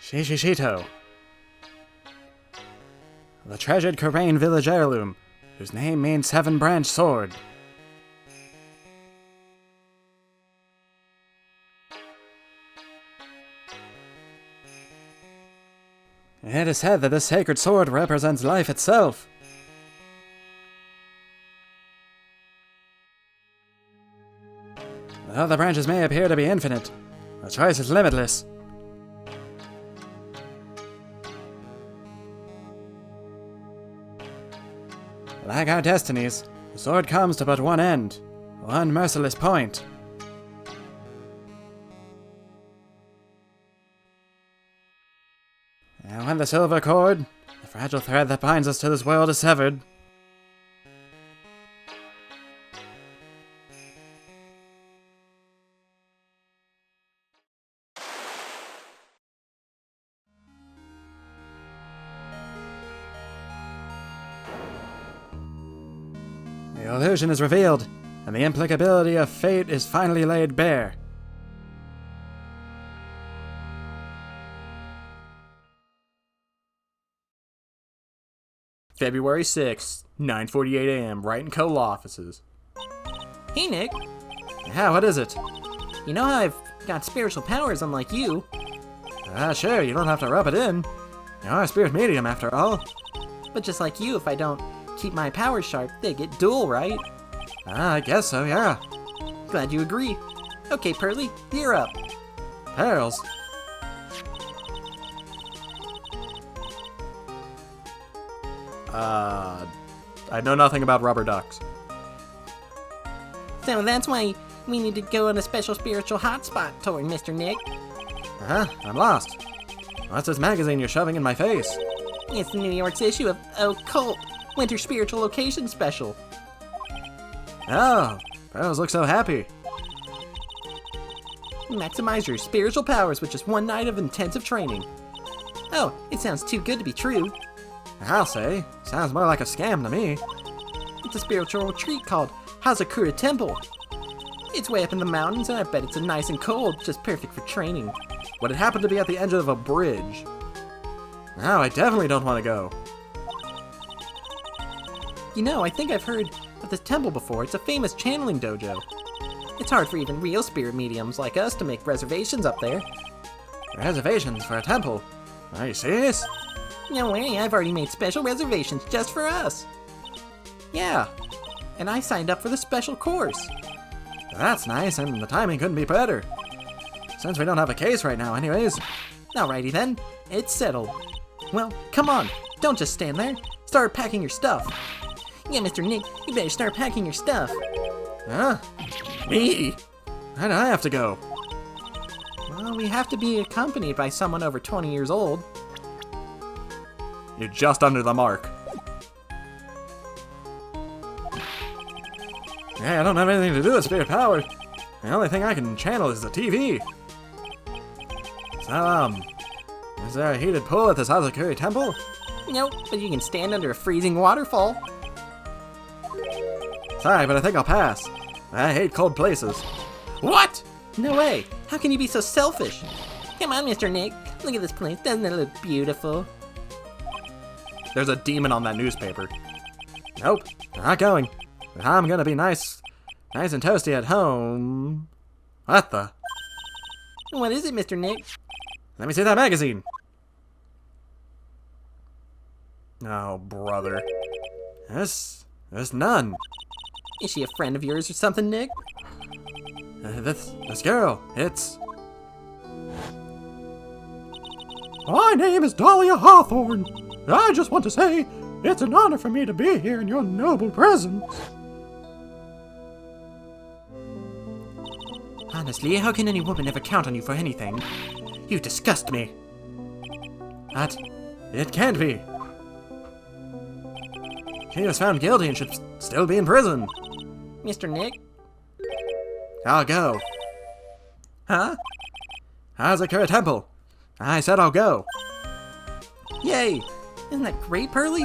Shishito. The treasured Korean village heirloom, whose name means seven-branched sword. It is said that this sacred sword represents life itself. Though the branches may appear to be infinite, the choice is limitless. Like our destinies, the sword comes to but one end, one merciless point. And when the silver cord, the fragile thread that binds us to this world, is severed, the illusion is revealed, and the implicability of fate is finally laid bare. February 6th, 9:48 a.m., Wright & Co. offices. Hey, Nick. Yeah, what is it? You know how I've got spiritual powers unlike you? Sure, you don't have to rub it in. You are a spirit medium, after all. But just like you, if I don't keep my powers sharp, they get dull, right? I guess so, yeah. Glad you agree. Okay, Pearly, you're up. Pearls? I know nothing about rubber ducks. So that's why we need to go on a special spiritual hotspot tour, Mr. Nick. I'm lost. What's this magazine you're shoving in my face? It's New York's issue of Occult Winter Spiritual Location Special. Oh, Pearls look so happy. Maximize your spiritual powers with just one night of intensive training. Oh, it sounds too good to be true. I'll say. Sounds more like a scam to me. It's a spiritual retreat called Hazakura Temple. It's way up in the mountains, and I bet it's nice and cold, just perfect for training. Would it happen to be at the edge of a bridge? No, I definitely don't want to go. You know, I think I've heard of this temple before. It's a famous channeling dojo. It's hard for even real spirit mediums like us to make reservations up there. Reservations for a temple? Are you serious? No way, I've already made special reservations just for us. Yeah, and I signed up for the special course. That's nice, and the timing couldn't be better. Since we don't have a case right now anyways. Alrighty then, it's settled. Well, come on, don't just stand there. Start packing your stuff. Yeah, Mr. Nick, you better start packing your stuff. Huh? Me? Why do I have to go? Well, we have to be accompanied by someone over 20 years old. You're just under the mark. Yeah, I don't have anything to do with spirit power. The only thing I can channel is the TV. So, is there a heated pool at this Hazakura temple? Nope, but you can stand under a freezing waterfall. Sorry, but I think I'll pass. I hate cold places. What? No way! How can you be so selfish? Come on, Mr. Nick. Look at this place. Doesn't it look beautiful? There's a demon on that newspaper. Nope, not going. I'm gonna be nice and toasty at home. What the? What is it, Mr. Nick? Let me see that magazine. Oh, brother. There's none. Is she a friend of yours or something, Nick? This girl, it's... My name is Dahlia Hawthorne. I just want to say, it's an honor for me to be here in your noble presence. Honestly, how can any woman ever count on you for anything? You disgust me. It can't be. She was found guilty and should still be in prison. Mr. Nick? I'll go. Huh? Hazakura Temple. I said I'll go. Yay! Isn't that great, Pearly?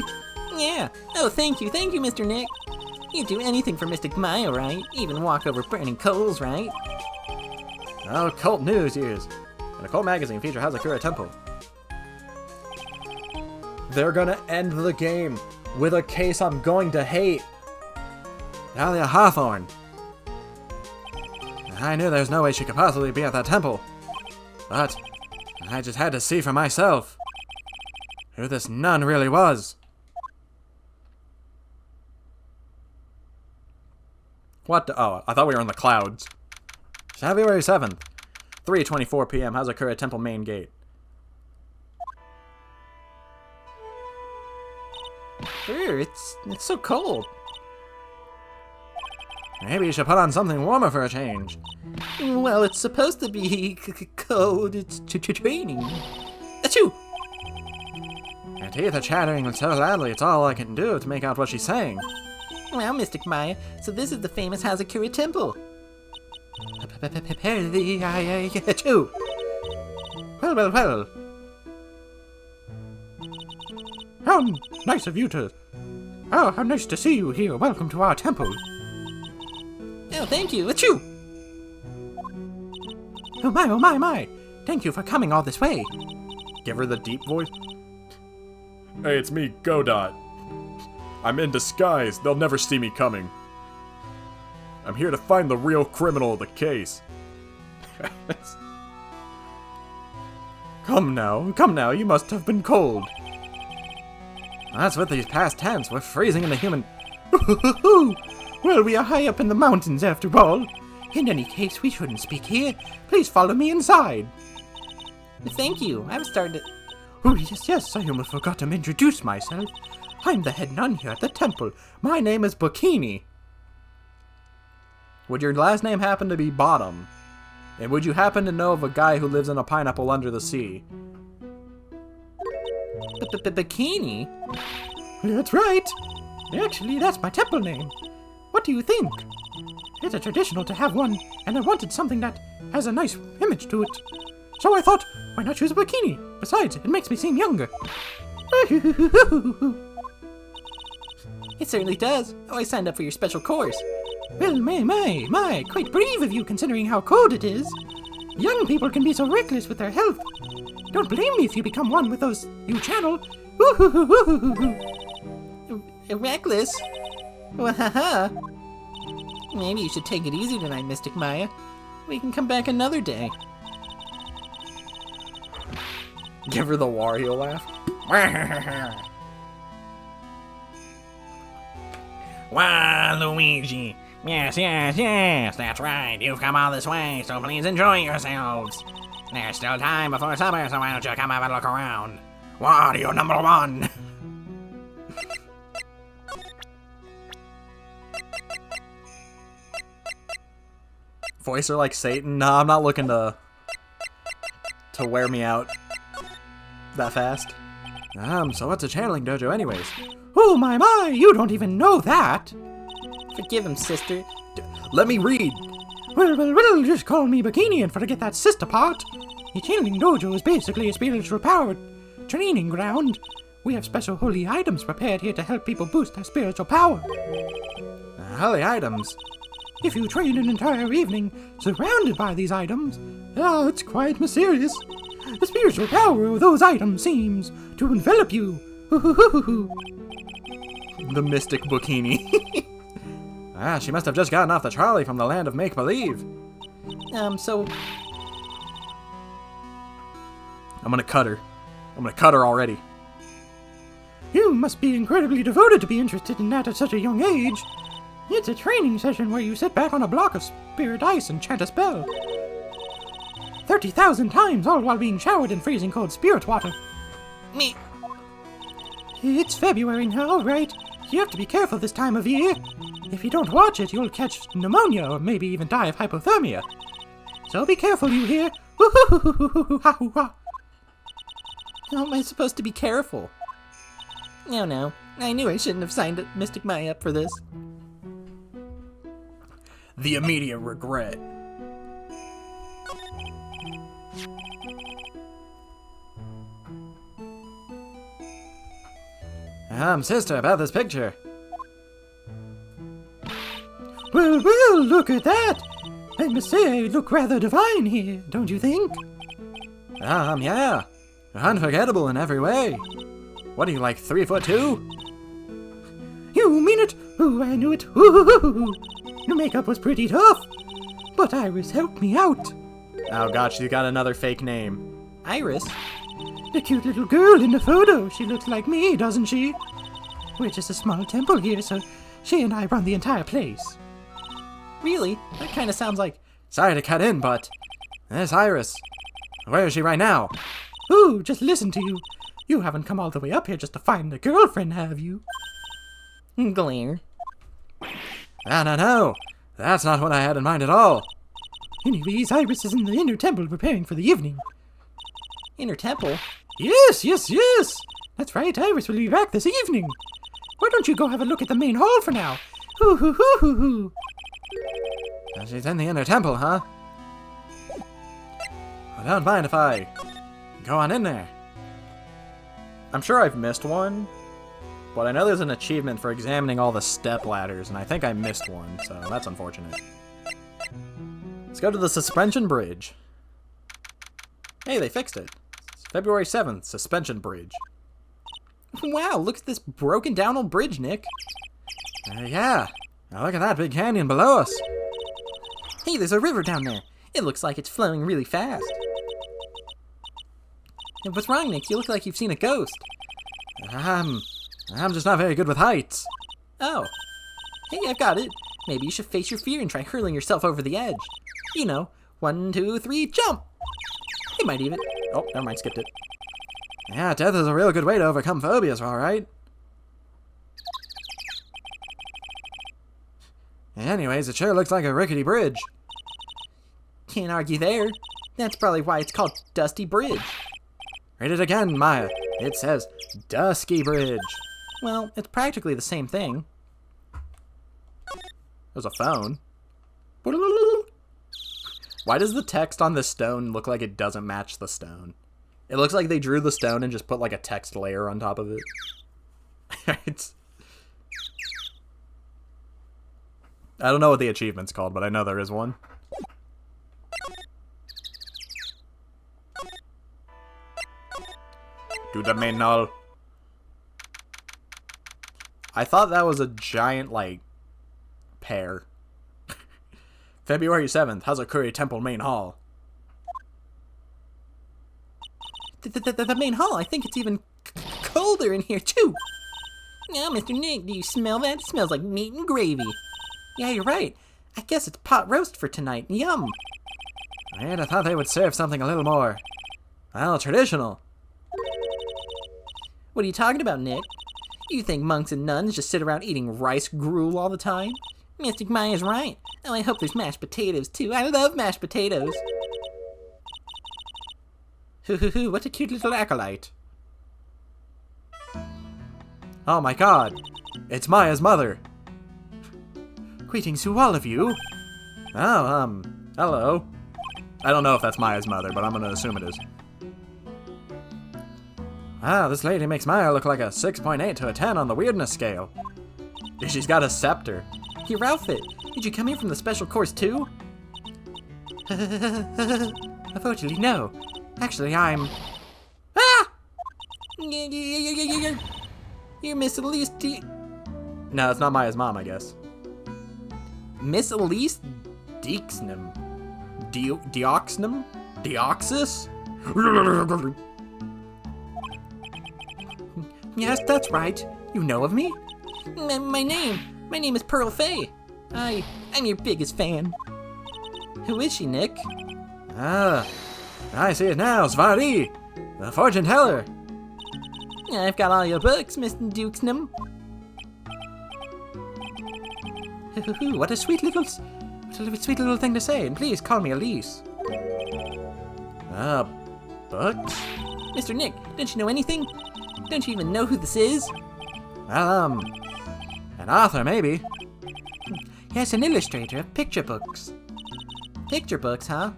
Yeah. Oh, thank you, Mr. Nick. You'd do anything for Mystic Maya, right? Even walk over burning coals, right? Occult news years. An occult magazine feature Hazakura Temple. They're gonna end the game with a case I'm going to hate. Dahlia Hawthorne. I knew there's no way she could possibly be at that temple. But I just had to see for myself who this nun really was. What the— oh, I thought we were in the clouds. February 7th. 3:24 p.m. Hazakura Temple main gate. It's so cold. Maybe you should put on something warmer for a change. Well, it's supposed to be cold. It's training. Achoo! Her teeth are chattering so loudly it's all I can do to make out what she's saying. Well, Mystic Maya, so this is the famous Hazakura Temple. Achoo! Well. How nice of you to... Oh, how nice to see you here. Welcome to our temple. Oh, thank you. Achoo! Oh my. Thank you for coming all this way. Give her the deep voice. Hey, it's me, Godot. I'm in disguise. They'll never see me coming. I'm here to find the real criminal of the case. Come now, you must have been cold. That's with these past tense. We're freezing in the human... Well, we are high up in the mountains after all. In any case, we shouldn't speak here. Please follow me inside. Thank you. I'm starting to... Oh, yes, I almost forgot to introduce myself. I'm the head nun here at the temple. My name is Bikini. Would your last name happen to be Bottom? And would you happen to know of a guy who lives in a pineapple under the sea? Bikini? That's right. Actually, that's my temple name. What do you think? It's a traditional to have one, and I wanted something that has a nice image to it. So I thought, why not choose a bikini? Besides, it makes me seem younger. It certainly does. Oh, I signed up for your special course. Well, my, quite brave of you considering how cold it is. Young people can be so reckless with their health. Don't blame me if you become one with those you channel. Reckless? Well, haha. Maybe you should take it easy tonight, Mystic Maya. We can come back another day. Give her the Wario laugh. Wow, Luigi. Yes, that's right. You've come all this way, so please enjoy yourselves. There's still time before supper, so why don't you come have a look around? Wario number one. Voice her like Satan? No, I'm not looking to wear me out that fast. So what's a channeling dojo anyways? Oh my, you don't even know that. Forgive him, sister. Let me read. Well, just call me Bikini and forget that sister part. The channeling dojo is basically a spiritual power training ground. We have special holy items prepared here to help people boost their spiritual power. Holy items? If you train an entire evening surrounded by these items, it's quite mysterious. The spiritual power of those items seems to envelop you. The mystic Bikini. She must have just gotten off the trolley from the land of make-believe. So... I'm gonna cut her. I'm gonna cut her already. You must be incredibly devoted to be interested in that at such a young age. It's a training session where you sit back on a block of spirit ice and chant a spell. 30,000 times, all while being showered in freezing cold spirit water. Me. It's February now, right? You have to be careful this time of year. If you don't watch it, you'll catch pneumonia or maybe even die of hypothermia. So be careful, you hear? How am I supposed to be careful? No. I knew I shouldn't have signed Mystic Maya up for this. The immediate regret. Sister, about this picture. Well, look at that. I must say I look rather divine here, don't you think? Yeah. Unforgettable in every way. What are you, like 3'2"? You mean it? Oh, I knew it. Ooh, your makeup was pretty tough. But Iris helped me out. Oh gosh, you got another fake name. Iris? The cute little girl in the photo. She looks like me, doesn't she? We're just a small temple here, so she and I run the entire place. Really? That kind of sounds like... Sorry to cut in, but there's Iris. Where is she right now? Ooh, just listen to you. You haven't come all the way up here just to find a girlfriend, have you? Glare. No. That's not what I had in mind at all. Anyways, Iris is in the inner temple preparing for the evening. Inner temple? Yes. That's right, Iris will be back this evening. Why don't you go have a look at the main hall for now? Hoo. She's in the inner temple, huh? I don't mind if I go on in there. I'm sure I've missed one, but I know there's an achievement for examining all the step ladders, and I think I missed one, so that's unfortunate. Let's go to the suspension bridge. Hey, they fixed it. It's February 7th, suspension bridge. Wow, look at this broken down old bridge, Nick. Yeah. Now look at that big canyon below us. Hey, there's a river down there. It looks like it's flowing really fast. Hey, what's wrong, Nick? You look like you've seen a ghost. I'm just not very good with heights. Oh. Hey, I've got it. Maybe you should face your fear and try hurling yourself over the edge. You know, 1, 2, 3, jump! You might even... Oh, never mind, skipped it. Yeah, death is a real good way to overcome phobias, alright? Anyways, it sure looks like a rickety bridge. Can't argue there. That's probably why it's called Dusty Bridge. Read it again, Maya. It says Dusky Bridge. Well, it's practically the same thing. There's a phone. Why does the text on this stone look like it doesn't match the stone? It looks like they drew the stone and just put like a text layer on top of it. I don't know what the achievement's called, but I know there is one. To the main hall. I thought that was a giant, like, pear. February 7th, Hazakura Temple Main Hall. The main hall, I think it's even colder in here, too. Now, Mr. Nick, do you smell that? It smells like meat and gravy. Yeah, you're right. I guess it's pot roast for tonight. Yum. And I thought they would serve something a little more, well, traditional. What are you talking about, Nick? You think monks and nuns just sit around eating rice gruel all the time? Mystic Maya's right. Oh, I hope there's mashed potatoes, too. I love mashed potatoes. Hoo, what a cute little acolyte. Oh my god, it's Maya's mother. Greetings to all of you. Oh, hello. I don't know if that's Maya's mother, but I'm gonna assume it is. Wow, this lady makes Maya look like a 6.8 to a 10 on the weirdness scale. She's got a scepter. Your outfit. Did you come here from the special course, too? Unfortunately, no. Actually, I'm... Ah! You're Miss Elise No, it's not Maya's mom, I guess. Miss Elise Deoxnum. Deoxnum? Deoxys? Yes, that's right. You know of me? My name is Pearl Fay. I'm your biggest fan. Who is she, Nick? Ah, I see it now, Svari, the fortune teller. I've got all your books, Mr. Dukesnum. What a sweet little thing to say, and please call me Elise. Books? Mr. Nick, don't you know anything? Don't you even know who this is? Well, an author, maybe. Yes, an illustrator of picture books. Picture books, huh?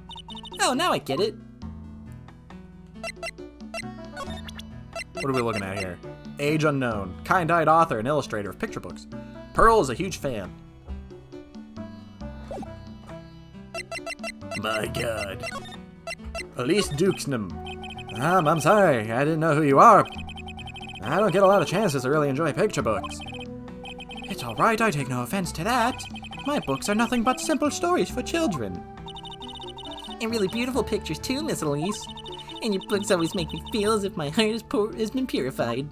Oh, now I get it. What are we looking at here? Age unknown. Kind-eyed author and illustrator of picture books. Pearl is a huge fan. My god. Elise Dukesnum. I'm sorry, I didn't know who you are. I don't get a lot of chances to really enjoy picture books. It's all right, I take no offense to that. My books are nothing but simple stories for children. And really beautiful pictures too, Miss Elise. And your books always make me feel as if my heart has been purified.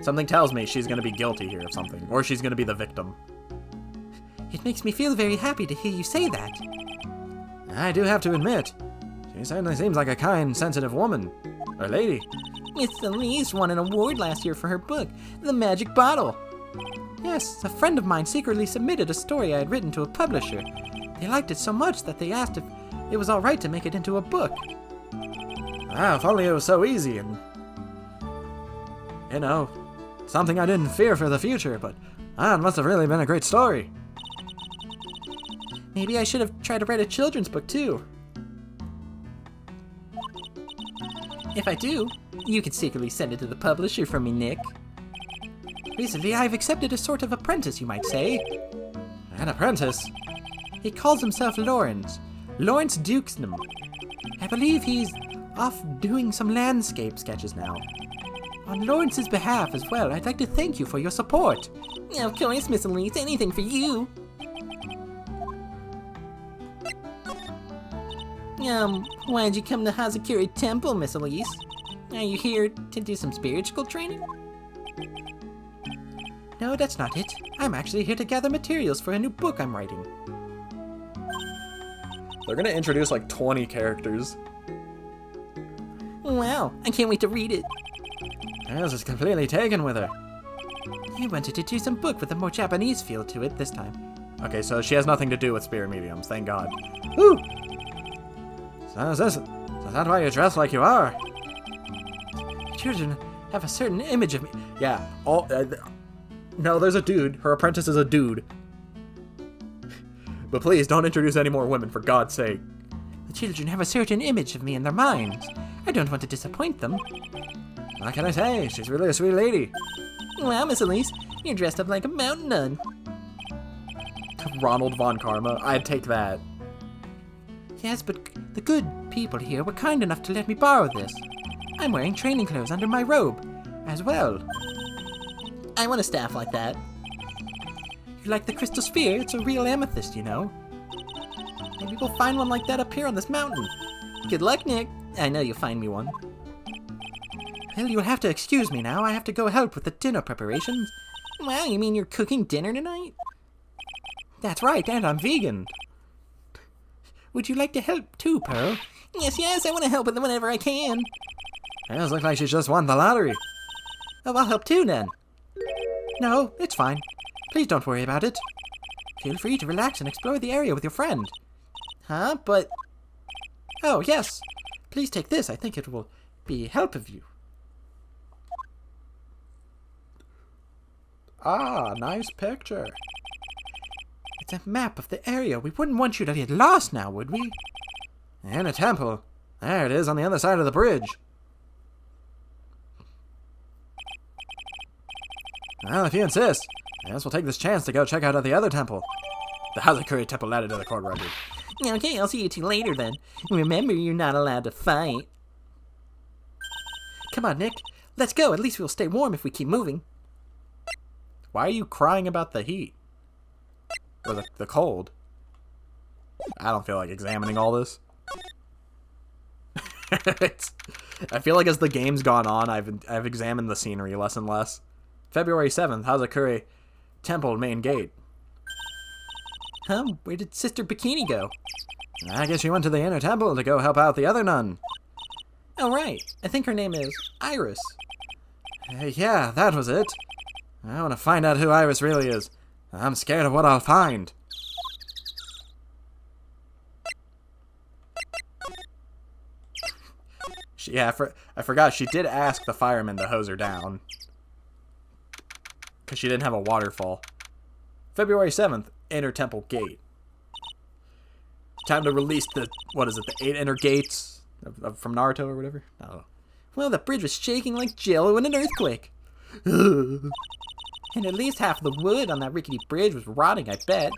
Something tells me she's gonna be guilty here of something, or she's gonna be the victim. It makes me feel very happy to hear you say that. I do have to admit, she certainly seems like a kind, sensitive woman. Or lady. Miss Elise won an award last year for her book, The Magic Bottle. Yes, a friend of mine secretly submitted a story I had written to a publisher. They liked it so much that they asked if it was all right to make it into a book. Ah, if only it was so easy and... You know, something I didn't fear for the future, but it must have really been a great story. Maybe I should have tried to write a children's book too. If I do, you can secretly send it to the publisher for me, Nick. Recently, I've accepted a sort of apprentice, you might say. An apprentice? He calls himself Lawrence Dukesnam. I believe he's off doing some landscape sketches now. On Lawrence's behalf as well, I'd like to thank you for your support. Of course, Miss Elise, anything for you. Why'd you come to Hazakura Temple, Miss Elise? Are you here to do some spiritual training? No, that's not it. I'm actually here to gather materials for a new book I'm writing. They're gonna introduce like 20 characters. Wow, I can't wait to read it. Alice is completely taken with her. I wanted to do some book with a more Japanese feel to it this time. Okay, so she has nothing to do with spirit mediums, thank God. Woo! So is that why you dress like you are? Children have a certain image of me. Yeah, no, there's a dude. Her apprentice is a dude. But please, don't introduce any more women, for God's sake. The children have a certain image of me in their minds. I don't want to disappoint them. What can I say? She's really a sweet lady. Wow, Miss Elise, you're dressed up like a mountain nun. Ronald von Karma, I'd take that. Yes, but the good people here were kind enough to let me borrow this. I'm wearing training clothes under my robe, as well. I want a staff like that. You like the crystal sphere? It's a real amethyst, you know. Maybe we'll find one like that up here on this mountain. Good luck, Nick. I know you'll find me one. Well, you'll have to excuse me now. I have to go help with the dinner preparations. Wow, you mean you're cooking dinner tonight? That's right, and I'm vegan. Would you like to help too, Pearl? Yes, I want to help with them whenever I can. It looks like she just won the lottery. Oh, I'll help too, then. No, it's fine. Please don't worry about it. Feel free to relax and explore the area with your friend. Huh? But... Oh, yes. Please take this. I think it will be help of you. Ah, nice picture. It's a map of the area. We wouldn't want you to get lost now, would we? And a temple. There it is on the other side of the bridge. Well, if you insist, I guess we'll take this chance to go check out the other temple. The Hazakura temple added to the court record. Okay, I'll see you two later then. Remember, you're not allowed to fight. Come on, Nick. Let's go. At least we'll stay warm if we keep moving. Why are you crying about the heat? Or the cold? I don't feel like examining all this. I feel like as the game's gone on, I've examined the scenery less and less. February 7th, Hazakura Temple main gate. Huh? Where did Sister Bikini go? I guess she went to the inner temple to go help out the other nun. Oh, right. I think her name is Iris. Yeah, that was it. I want to find out who Iris really is. I'm scared of what I'll find. I forgot she did ask the firemen to hose her down. Because she didn't have a waterfall. February 7th, Inner Temple Gate. Time to release the 8 inner gates from Naruto or whatever? I don't know. Well, the bridge was shaking like jello in an earthquake. And at least half the wood on that rickety bridge was rotting, I bet.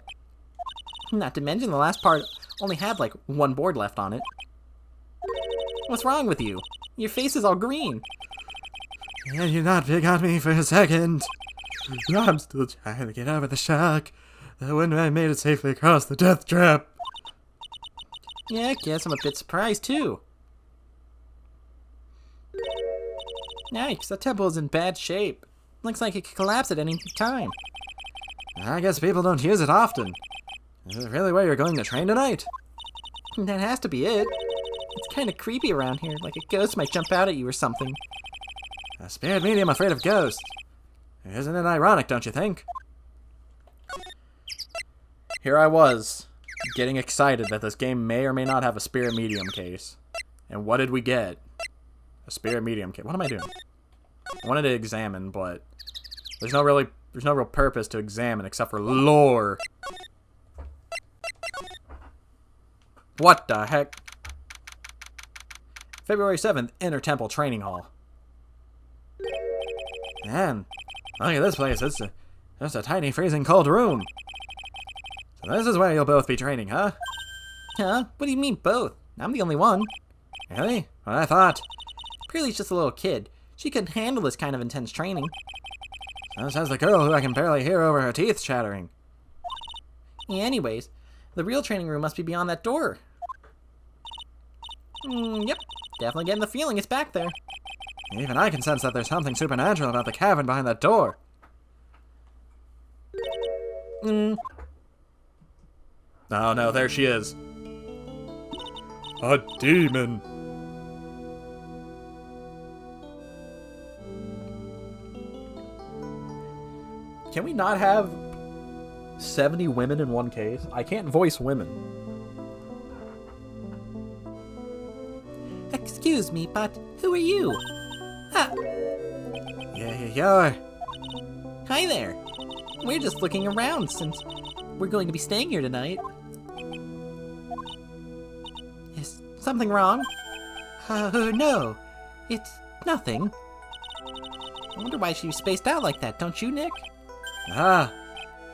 Not to mention the last part only had like one board left on it. What's wrong with you? Your face is all green. Can you not pick on me for a second? I'm still trying to get over the shock. That when I made it safely across the death trap. Yeah, I guess I'm a bit surprised too. Yikes, the temple is in bad shape. Looks like it could collapse at any time. I guess people don't use it often. Is it really where you're going to train tonight? That has to be it. It's kind of creepy around here, like a ghost might jump out at you or something. A spirit medium afraid of ghosts. Isn't it ironic, don't you think? Here I was, getting excited that this game may or may not have a spirit medium case. And what did we get? A spirit medium case. What am I doing? I wanted to examine, but there's no real purpose to examine except for lore. What the heck? February 7th, Inner Temple Training Hall. Man, look at this place. It's just a tiny freezing cold room. So this is where you'll both be training, huh? Huh? What do you mean both? I'm the only one. Really? What I thought. Pearlie's just a little kid. She couldn't handle this kind of intense training. So says the girl who I can barely hear over her teeth chattering. Yeah, anyways, the real training room must be beyond that door. Yep. Definitely getting the feeling it's back there. Even I can sense that there's something supernatural about the cavern behind that door. Oh no, there she is. A demon. Can we not have 70 women in one case? I can't voice women. Excuse me, but who are you? Ah, Yeah. hi there. We're just looking around since we're going to be staying here tonight. Is something wrong? No. It's nothing. I wonder why she was spaced out like that, don't you, Nick?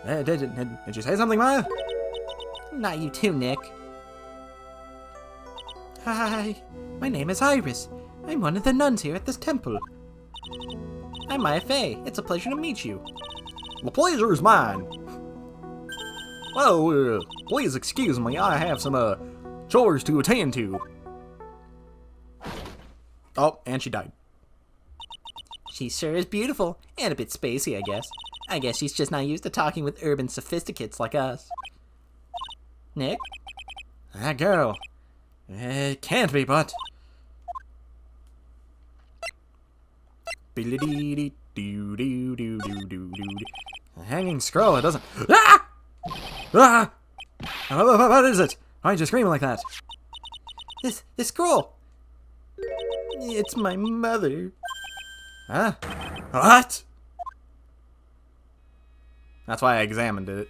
Did you say something, Maya? Not you too, Nick. Hi, my name is Iris. I'm one of the nuns here at this temple. I'm Maya Fey. It's a pleasure to meet you. The pleasure is mine. Well, please excuse me. I have some, chores to attend to. Oh, and she died. She sure is beautiful, and a bit spacey, I guess. I guess she's just not used to talking with urban sophisticates like us. Nick? That girl. It can't be, but... The hanging scroll, it doesn't... Ah! Ah! What is it? Why'd you scream like that? This scroll! It's my mother. Huh? What? That's why I examined it.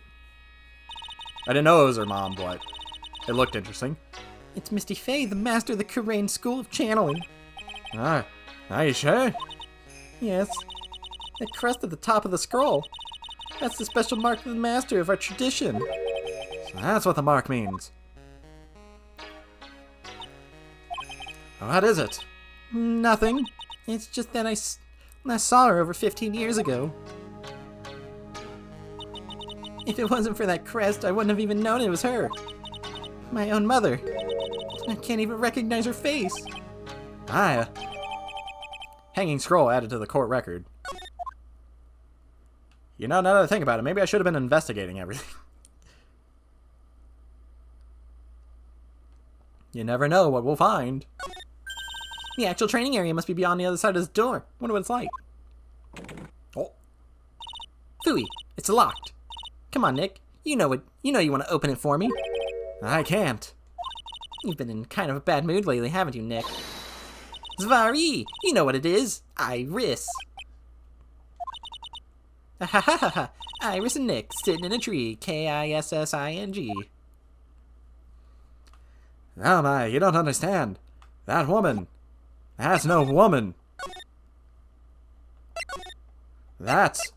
I didn't know it was her mom, but it looked interesting. It's Misty Fey, the master of the Karain School of Channeling. Ah, are you sure? Yes. The crest at the top of the scroll. That's the special mark of the master of our tradition. So that's what the mark means. What is it? Nothing. It's just that I last saw her over 15 years ago. If it wasn't for that crest, I wouldn't have even known it was her. My own mother. I can't even recognize her face. Ah, hanging scroll added to the court record. You know, now that I think about it, maybe I should have been investigating everything. You never know what we'll find. The actual training area must be beyond the other side of this door. Wonder what it's like. Oh, Phooey, it's locked. Come on, Nick. You know you want to open it for me. I can't. You've been in kind of a bad mood lately, haven't you, Nick? Zvari, you know what it is. Iris. Ha ha ha ha. Iris and Nick sitting in a tree. Kissing. No, Maya, you don't understand. That woman. That's no woman. That's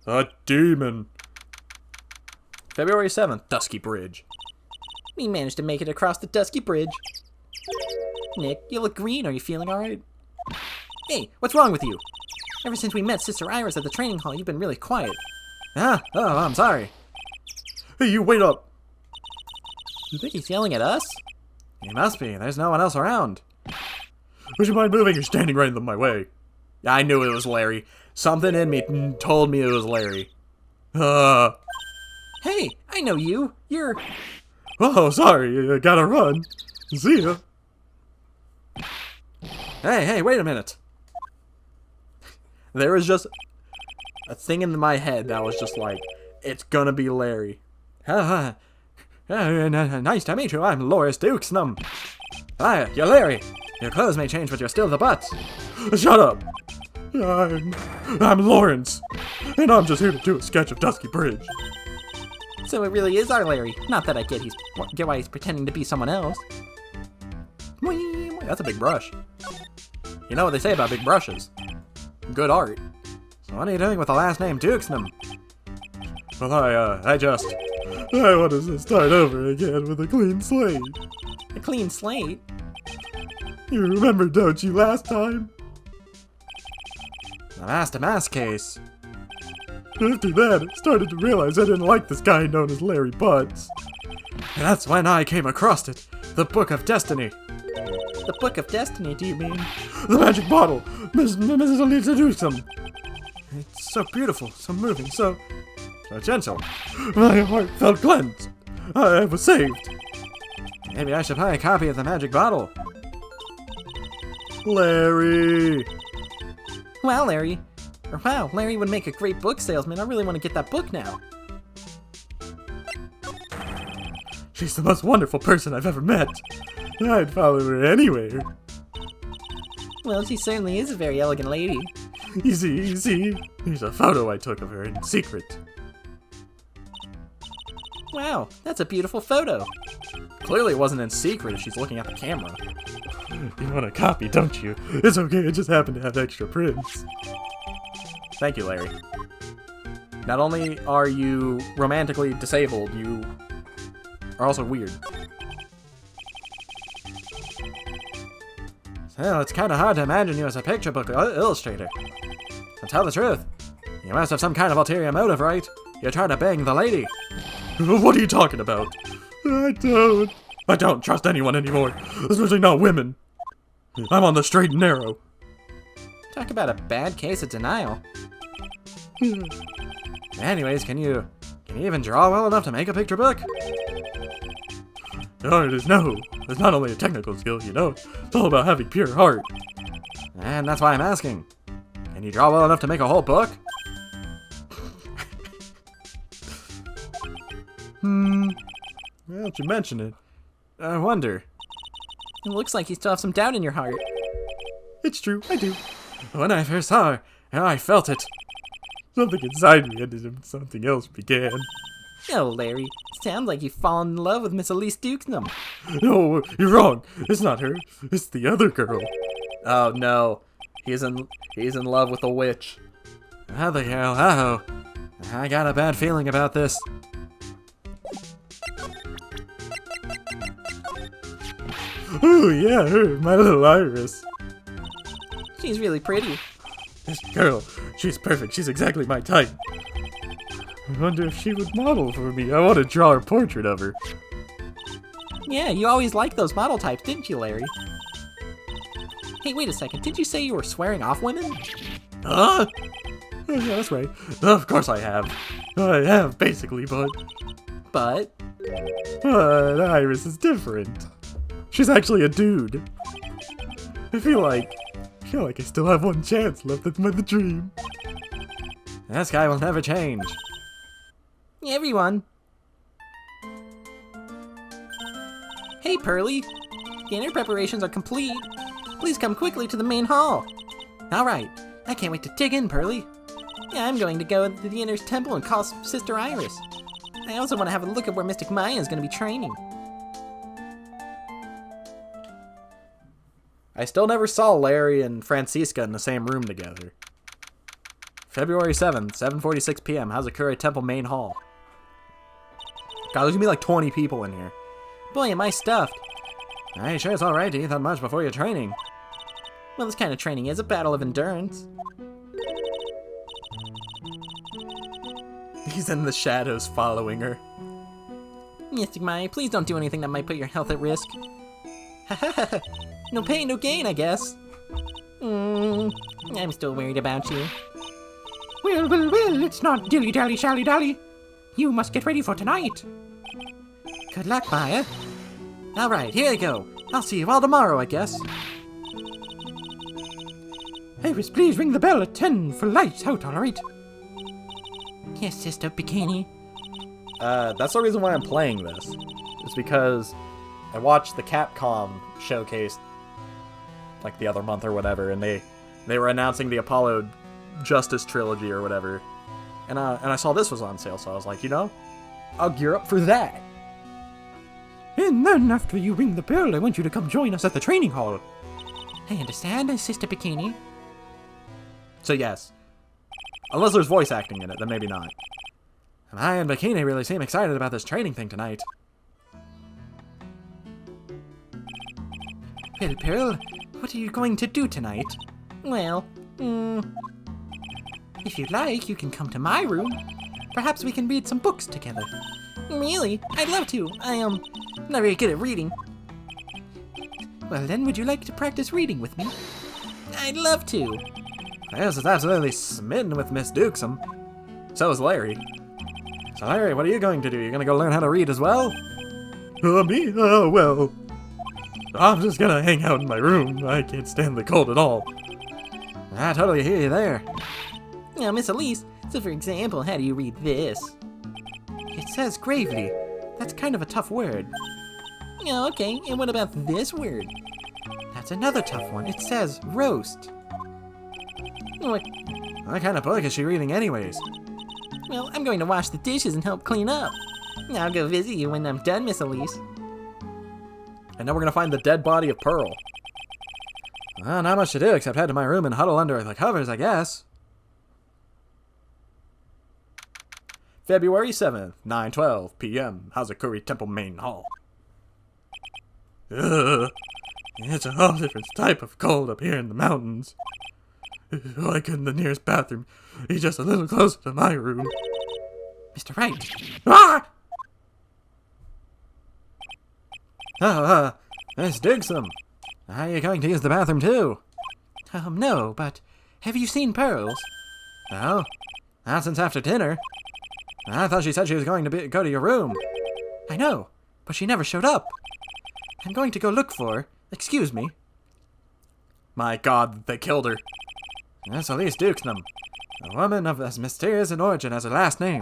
A demon. February 7th, Dusky Bridge. We managed to make it across the dusky bridge. Nick, you look green. Are you feeling alright? Hey, what's wrong with you? Ever since we met Sister Iris at the training hall, you've been really quiet. Ah, oh, I'm sorry. Hey, you wait up! You think he's yelling at us? He must be. There's no one else around. Would you mind moving? You're standing right in my way. I knew it was Larry. Something in me told me it was Larry. Hey, I know you. You're... Oh, sorry. I gotta run. See ya. Hey, wait a minute. There was just a thing in my head that was just like, it's gonna be Larry. Nice to meet you. I'm Loris Dukesnum. Hi, you're Larry. Your clothes may change, but you're still the butt. Shut up. I'm Lawrence, and I'm just here to do a sketch of Dusky Bridge. So it really is our Larry. Not that I get why he's pretending to be someone else. That's a big brush. You know what they say about big brushes? Good art. So what are you doing with the last name Dukesnum? Well, I want to start over again with a clean slate. A clean slate? You remember, don't you, last time? The mask-to-mask case. After that, I started to realize I didn't like this guy known as Larry Butts. And that's when I came across it. The Book of Destiny. The Book of Destiny, do you mean? The magic bottle! Mrs. Alita Dukesum! It's so beautiful, so moving, so gentle. My heart felt cleansed. I was saved. Maybe I should buy a copy of the magic bottle. Larry! Wow, Larry. Or wow, Larry would make a great book salesman. I really want to get that book now. She's the most wonderful person I've ever met. I'd follow her anywhere. Well, she certainly is a very elegant lady. You see, here's a photo I took of her in secret. Wow, that's a beautiful photo. Clearly it wasn't in secret if she's looking at the camera. You want a copy, don't you? It's okay, I just happen to have extra prints. Thank you, Larry. Not only are you romantically disabled, you are also weird. So it's kind of hard to imagine you as a picture book illustrator. To tell the truth, you must have some kind of ulterior motive, right? You're trying to bang the lady. What are you talking about? I don't trust anyone anymore, especially not women. I'm on the straight and narrow. Talk about a bad case of denial. Anyways, can you even draw well enough to make a picture book? It's not only a technical skill, you know. It's all about having pure heart. And that's why I'm asking. Can you draw well enough to make a whole book? Well, you mention it. I wonder. It looks like you still have some doubt in your heart. It's true, I do. When I first saw her, I felt it. Something inside me ended and something else began. Oh, Larry. Sounds like you've fallen in love with Miss Elise Dukesnum. No, you're wrong. It's not her. It's the other girl. Oh no, he's in love with a witch. Other girl, oh, I got a bad feeling about this. Oh yeah, her, my little Iris. She's really pretty. This girl, she's perfect. She's exactly my type. I wonder if she would model for me. I want to draw a portrait of her. Yeah, you always liked those model types, didn't you, Larry? Hey, wait a second. Did you say you were swearing off women? Huh? Oh, yeah, that's right. Of course I have. I have, basically, but Iris is different. She's actually a dude. I feel like I still have one chance left at the dream. This guy will never change. Everyone. Hey, Pearly. Dinner preparations are complete. Please come quickly to the main hall. All right. I can't wait to dig in, Pearly. Yeah, I'm going to go to the Inner's Temple and call Sister Iris. I also want to have a look at where Mystic Maya is going to be training. I still never saw Larry and Francisca in the same room together. February 7th, 7:46 p.m., Hazakura Temple Main Hall. God, there's gonna be like 20 people in here. Boy, am I stuffed. Are you sure it's alright to eat that much before your training? Well, this kind of training is a battle of endurance. He's in the shadows following her. Mystic Maya, please don't do anything that might put your health at risk. No pain, no gain, I guess. I'm still worried about you. Well, it's not dilly-dally, shally-dally. You must get ready for tonight. Good luck, Maya. Alright, here you go. I'll see you all tomorrow, I guess. Iris, please ring the bell at 10 for lights out, alright? Yes, Sister Bikini. That's the reason why I'm playing this. It's because I watched the Capcom showcase like the other month or whatever, and they were announcing the Apollo Justice trilogy or whatever. And I saw this was on sale, so I was like, you know, I'll gear up for that. And then after you ring the bell, I want you to come join us at the training hall. I understand, Sister Bikini. So yes. Unless there's voice acting in it, then maybe not. And I and Bikini really seem excited about this training thing tonight. Well, Pearl, what are you going to do tonight? Well, if you'd like, you can come to my room. Perhaps we can read some books together. Really? I'd love to. I am not very good at reading. Well, then, would you like to practice reading with me? I'd love to. Iris is absolutely smitten with Miss Dukesum. So is Larry. So Larry, what are you going to do? You're going to go learn how to read as well? Me? Oh, well. I'm just gonna hang out in my room. I can't stand the cold at all. I totally hear you there. Now, Miss Elise, so for example, how do you read this? It says gravely. That's kind of a tough word. Oh, okay, and what about this word? That's another tough one. It says roast. What? What kind of book is she reading anyways? Well, I'm going to wash the dishes and help clean up. I'll go visit you when I'm done, Miss Elise. And now we're going to find the dead body of Pearl. Well, not much to do except head to my room and huddle under the covers, I guess. February 7th, 9:12 p.m. Hazakura Temple Main Hall. Ugh. It's a whole different type of cold up here in the mountains. Why couldn't the nearest bathroom be just a little closer to my room? Mr. Wright. Ah! Miss Dukesum. Are you going to use the bathroom too? No, but have you seen Pearls? No? Not since after dinner. I thought she said she was going to go to your room. I know, but she never showed up. I'm going to go look for her. Excuse me. My god, they killed her. That's Elise Dukesum. A woman of as mysterious an origin as her last name.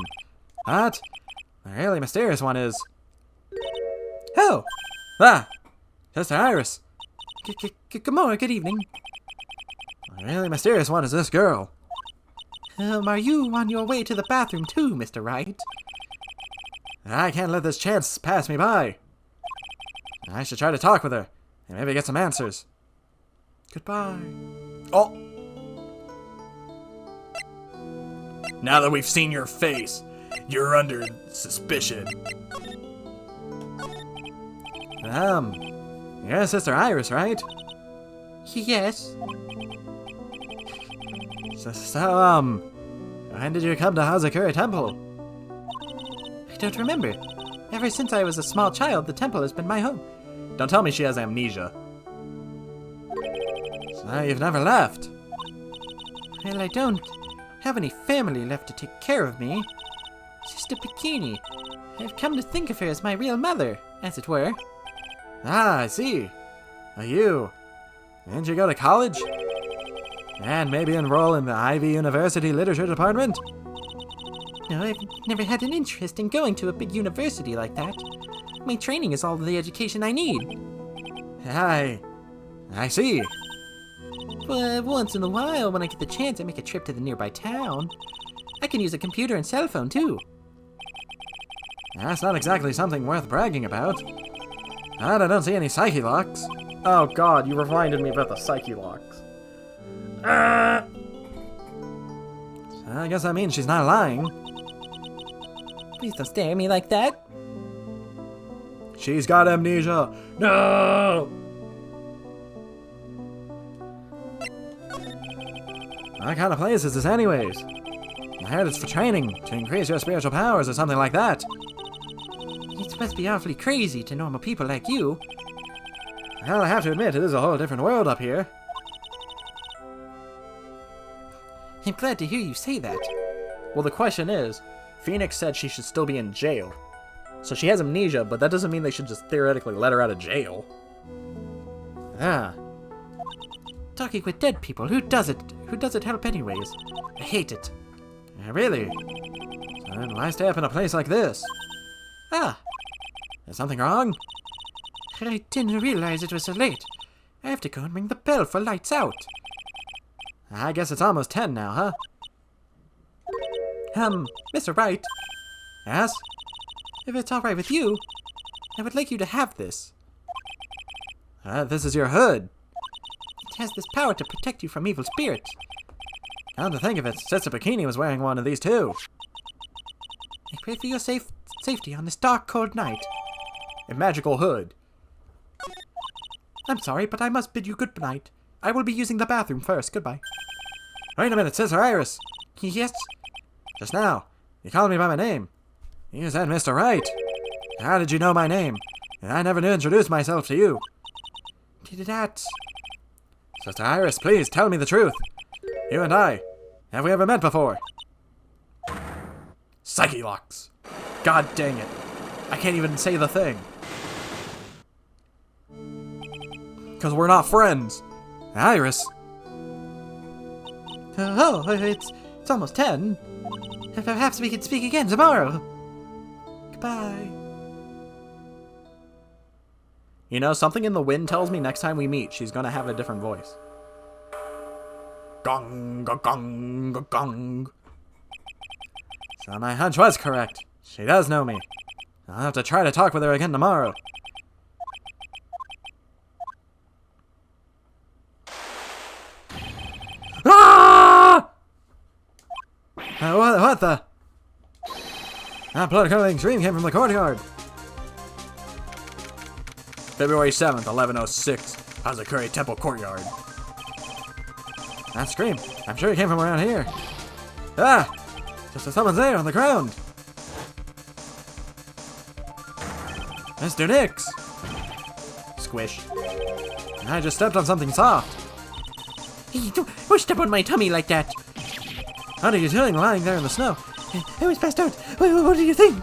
But the really mysterious one is... Oh! Ah! Sister Iris. Good morning, good evening. The really mysterious one is this girl. Are you on your way to the bathroom too, Mr. Wright? I can't let this chance pass me by. I should try to talk with her, and maybe get some answers. Goodbye. Oh! Now that we've seen your face, you're under suspicion. You're Sister Iris, right? Yes. So, when did you come to Hazakura Temple? I don't remember. Ever since I was a small child, the temple has been my home. Don't tell me she has amnesia. So you've never left? Well, I don't have any family left to take care of me. Sister Bikini. I've come to think of her as my real mother, as it were. Ah, I see. You. Didn't you go to college? And maybe enroll in the Ivy University Literature Department? No, I've never had an interest in going to a big university like that. My training is all the education I need. I see. But once in a while, when I get the chance, I make a trip to the nearby town. I can use a computer and cell phone, too. That's not exactly something worth bragging about. And I don't see any psyche locks. Oh god, you reminded me about the psyche locks. So I guess that means she's not lying. Please don't stare at me like that. She's got amnesia. No! What kind of place is this anyways? I heard it's for training, to increase your spiritual powers or something like that. It must be awfully crazy to normal people like you. Well, I have to admit, it is a whole different world up here. I'm glad to hear you say that. Well, the question is, Phoenix said she should still be in jail. So she has amnesia, but that doesn't mean they should just theoretically let her out of jail. Ah. Talking with dead people, who does it? Who does it help anyways? I hate it. Really? So then why stay up in a place like this? Ah, Is something wrong? I didn't realize it was so late. I have to go and ring the bell for lights out. I guess it's almost 10 now, huh? Mr. Wright, Yes? if it's alright with you, I would like you to have this. This is your hood. It has this power to protect you from evil spirits. Come to think of it, Sister Bikini was wearing one of these too. I pray for your safety on this dark, cold night. A magical hood. I'm sorry, but I must bid you good night. I will be using the bathroom first. Goodbye. Wait a minute, Sister Iris. Yes? Just now, you called me by my name. You said Mr. Wright. How did you know my name? I never knew introduce myself to you. Did that... Sister Iris, please tell me the truth. You and I, have we ever met before? Psyche locks. God dang it. I can't even say the thing. Because we're not friends. Iris. It's almost 10. Perhaps we could speak again tomorrow. Goodbye. You know, something in the wind tells me next time we meet, she's gonna have a different voice. Gong, gong, gong, gong. So my hunch was correct. She does know me. I'll have to try to talk with her again tomorrow. Ah! What the? That blood-curdling scream came from the courtyard. February 7th, 1106, Hazakura Temple Courtyard. That scream, I'm sure it came from around here. Ah! Just as someone's there on the ground. Mr. Nix! Squish. I just stepped on something soft. Hey, don't step on my tummy like that. How are you doing lying there in the snow? I was passed out. What do you think?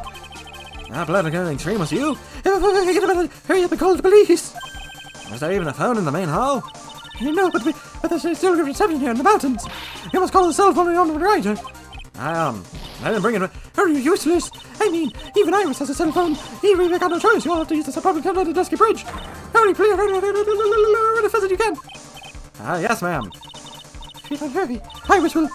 That blood-curdling scream was you? Hurry up and call the police. Was there even a phone in the main hall? No, but there's still a reception here in the mountains. You must call the cell phone on the right. I didn't bring it. Are you useless? I mean, even Iris has a cell phone. Even if I got no choice, you'll have to use the public tunnel at the Dusky Bridge. Hurry, please, hurry, as fast as you can. Yes, ma'am. If you don't hurry, Iris will.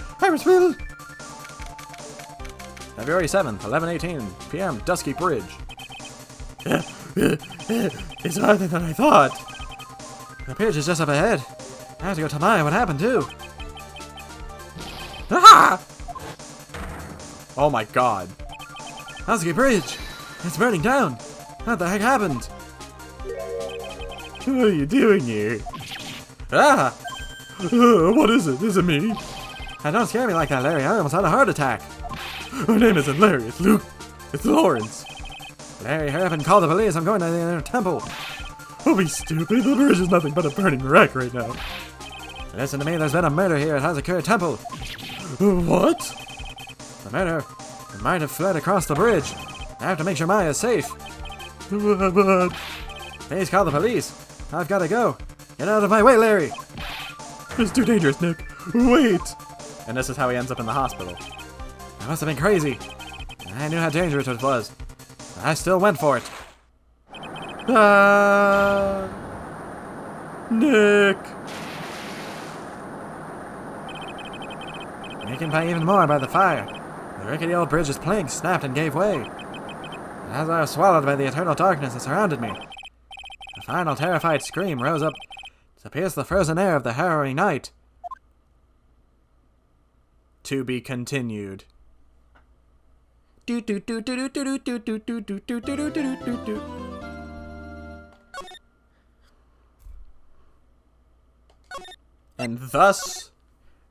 February 7th, 11:18 p.m., Dusky Bridge. It's harder than I thought. The bridge is just up ahead. I have to go tell Maya what happened, too. Ah! Oh my god. Dusky Bridge! It's burning down! What the heck happened? What are you doing here? Ah! What is it? Is it me? Don't scare me like that, Larry. I almost had a heart attack. My name isn't Larry, it's Luke. It's Lawrence. Larry, hurry up and call the police. I'm going to the inner temple. Don't be stupid. The bridge is nothing but a burning wreck right now. Listen to me. There's been a murder here at Hazakura Temple. What? The murderer might have fled across the bridge. I have to make sure Maya is safe. But Please call the police. I've got to go. Get out of my way, Larry. it's too dangerous, Nick. Wait. And this is how he ends up in the hospital. I must have been crazy. I knew how dangerous it was. I still went for it. Nick. You can pay even more by the fire. The rickety old bridge's planks snapped and gave way. As I was swallowed by the eternal darkness that surrounded me, a final terrified scream rose up to pierce the frozen air of the harrowing night. To be continued. And thus,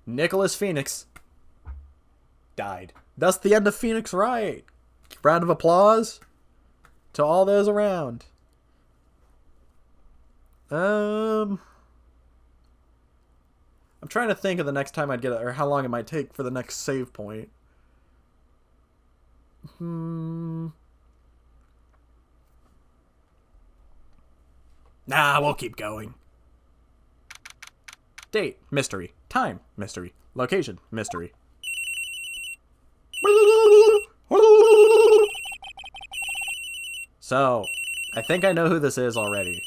Nicholas Phoenix died. Thus the end of Phoenix Wright. Round of applause to all those around. I'm trying to think of the next time I'd get it, or how long it might take for the next save point. Nah, we'll keep going. Date, mystery. Time, mystery. Location, mystery. So, I think I know who this is already.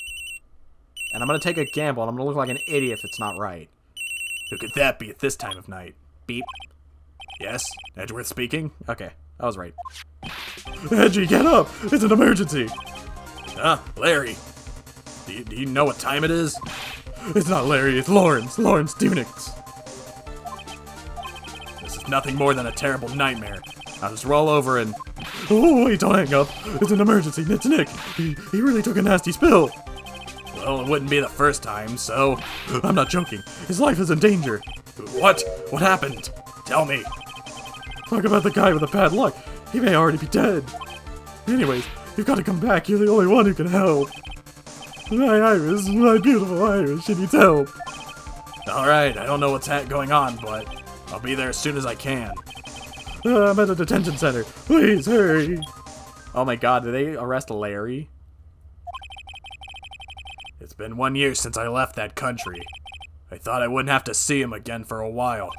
And I'm going to take a gamble, and I'm going to look like an idiot if it's not right. Who could that be at this time of night? Beep. Yes? Edgeworth speaking? Okay, I was right. Edgy, get up! It's an emergency! Larry. Do you know what time it is? It's not Larry, it's Lawrence. Lawrence Dunix. This is nothing more than a terrible nightmare. I'll just roll over and... Oh, wait, don't hang up. It's an emergency. It's Nick. He really took a nasty spill. Well, it wouldn't be the first time, so... I'm not joking. His life is in danger. What? What happened? Tell me. Talk about the guy with the bad luck. He may already be dead. Anyways, you've got to come back. You're the only one who can help. My Iris, my beautiful Iris, she needs help. Alright, I don't know what's going on, but I'll be there as soon as I can. I'm at a detention center. Please, hurry. Oh my god, did they arrest Larry? It's been 1 year since I left that country. I thought I wouldn't have to see him again for a while.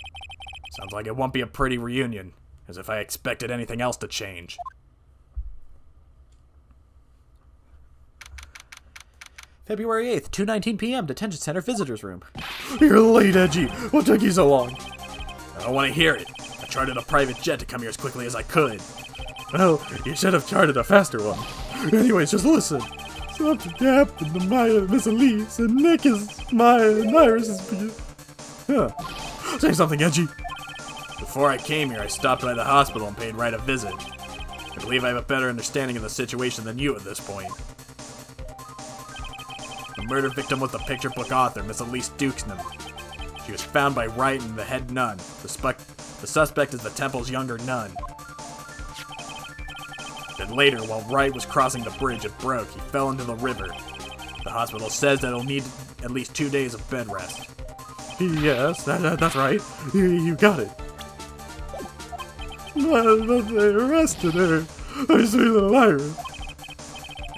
Sounds like it won't be a pretty reunion, as if I expected anything else to change. February 8th, 2:19 p.m., detention center visitors room. You're late, Edgy. What took you so long? I don't want to hear it. I chartered a private jet to come here as quickly as I could. Well, you should have chartered a faster one. Anyways, just listen. Something happened to Maya and Miss Elise, and Nick is Maya and Iris is... Say something, Edgy. Before I came here, I stopped by the hospital and paid Wright a visit. I believe I have a better understanding of the situation than you at this point. The murder victim was the picture book author, Miss Elise Dukesnam. She was found by Wright and the head nun. The suspect is the temple's younger nun. Then later, while Wright was crossing the bridge, it broke. He fell into the river. The hospital says that he'll need at least 2 days of bed rest. Yes, that's right. You got it. But they arrested her. My sweet little Iris.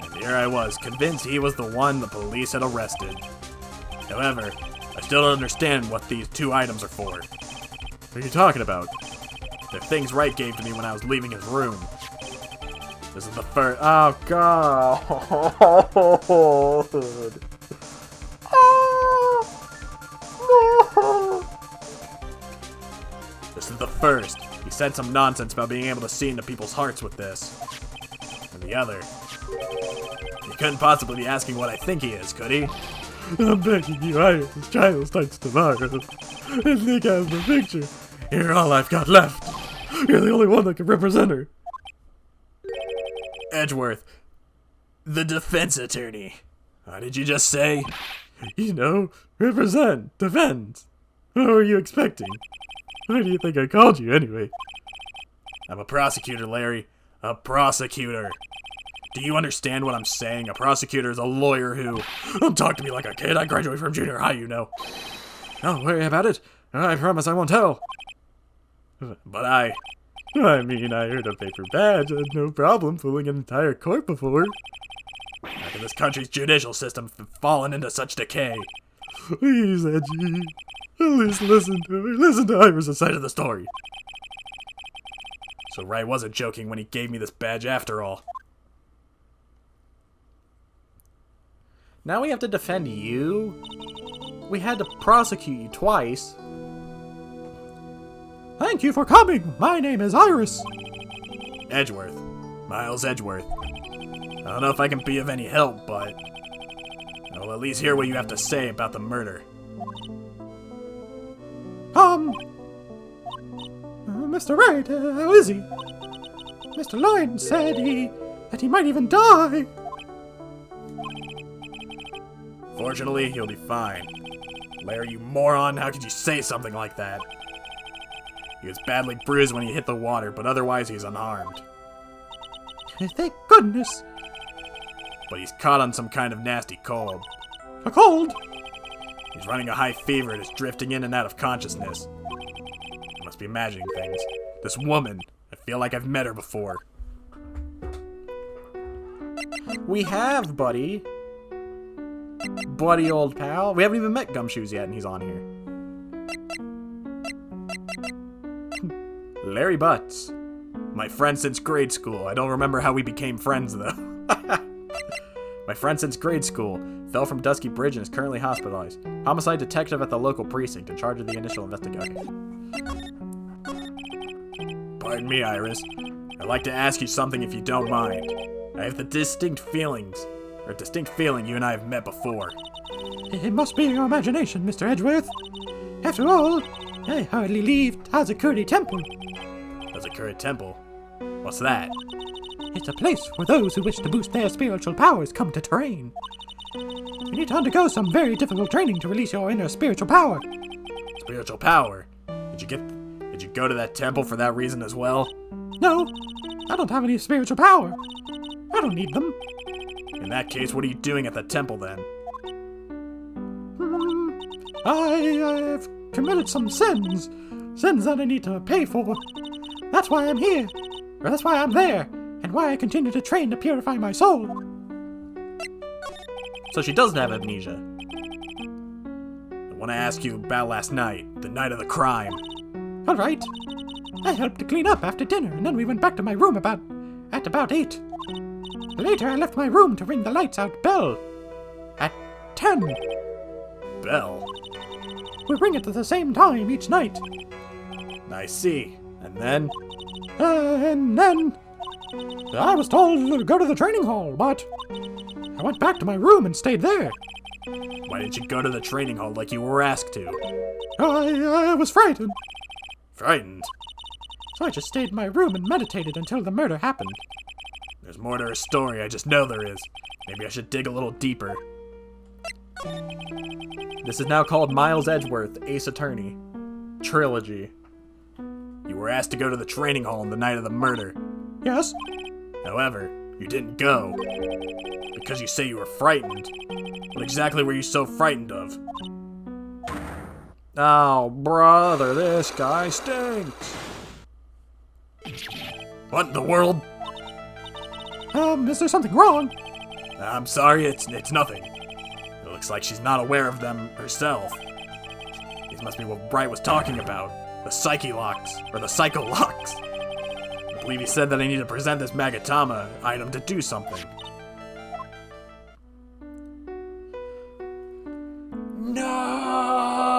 And here I was, convinced he was the one the police had arrested. However, I still don't understand what these 2 items are for. What are you talking about? They're things Wright gave to me when I was leaving his room. This is the first... Oh, God. This is the first. He said some nonsense about being able to see into people's hearts with this. And the other... He couldn't possibly be asking what I think he is, could he? I'm begging you, Iris' trial starts tomorrow. And Nick has the picture. You're all I've got left. You're the only one that can represent her. Edgeworth, the defense attorney. What did you just say? You know, represent, defend. What were you expecting? Why do you think I called you anyway? I'm a prosecutor, Larry. A prosecutor. Do you understand what I'm saying? A prosecutor is a lawyer who... Don't talk to me like a kid. I graduated from junior high, you know. Don't worry about it. I promise I won't tell. But I mean, I heard a paper badge. I had no problem fooling an entire court before. How can this country's judicial system have fallen into such decay? Please, Edgy. At least listen to her. Listen to Iris' side of the story. So Wright wasn't joking when he gave me this badge after all. Now we have to defend you? We had to prosecute you twice. Thank you for coming. My name is Iris. Edgeworth. Miles Edgeworth. I don't know if I can be of any help, but I'll at least hear what you have to say about the murder. Mr. Wright, how is he? Mr. Lloyd said that he might even die. Fortunately, he'll be fine. Larry, you moron, how could you say something like that? He was badly bruised when he hit the water, but otherwise he's unharmed. Thank goodness. But he's caught on some kind of nasty cold. A cold? He's running a high fever and is drifting in and out of consciousness. I must be imagining things. This woman, I feel like I've met her before. We have, buddy. Buddy, old pal. We haven't even met Gumshoes yet, and he's on here. Larry Butts. My friend since grade school. I don't remember how we became friends, though. My friend since grade school. Fell from Dusky Bridge and is currently hospitalized. Homicide detective at the local precinct in charge of the initial investigation. Pardon me, Iris. I'd like to ask you something if you don't mind. I have the distinct feeling you and I have met before. It must be your imagination, Mr. Edgeworth. After all, I hardly leave Hazakura Temple. Hazakura Temple? What's that? It's a place where those who wish to boost their spiritual powers come to train. You need to undergo some very difficult training to release your inner spiritual power. Spiritual power? Did you go to that temple for that reason as well? No, I don't have any spiritual power. I don't need them. In that case, what are you doing at the temple then? I've committed some sins. Sins that I need to pay for. That's why I'm here. Or that's why I'm there. And why I continue to train to purify my soul. So she doesn't have amnesia. I want to ask you about last night, the night of the crime. All right. I helped to clean up after dinner, and then we went back to my room at about 8. Later, I left my room to ring the lights out bell at 10. Bell? We ring it at the same time each night. I see. And then? And then I was told to go to the training hall, but I went back to my room and stayed there. Why didn't you go to the training hall like you were asked to? I was frightened. Frightened? So I just stayed in my room and meditated until the murder happened. There's more to her story, I just know there is. Maybe I should dig a little deeper. This is now called Miles Edgeworth, Ace Attorney. Trilogy. You were asked to go to the training hall on the night of the murder. Yes? However, you didn't go. Because you say you were frightened. What exactly were you so frightened of? Oh, brother, this guy stinks. What in the world? Is there something wrong? I'm sorry, it's nothing. It looks like she's not aware of them herself. These must be what Wright was talking about. The Psyche Locks, or the Psycho Locks. I believe he said that I need to present this Magatama item to do something. No!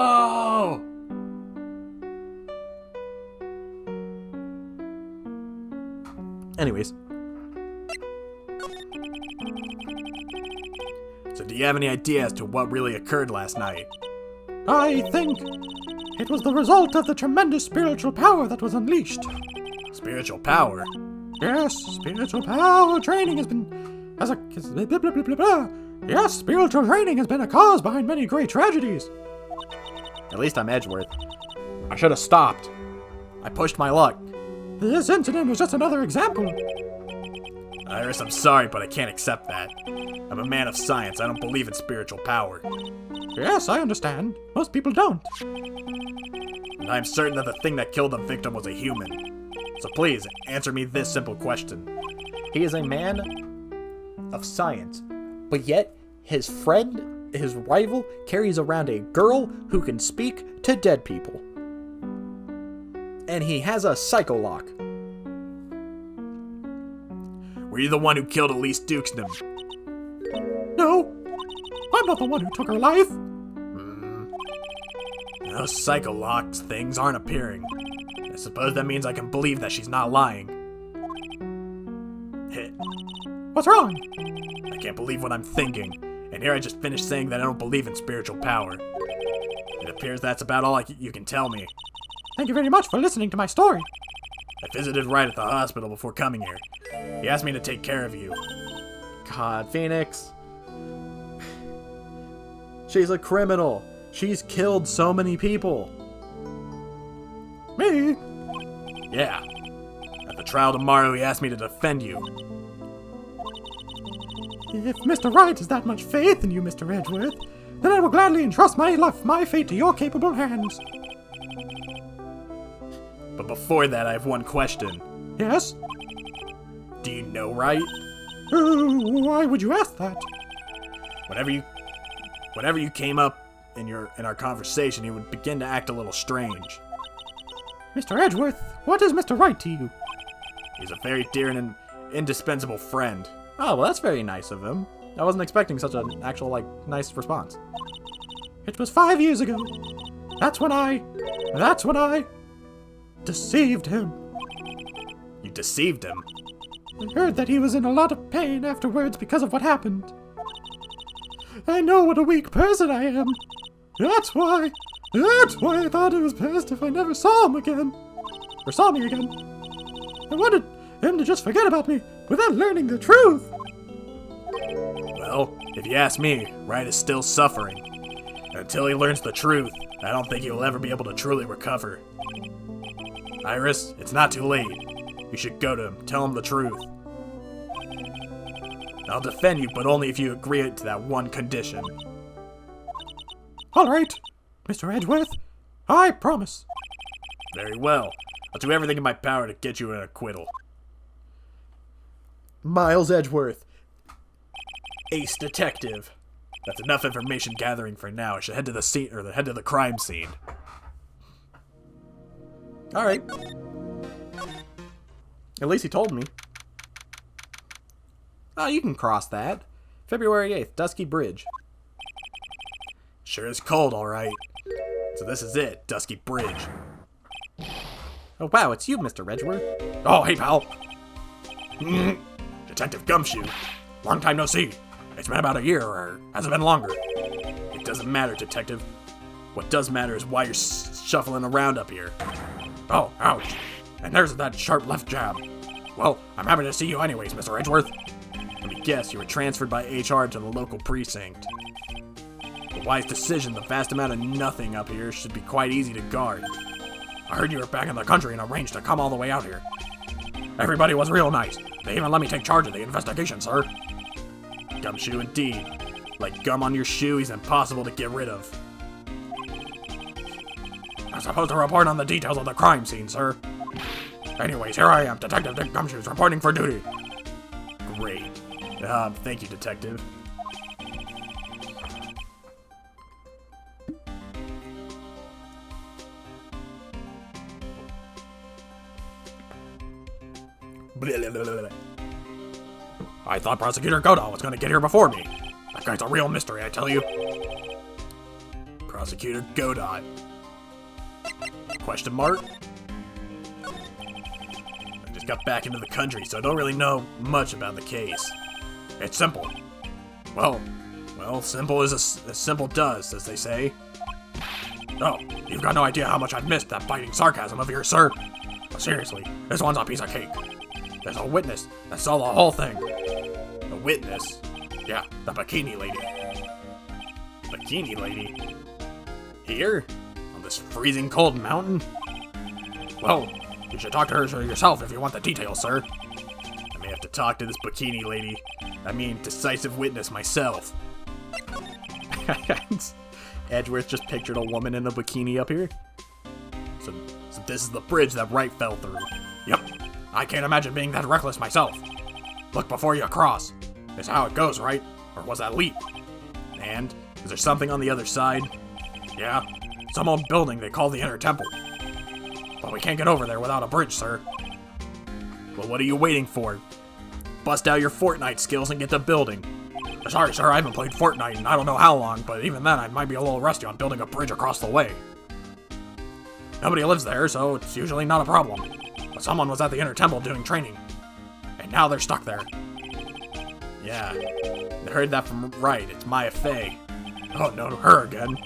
Anyways. So do you have any idea as to what really occurred last night? I think it was the result of the tremendous spiritual power that was unleashed. Spiritual power? Yes, spiritual power training has been blah, blah, blah, blah, blah. Yes, spiritual training has been a cause behind many great tragedies. At least I'm Edgeworth. I should have stopped. I pushed my luck. This incident was just another example. Iris, I'm sorry, but I can't accept that. I'm a man of science. I don't believe in spiritual power. Yes, I understand. Most people don't. And I'm certain that the thing that killed the victim was a human. So please, answer me this simple question. He is a man of science, but yet his friend, his rival, carries around a girl who can speak to dead people. And he has a psycho lock. Were you the one who killed Elise Dukesnam? No, I'm not the one who took her life. Those psycho locked things aren't appearing. I suppose that means I can believe that she's not lying. What's wrong? I can't believe what I'm thinking. And here I just finished saying that I don't believe in spiritual power. It appears that's about all you can tell me. Thank you very much for listening to my story. I visited Wright at the hospital before coming here. He asked me to take care of you. God, Phoenix. She's a criminal. She's killed so many people. Me? Yeah. At the trial tomorrow, he asked me to defend you. If Mr. Wright has that much faith in you, Mr. Edgeworth, then I will gladly entrust my fate to your capable hands. But before that, I have one question. Yes? Do you know Wright? Why would you ask that? Whenever you came up in our conversation, he would begin to act a little strange. Mr. Edgeworth, what is Mr. Wright to you? He's a very dear and indispensable friend. Oh, well, that's very nice of him. I wasn't expecting such an actual, nice response. It was 5 years ago. That's when I deceived him. You deceived him? I heard that he was in a lot of pain afterwards because of what happened. I know what a weak person I am. That's why I thought it was best if I never saw him again. Or saw me again. I wanted him to just forget about me without learning the truth. Well, if you ask me, Wright is still suffering. And until he learns the truth, I don't think he will ever be able to truly recover. Iris, it's not too late. You should go to him, tell him the truth. I'll defend you, but only if you agree to that one condition. All right, Mr. Edgeworth, I promise. Very well. I'll do everything in my power to get you an acquittal. Miles Edgeworth. Ace detective. That's enough information gathering for now. I should head to the scene, or head to the crime scene. Alright. At least he told me. Oh, you can cross that. February 8th, Dusky Bridge. Sure is cold, alright. So this is it, Dusky Bridge. Oh, wow, it's you, Mr. Edgeworth. Oh, hey, pal. Detective Gumshoe. Long time no see. It's been about a year, or has it been longer? It doesn't matter, Detective. What does matter is why you're shuffling around up here. Oh, ouch. And there's that sharp left jab. Well, I'm happy to see you anyways, Mr. Edgeworth. Let me guess, you were transferred by HR to the local precinct. A wise decision. The vast amount of nothing up here should be quite easy to guard. I heard you were back in the country and arranged to come all the way out here. Everybody was real nice. They even let me take charge of the investigation, sir. Gumshoe indeed. Like gum on your shoe, he's impossible to get rid of. I'm supposed to report on the details of the crime scene, sir. Anyways, here I am, Detective Dick Gumshoe's reporting for duty. Great. Thank you, Detective. I thought Prosecutor Godot was gonna get here before me. That guy's a real mystery, I tell you. Prosecutor Godot. Question mark? I just got back into the country, so I don't really know much about the case. It's simple. Well, simple as simple does, as they say. Oh, you've got no idea how much I've missed that biting sarcasm of yours, sir. But seriously, this one's a piece of cake. There's a witness that saw the whole thing. A witness? Yeah, the bikini lady. Bikini lady? Here? On this freezing cold mountain? Well, you should talk to her yourself if you want the details, sir. I may have to talk to this bikini lady. I mean, decisive witness myself. Edgeworth just pictured a woman in a bikini up here. So this is the bridge that Wright fell through. Yep. I can't imagine being that reckless myself. Look before you cross. Is how it goes, right? Or was that leap? And is there something on the other side? Yeah, some old building they call the Inner Temple. But we can't get over there without a bridge, sir. Well, what are you waiting for? Bust out your Fortnite skills and get to building. Sorry, sir, I haven't played Fortnite in I don't know how long, but even then I might be a little rusty on building a bridge across the way. Nobody lives there, so it's usually not a problem. But someone was at the Inner Temple doing training. And now they're stuck there. Yeah, I heard that from Wright. It's Maya Fey. Oh no, her again.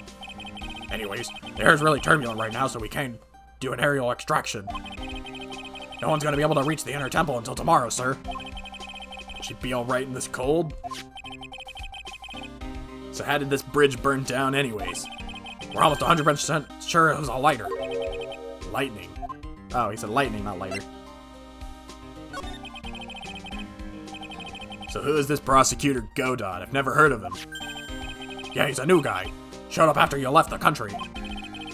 Anyways, the air's really turbulent right now, so we can't do an aerial extraction. No one's gonna be able to reach the Inner Temple until tomorrow, sir. Will she be alright in this cold? So how did this bridge burn down anyways? We're almost 100% sure it was a lighter. Lightning. Oh, he said lightning, not lighter. So who is this prosecutor Godot? I've never heard of him. Yeah, he's a new guy. Showed up after you left the country.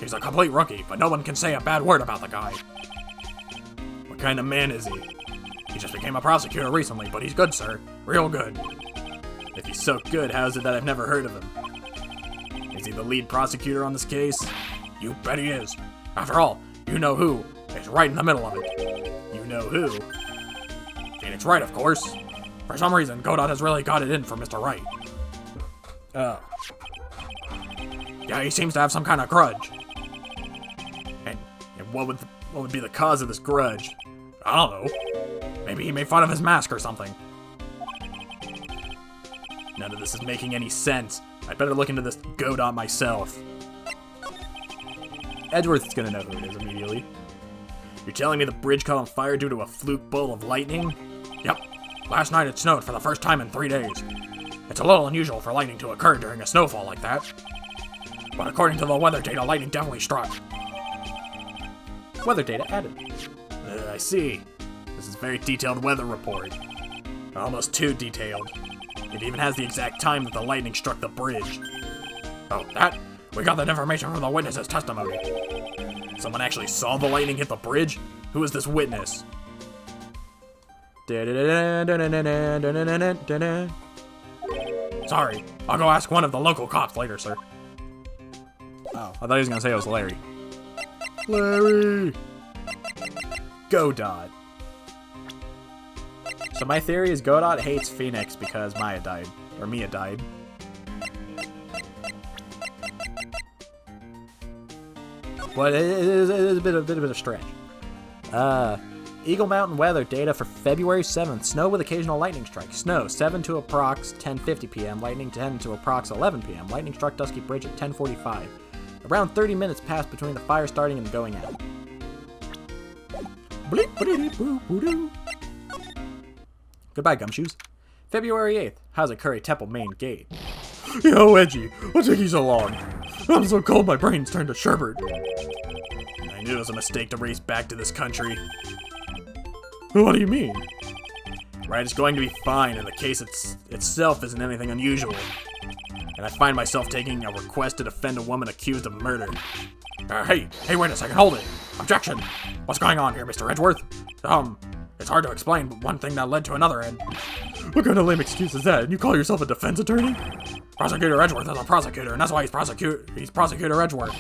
He's a complete rookie, but no one can say a bad word about the guy. What kind of man is he? He just became a prosecutor recently, but he's good, sir. Real good. If he's so good, how is it that I've never heard of him? Is he the lead prosecutor on this case? You bet he is. After all, you know who is right in the middle of it. You know who? Phoenix Wright, of course. For some reason, Godot has really got it in for Mr. Wright. Oh. Yeah, he seems to have some kind of grudge. And what would be the cause of this grudge? I don't know. Maybe he made fun of his mask or something. None of this is making any sense. I'd better look into this Godot myself. Edgeworth's gonna know who it is immediately. You're telling me the bridge caught on fire due to a fluke bolt of lightning? Yep. Last night it snowed for the first time in 3 days. It's a little unusual for lightning to occur during a snowfall like that. But according to the weather data, lightning definitely struck. Weather data added. I see. This is a very detailed weather report. Almost too detailed. It even has the exact time that the lightning struck the bridge. Oh, that? We got that information from the witness's testimony. Someone actually saw the lightning hit the bridge? Who is this witness? Sorry, I'll go ask one of the local cops later, sir. Oh, I thought he was gonna say it was Larry. Larry! Godot. So my theory is Godot hates Phoenix because Mia died. But it is a bit of a stretch. Eagle Mountain weather data for February 7th. Snow with occasional lightning strikes. Snow 7 to approx 10:50 p.m. Lightning 10 to approx 11 p.m. Lightning struck Dusky Bridge at 10:45. Around 30 minutes passed between the fire starting and going out. Goodbye, Gumshoes. February 8th. Hazakura Temple main gate. Yo, Edgy, what took you so long? I'm so cold my brain's turned to sherbet. I knew it was a mistake to race back to this country. What do you mean? Wright is going to be fine, and the case itself isn't anything unusual. And I find myself taking a request to defend a woman accused of murder. Hey, wait a second, hold it. Objection. What's going on here, Mr. Edgeworth? It's hard to explain, but one thing that led to another, and... What kind of lame excuse is that? You call yourself a defense attorney? Prosecutor Edgeworth is a prosecutor, and that's why he's Prosecutor Edgeworth.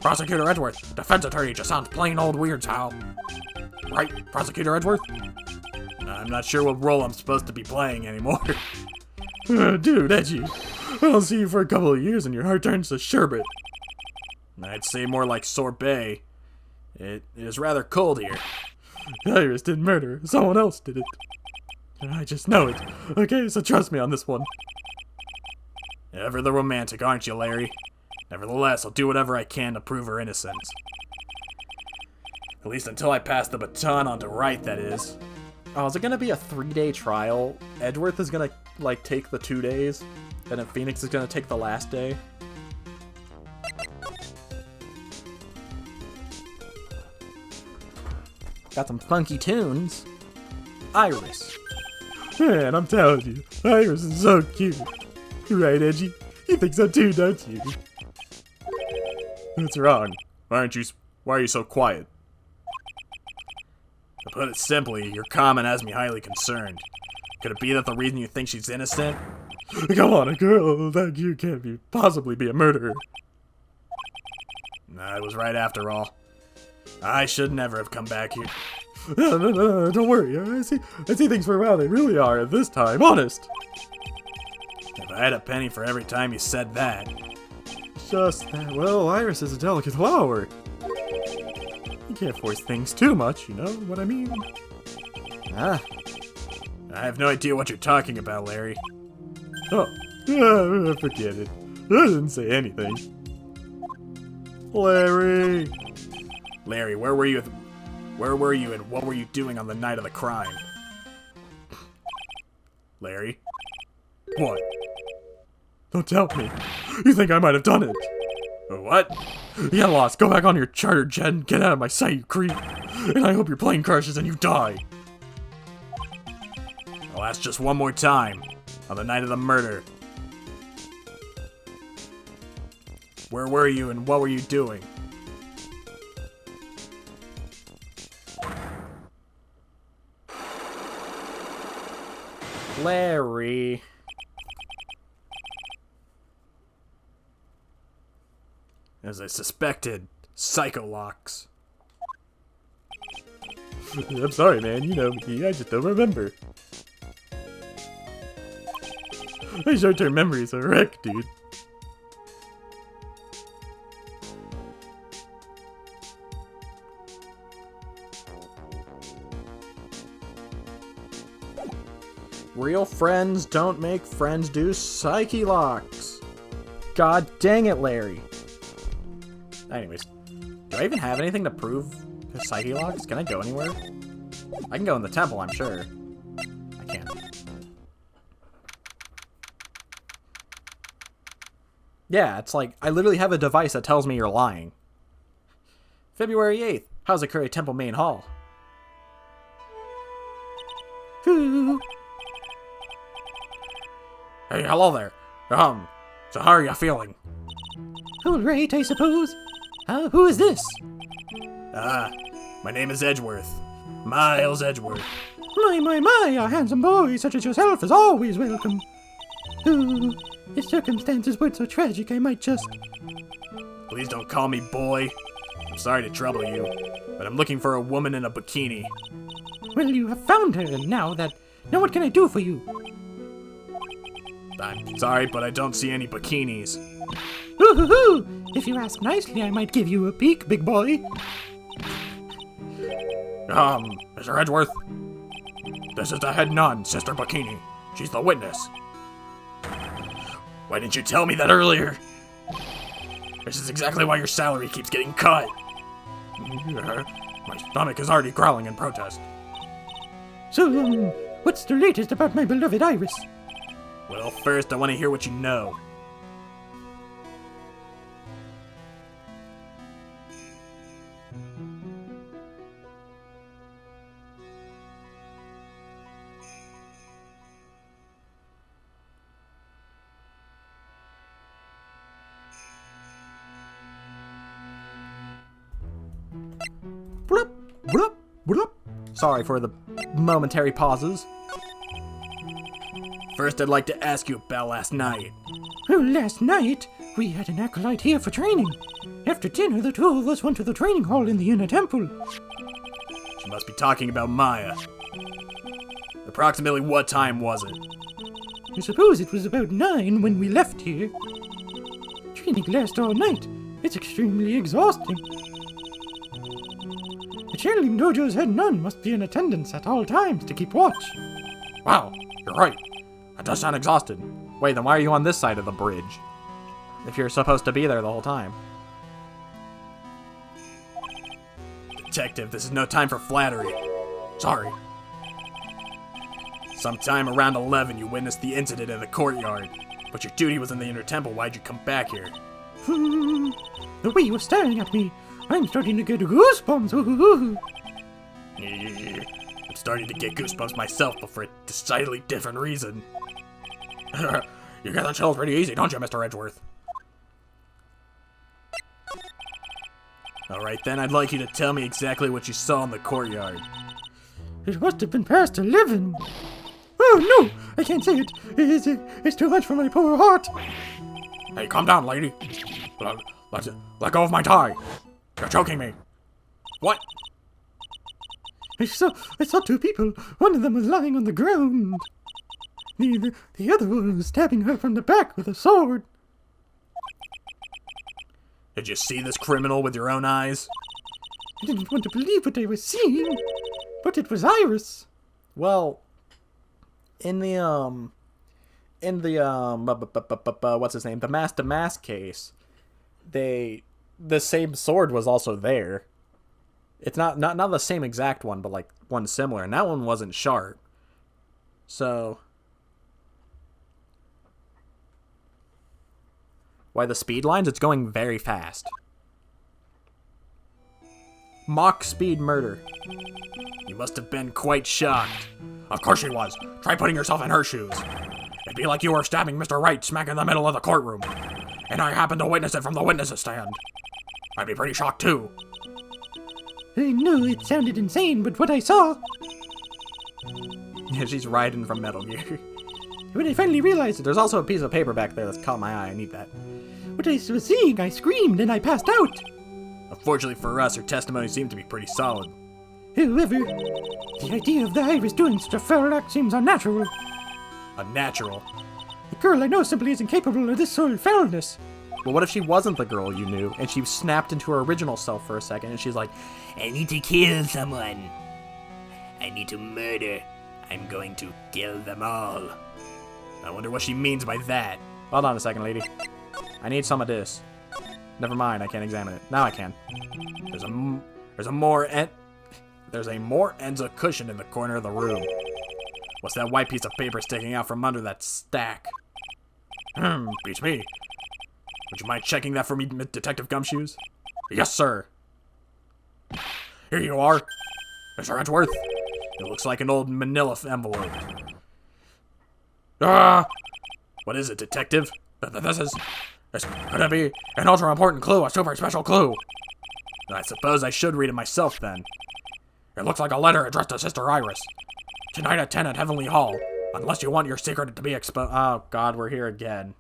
Prosecutor Edgeworth, defense attorney just sounds plain old weird, Hal. Right, Prosecutor Edgeworth? I'm not sure what role I'm supposed to be playing anymore. Dude, Edgy, I don't see you for a couple of years and your heart turns to sherbet. I'd say more like sorbet. It is rather cold here. Iris didn't murder, someone else did it. And I just know it. Okay, so trust me on this one. Ever the romantic, aren't you, Larry? Nevertheless, I'll do whatever I can to prove her innocence. At least until I pass the baton on to Wright, that is. Oh, is it gonna be a 3-day trial? Edgeworth is gonna, like, take the 2 days, and then Phoenix is gonna take the last day? Got some funky tunes. Iris. Man, I'm telling you, Iris is so cute. Right, Edgy? You think so too, don't you? What's wrong? Why are you so quiet? To put it simply, your comment has me highly concerned. Could it be that the reason you think she's innocent? Come on, a girl like you can't possibly be a murderer. Nah, it was right after all. I should never have come back here. No, don't worry. I see things for how they really are at this time, honest. If I had a penny for every time you said that. Just that, well, Iris is a delicate flower. You can't force things too much, you know what I mean? I have no idea what you're talking about, Larry. Oh, forget it. I didn't say anything. Larry, where were you and what were you doing on the night of the crime? Larry? What? Don't tell me. You think I might have done it? What? Get lost. Go back on your charter jet and get out of my sight, you creep. And I hope your plane crashes and you die. I'll ask just one more time. On the night of the murder. Where were you and what were you doing? Larry. As I suspected, Psycholocks. I'm sorry, man. You know me. I just don't remember. My short-term memory's a wreck, dude. Real friends don't make friends do psyche locks. God dang it, Larry. Anyways, do I even have anything to prove his psyche locks? Can I go anywhere? I can go in the temple, I'm sure. I can't. Yeah, it's like, I literally have a device that tells me you're lying. February 8th, Hazakura Temple Main Hall. Ooh. Hey, hello there. So how are you feeling? All right, I suppose. Who is this? My name is Edgeworth. Miles Edgeworth. My, a handsome boy such as yourself is always welcome. Ooh, if circumstances weren't so tragic, I might just... Please don't call me boy. I'm sorry to trouble you, but I'm looking for a woman in a bikini. Well, you have found her, and now what can I do for you? I'm sorry, but I don't see any bikinis. Ooh, if you ask nicely, I might give you a peek, big boy. Mr. Edgeworth? This is the head nun, Sister Bikini. She's the witness. Why didn't you tell me that earlier? This is exactly why your salary keeps getting cut. My stomach is already growling in protest. So, what's the latest about my beloved Iris? Well, first, I want to hear what you know. Bloop, bloop, bloop. Sorry for the momentary pauses. First, I'd like to ask you about last night. Oh, last night, we had an acolyte here for training. After dinner, the two of us went to the training hall in the inner temple. She must be talking about Maya. Approximately what time was it? I suppose it was about 9 when we left here. Training lasts all night. It's extremely exhausting. The channeling dojo's head nun must be in attendance at all times to keep watch. Wow, you're right. That does sound exhausted. Wait, then why are you on this side of the bridge? If you're supposed to be there the whole time. Detective, this is no time for flattery. Sorry. Sometime around 11, you witnessed the incident in the courtyard. But your duty was in the inner temple. Why'd you come back here? The way you're staring at me, I'm starting to get goosebumps. Ooh. I'm starting to get goosebumps myself, but for a decidedly different reason. You get the chills pretty easy, don't you, Mr. Edgeworth? Alright then, I'd like you to tell me exactly what you saw in the courtyard. It must have been past 11. Oh no, I can't say it. It's too much for my poor heart. Hey, calm down, lady. Let go of my tie. You're choking me. What? I saw two people. One of them was lying on the ground. The other one was stabbing her from the back with a sword. Did you see this criminal with your own eyes? I didn't want to believe what I was seeing, but it was Iris. Well, in the what's his name? The Mask to Mask case, the same sword was also there. It's not the same exact one, but like one similar, and that one wasn't sharp. So why the speed lines? It's going very fast. Mock speed murder. You must have been quite shocked. Of course she was. Try putting yourself in her shoes. It'd be like you were stabbing Mr. Wright smack in the middle of the courtroom, and I happened to witness it from the witness stand. I'd be pretty shocked too. I know it sounded insane, but what I saw, Yeah, she's riding from Metal Gear. when I finally realized There's also a piece of paper back there that's caught my eye. I need that. what I was seeing, I screamed and I passed out. Unfortunately for us, her testimony seemed to be pretty solid. However, the idea of the Iris doing such a foul act seems unnatural. Unnatural. The girl I know simply isn't capable of this sort of foulness. But what if she wasn't the girl you knew, and she snapped into her original self for a second, and she's like, I need to kill someone. I need to murder. I'm going to kill them all. I wonder what she means by that. hold on a second, lady. I need some of this. Never mind, I can't examine it. Now I can. There's a more Enza cushion in the corner of the room. What's that white piece of paper sticking out from under that stack? Beats me. Would you mind checking that for me, Detective Gumshoes? Yes, sir. Here you are, Mr. Edgeworth. It looks like an old manila envelope. What is it, Detective? This could it be an ultra important clue, a super special clue? I suppose I should read it myself then. It looks like a letter addressed to Sister Iris. Tonight at 10 at Heavenly Hall, unless you want your secret to be exposed. Oh god, we're here again.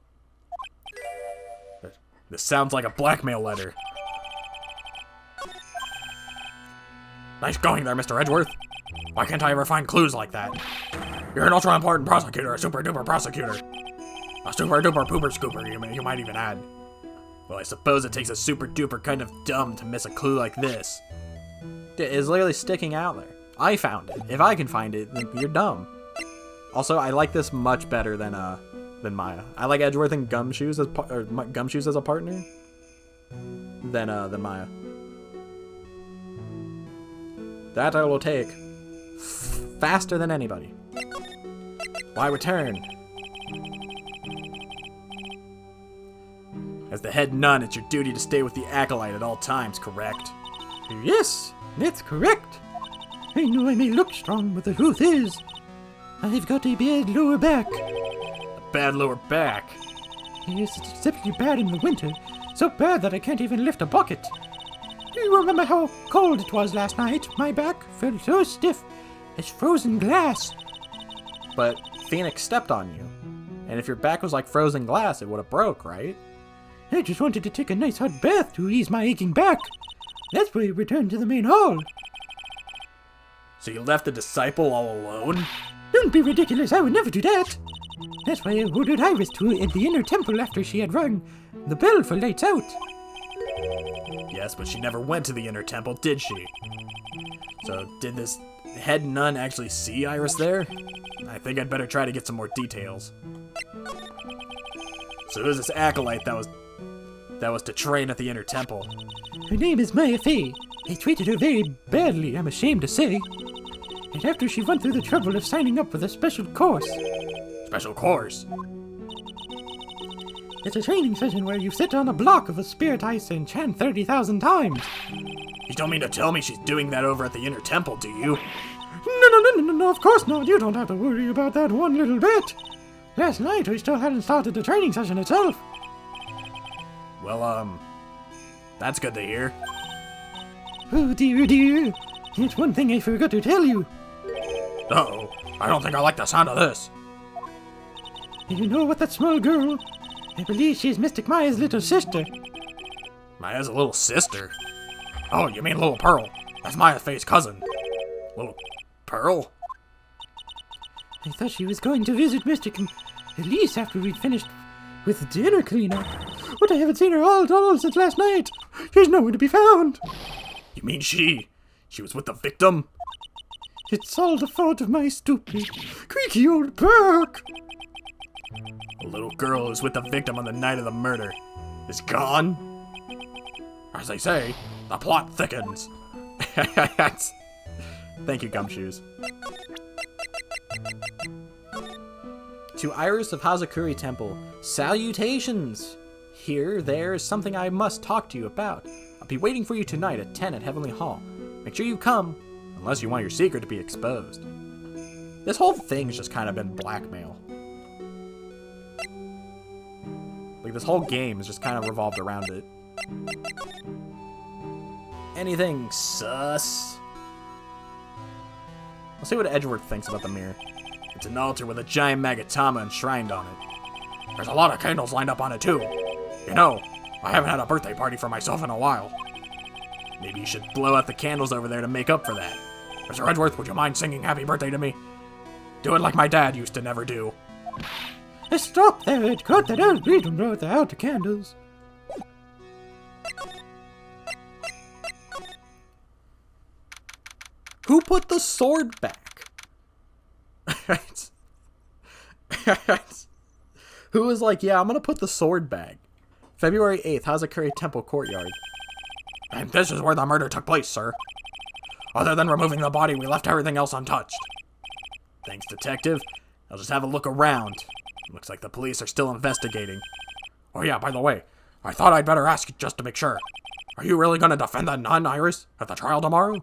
This sounds like a blackmail letter. Nice going there, Mr. Edgeworth. Why can't I ever find clues like that? You're an ultra important prosecutor, a super duper prosecutor. A super duper pooper scooper, you might even add. Well, I suppose it takes a super duper kind of dumb to miss a clue like this. It's literally sticking out there. I found it. If I can find it, then you're dumb. Also, I like this much better than Maya. I like Edgeworth and Gumshoes as a partner than Maya. That I will take faster than anybody. Why return? As the head nun, it's your duty to stay with the acolyte at all times, correct? Yes, that's correct. I know I may look strong, but the truth is, I've got a bad lower back. A bad lower back. Yes, it's exceptionally bad in the winter. So bad that I can't even lift a bucket. Do you remember how cold it was last night? My back felt so stiff as frozen glass. But Phoenix stepped on you. And if your back was like frozen glass, it would have broke, right? I just wanted to take a nice hot bath to ease my aching back. That's why I returned to the main hall. So you left the disciple all alone? Don't be ridiculous, I would never do that. That's why I ordered Iris to at the inner temple after she had rung the bell for lights out. Yes, but she never went to the inner temple, did she? So did this head nun actually see Iris there? I think I'd better try to get some more details. So who's this acolyte that was to train at the inner temple? Her name is Maya Fey. I treated her very badly, I'm ashamed to say. And after she went through the trouble of signing up with a special course. Special course? It's a training session where you sit on a block of a spirit ice and chant 30,000 times. You don't mean to tell me she's doing that over at the inner temple, do you? No, of course not. You don't have to worry about that one little bit. Last night we still hadn't started the training session itself. Well, that's good to hear. Oh dear. It's one thing I forgot to tell you. Uh-oh, I don't think I like the sound of this. You know what that small girl? I believe she's Mystic Maya's little sister. Maya's a little sister? Oh, you mean Little Pearl. That's Maya Fey's cousin. Little Pearl? I thought she was going to visit Mystic Elise after we'd finished with the dinner cleanup. But I haven't seen her all since last night. She's nowhere to be found. You mean she was with the victim? It's all the fault of my stupid, creaky old back. The little girl who's with the victim on the night of the murder is gone? As they say, the plot thickens. Thank you, Gumshoes. To Iris of Hazakura Temple, salutations! Here, there is something I must talk to you about. I'll be waiting for you tonight at 10 at Heavenly Hall. Make sure you come, unless you want your secret to be exposed. This whole thing's just kind of been blackmail. Like, this whole game has just kind of revolved around it. Anything sus? Let's see what Edgeworth thinks about the mirror. It's an altar with a giant Magatama enshrined on it. There's a lot of candles lined up on it too. You know, I haven't had a birthday party for myself in a while. Maybe you should blow out the candles over there to make up for that. Mr. Edgeworth, would you mind singing happy birthday to me? Do it like my dad used to never do. Stop there, Edgeworth. I don't need to blow out the candles. Who put the sword back? Who was like, yeah, I'm gonna put the sword back? February 8th, Hazakura Temple Courtyard. And this is where the murder took place, sir. Other than removing the body, we left everything else untouched. Thanks, detective. I'll just have a look around. Looks like the police are still investigating. Oh yeah, by the way, I thought I'd better ask you just to make sure. Are you really gonna defend that nun, Iris, at the trial tomorrow?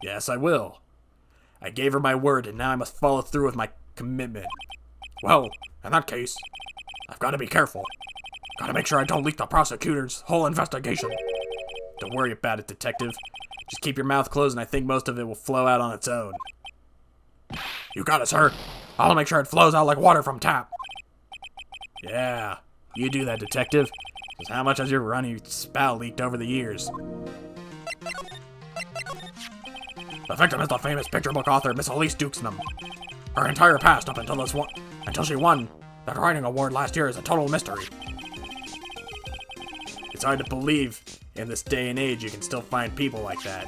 Yes, I will. I gave her my word, and now I must follow through with my commitment. Well, in that case, I've got to be careful. Gotta make sure I don't leak the prosecutor's whole investigation. Don't worry about it, detective. Just keep your mouth closed, and I think most of it will flow out on its own. You got it, sir. I'll make sure it flows out like water from tap. Yeah, you do that, detective. Just how much has your runny spout leaked over the years? The victim is the famous picture book author Miss Elise Dukesnam. Her entire past up until she won that writing award last year is a total mystery. It's hard to believe in this day and age you can still find people like that.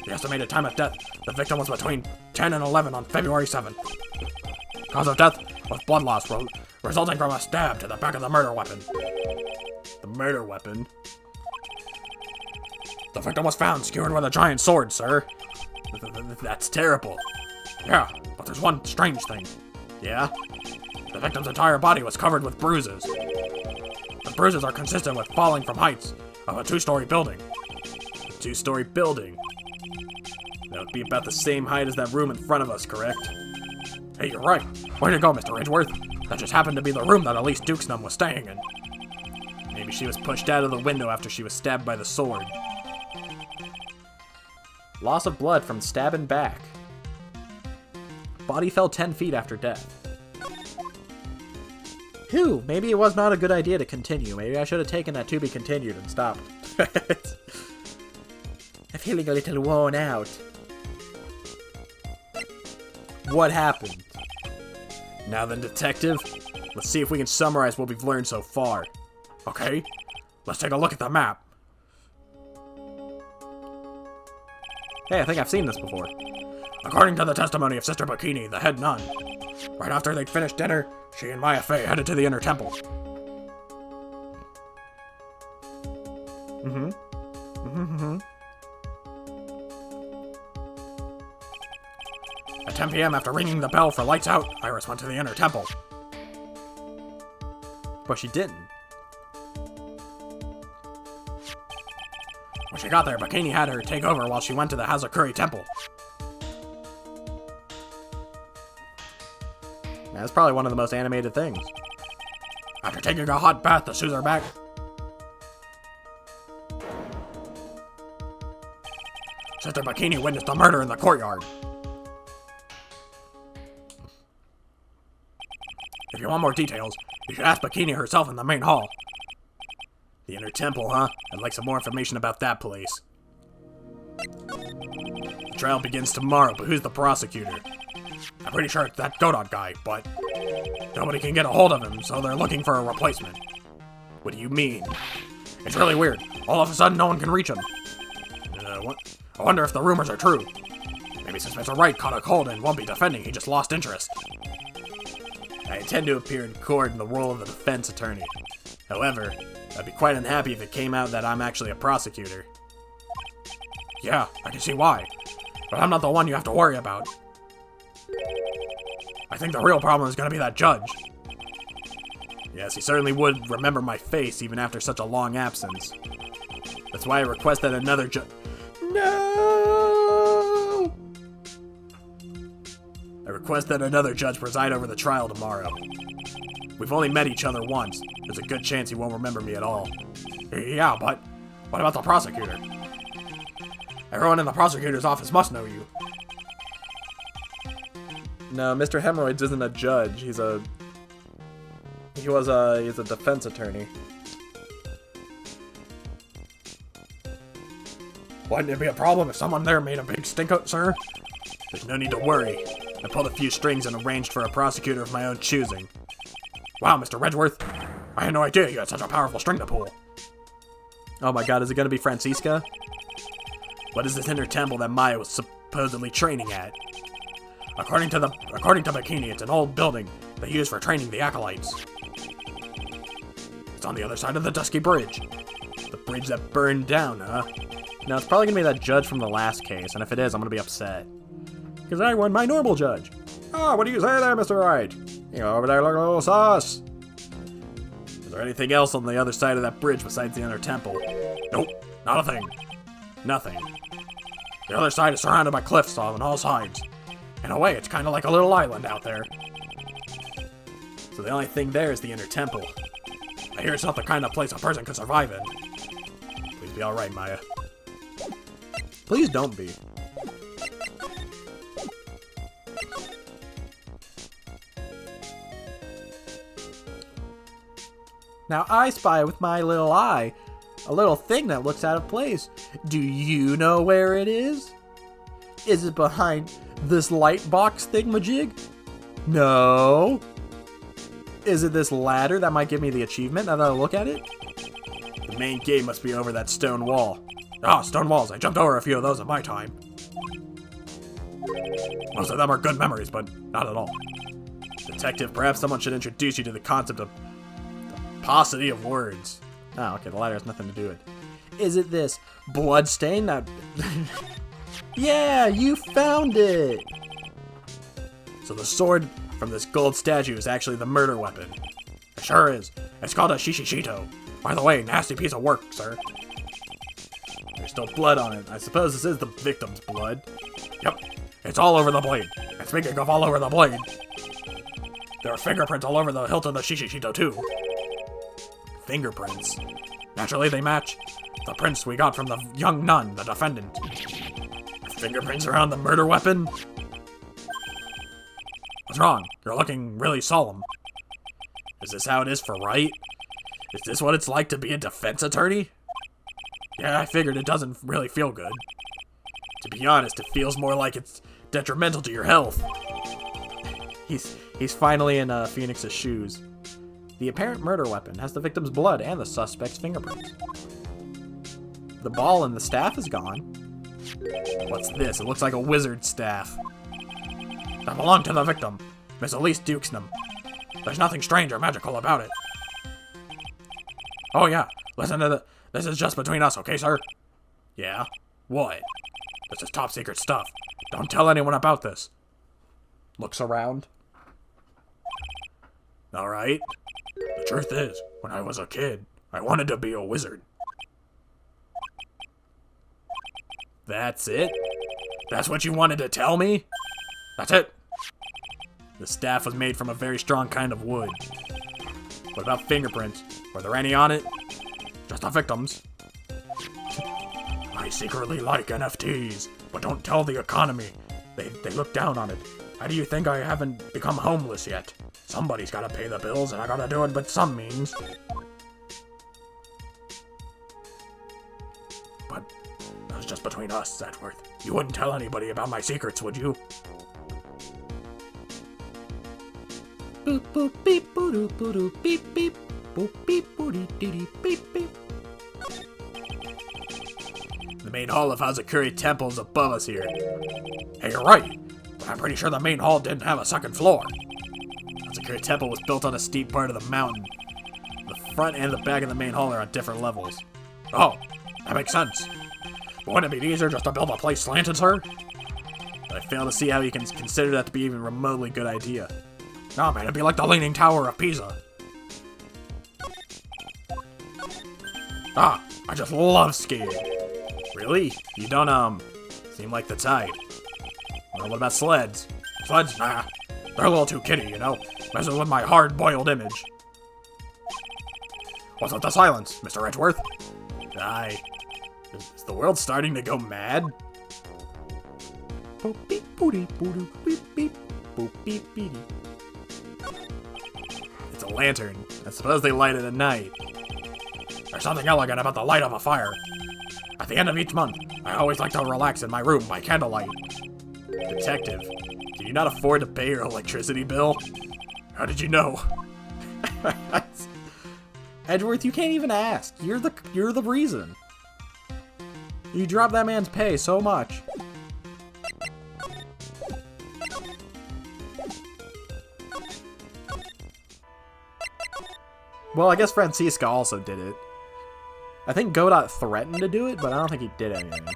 The estimated time of death, the victim was between 10 and 11 on February 7th. Cause of death was blood loss resulting from a stab to the back of the murder weapon. The murder weapon? The victim was found skewered with a giant sword, sir. That's terrible. Yeah, but there's one strange thing. Yeah? The victim's entire body was covered with bruises. The bruises are consistent with falling from heights of a 2-story building. A 2-story building? That would be about the same height as that room in front of us, correct? Hey, you're right. Way to go, Mr. Edgeworth. That just happened to be the room that Elise Dukesnam was staying in. Maybe she was pushed out of the window after she was stabbed by the sword. Loss of blood from stab and back. Body fell 10 feet after death. Phew, maybe it was not a good idea to continue. Maybe I should have taken that to be continued and stopped. I'm feeling a little worn out. What happened? Now then, detective, let's see if we can summarize what we've learned so far. Okay, let's take a look at the map. Hey, I think I've seen this before. According to the testimony of Sister Bikini, the head nun, right after they'd finished dinner, she and Maya Fey headed to the inner temple. At 10 p.m. after ringing the bell for lights out, Iris went to the inner temple. But she didn't. When she got there, Bikini had her take over while she went to the Hazakura temple. That's probably one of the most animated things. After taking a hot bath to soothe her back, Sister Bikini witnessed a murder in the courtyard. If you want more details, you should ask Bikini herself in the main hall. The inner temple, huh? I'd like some more information about that place. The trial begins tomorrow, but who's the prosecutor? I'm pretty sure it's that Godot guy, but nobody can get a hold of him, so they're looking for a replacement. What do you mean? It's really weird. All of a sudden, no one can reach him. I wonder if the rumors are true. Maybe since Mr. Wright caught a cold and won't be defending, he just lost interest. I intend to appear in court in the role of a defense attorney. However, I'd be quite unhappy if it came out that I'm actually a prosecutor. Yeah, I can see why. But I'm not the one you have to worry about. I think the real problem is going to be that judge. Yes, he certainly would remember my face even after such a long absence. That's why I request that another judge... No! request that another judge preside over the trial tomorrow. We've only met each other once. There's a good chance he won't remember me at all. Yeah, but what about the prosecutor? Everyone in the prosecutor's office must know you. No, Mr. Hemorrhoids isn't a judge. He's a defense attorney. Wouldn't it be a problem if someone there made a big stink up, sir? There's no need to worry. I pulled a few strings and arranged for a prosecutor of my own choosing. Wow, Mr. Redgeworth. I had no idea you had such a powerful string to pull. Oh my god, is it gonna be Francisca? What is this inner temple that Maya was supposedly training at? According to Bikini, it's an old building they use for training the acolytes. It's on the other side of the Dusky Bridge. The bridge that burned down, huh? No, it's probably gonna be that judge from the last case, and if it is, I'm gonna be upset. Because I won my normal judge. Oh, what do you say there, Mr. Wright? You over there look a little sus. Is there anything else on the other side of that bridge besides the inner temple? Nope, not a thing. Nothing. The other side is surrounded by cliffs on all sides. In a way, it's kind of like a little island out there. So the only thing there is the inner temple. I hear it's not the kind of place a person could survive in. Please be alright, Maya. Please don't be. Now I spy with my little eye a little thing that looks out of place. Do you know where it is? Is it behind this light box thingamajig? No. Is it this ladder that might give me the achievement now that I look at it? The main gate must be over that stone wall. Ah, stone walls. I jumped over a few of those in my time. Most of them are good memories, but not at all. Detective, perhaps someone should introduce you to the concept of the paucity of words. Oh, okay, the ladder has nothing to do with it. Is it this bloodstain that... Yeah, you found it! So the sword from this gold statue is actually the murder weapon. It sure is. It's called a shishishito. By the way, nasty piece of work, sir. There's still blood on it. I suppose this is the victim's blood. Yep, it's all over the blade. And speaking of all over the blade, there are fingerprints all over the hilt of the shishishito too. Fingerprints? Naturally, they match the prints we got from the young nun, the defendant. Fingerprints around the murder weapon? What's wrong? You're looking really solemn. Is this how it is for Wright? Is this what it's like to be a defense attorney? Yeah, I figured it doesn't really feel good. To be honest, it feels more like it's detrimental to your health. He's finally in Phoenix's shoes. The apparent murder weapon has the victim's blood and the suspect's fingerprints. The ball and the staff is gone. What's this? It looks like a wizard's staff. That belonged to the victim, Miss Elise Dukesnam. There's nothing strange or magical about it. Oh yeah, listen to the... This is just between us, okay, sir? Yeah? What? This is top secret stuff. Don't tell anyone about this. Looks around. Alright. The truth is, when I was a kid, I wanted to be a wizard. That's it? That's what you wanted to tell me? That's it. The staff was made from a very strong kind of wood. What about fingerprints? Were there any on it? Just the victims. I secretly like NFTs, but don't tell the economy. They look down on it. How do you think I haven't become homeless yet? Somebody's gotta pay the bills, and I gotta do it with some means. But that was just between us, Sedgeworth. You wouldn't tell anybody about my secrets, would you? Boop boop beep boop boop beep beep boop beep boop dee beep beep. The main hall of Hazakura Temple is above us here. Hey, you're right, but I'm pretty sure the main hall didn't have a second floor. Hazakura Temple was built on a steep part of the mountain. The front and the back of the main hall are on different levels. Oh, that makes sense. But wouldn't it be easier just to build a place slanted, sir? But I fail to see how you can consider that to be even remotely good idea. No, man, it'd be like the Leaning Tower of Pisa. Ah, I just love skiing. Really? You don't, seem like the type. Well, what about sleds? Sleds? Nah, They're a little too kiddie, you know? Messing with my hard-boiled image. What's with the silence, Mr. Edgeworth? Aye. Is the world starting to go mad? Boop, beep, booty, boo-doo, beep, beep, boop, beep, beep. It's a lantern. I suppose they light it at night. There's something elegant about the light of a fire. At the end of each month, I always like to relax in my room by candlelight. Detective, can you not afford to pay your electricity bill? How did you know? Edgeworth, you can't even ask. You're the reason. You dropped that man's pay so much. Well, I guess Francisca also did it. I think Godot threatened to do it, but I don't think he did anything.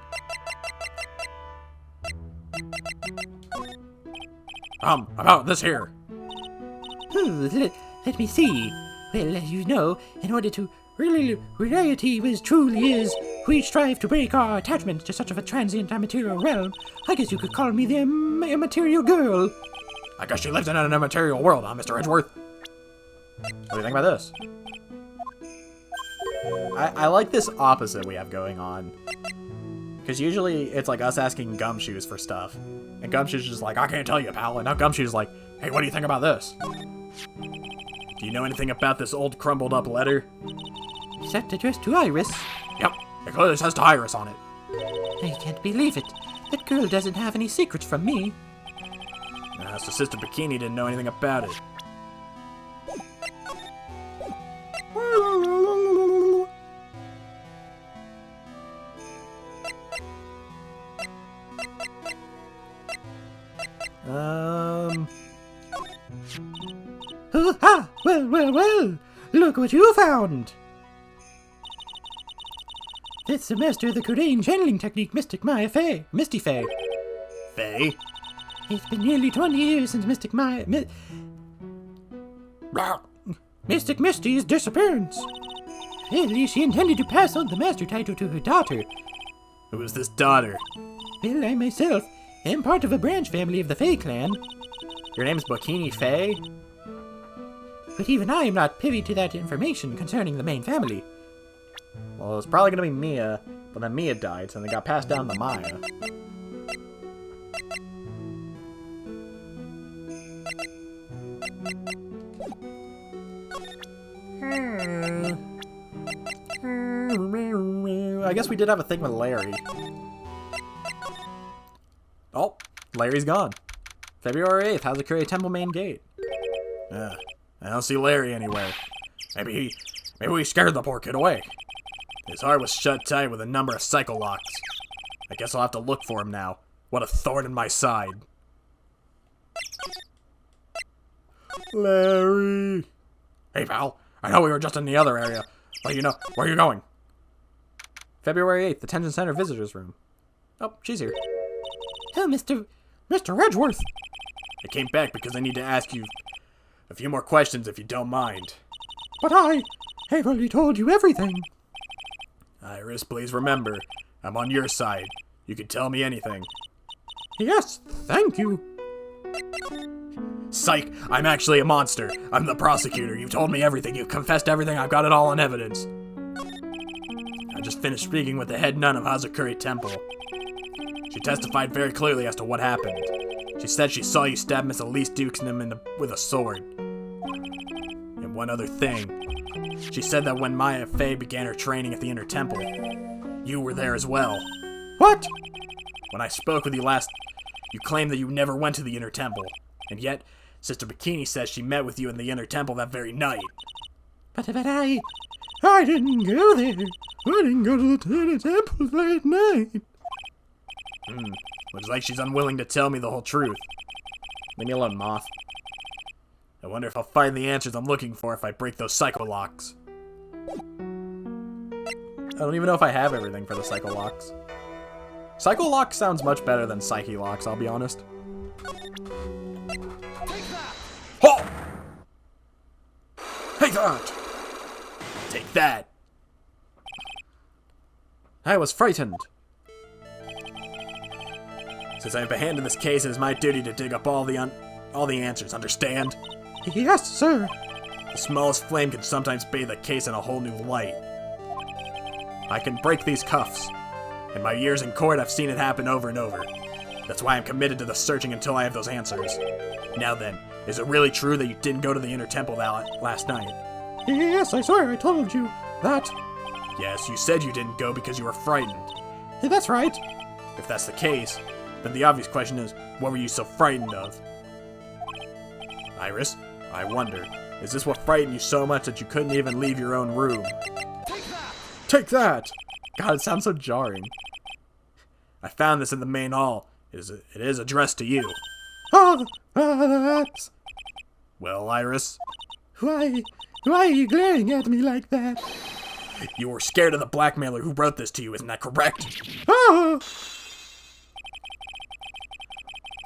About this here. Let me see. Well, as you know, in order to reality as truly is, we strive to break our attachment to such of a transient immaterial realm. I guess you could call me the immaterial girl. I guess she lives in an immaterial world, huh, Mr. Edgeworth? What do you think about this? I like this opposite we have going on. Because usually it's like us asking Gumshoes for stuff. And Gumshoe's just like, I can't tell you, pal. And now Gumshoe's like, hey, what do you think about this? Do you know anything about this old crumbled up letter? Is that addressed to Iris? Yep, it clearly says to Iris on it. I can't believe it. That girl doesn't have any secrets from me. So Sister Bikini didn't know anything about it. Oh, ha! Well! Look what you found! This semester, the Codain channeling technique Misty Fae. Faye? It's been nearly 20 years since Mystic Misty's disappearance. Apparently, she intended to pass on the master title to her daughter. Who is this daughter? Well, I myself am part of a branch family of the Fae clan. Your name's Bikini Faye? But even I am not privy to that information concerning the main family. Well, it was probably gonna be Mia, but then Mia died, so they got passed down to Maya. I guess we did have a thing with Larry. Oh, Larry's gone. February 8th, Hazakura Temple main gate. I don't see Larry anywhere. Maybe we scared the poor kid away. His heart was shut tight with a number of psycho locks. I guess I'll have to look for him now. What a thorn in my side. Larry. Hey, pal. I know we were just in the other area, but you know, where are you going? February 8th, the Tension Center visitors room. Oh, she's here. Oh, Mr. Edgeworth. I came back because I need to ask you a few more questions if you don't mind. But I've already told you everything. Iris, please remember, I'm on your side. You can tell me anything. Yes, thank you. Psych! I'm actually a monster. I'm the prosecutor. You told me everything. You confessed everything. I've got it all on evidence. I just finished speaking with the head nun of Hazakura Temple. She testified very clearly as to what happened. She said she saw you stab Miss Elise Dukesnam with a sword. And one other thing. She said that when Maya Fey began her training at the Inner Temple, you were there as well. What? When I spoke with you last, you claimed that you never went to the Inner Temple. And yet, Sister Bikini says she met with you in the Inner Temple that very night. But I didn't go there. I didn't go to the Inner Temple late night. Looks like she's unwilling to tell me the whole truth. Leave me alone, Moth. I wonder if I'll find the answers I'm looking for if I break those psycho locks. I don't even know if I have everything for the psycho locks. Psycho locks sounds much better than psyche locks, I'll be honest. Oh! Take that! Take that! I was frightened. Since I have a hand in this case, it is my duty to dig up all All the answers, understand? Yes, sir. The smallest flame can sometimes bathe a case in a whole new light. I can break these cuffs. In my years in court, I've seen it happen over and over. That's why I'm committed to the searching until I have those answers. Now then, is it really true that you didn't go to the inner temple last night? Yes, I swear I told you that. Yes, you said you didn't go because you were frightened. That's right. If that's the case, then the obvious question is, what were you so frightened of? Iris, I wonder, is this what frightened you so much that you couldn't even leave your own room? Take that! God, it sounds so jarring. I found this in the main hall. It is addressed to you. That's... Well, Iris? Why are you glaring at me like that? You were scared of the blackmailer who wrote this to you, isn't that correct? Oh!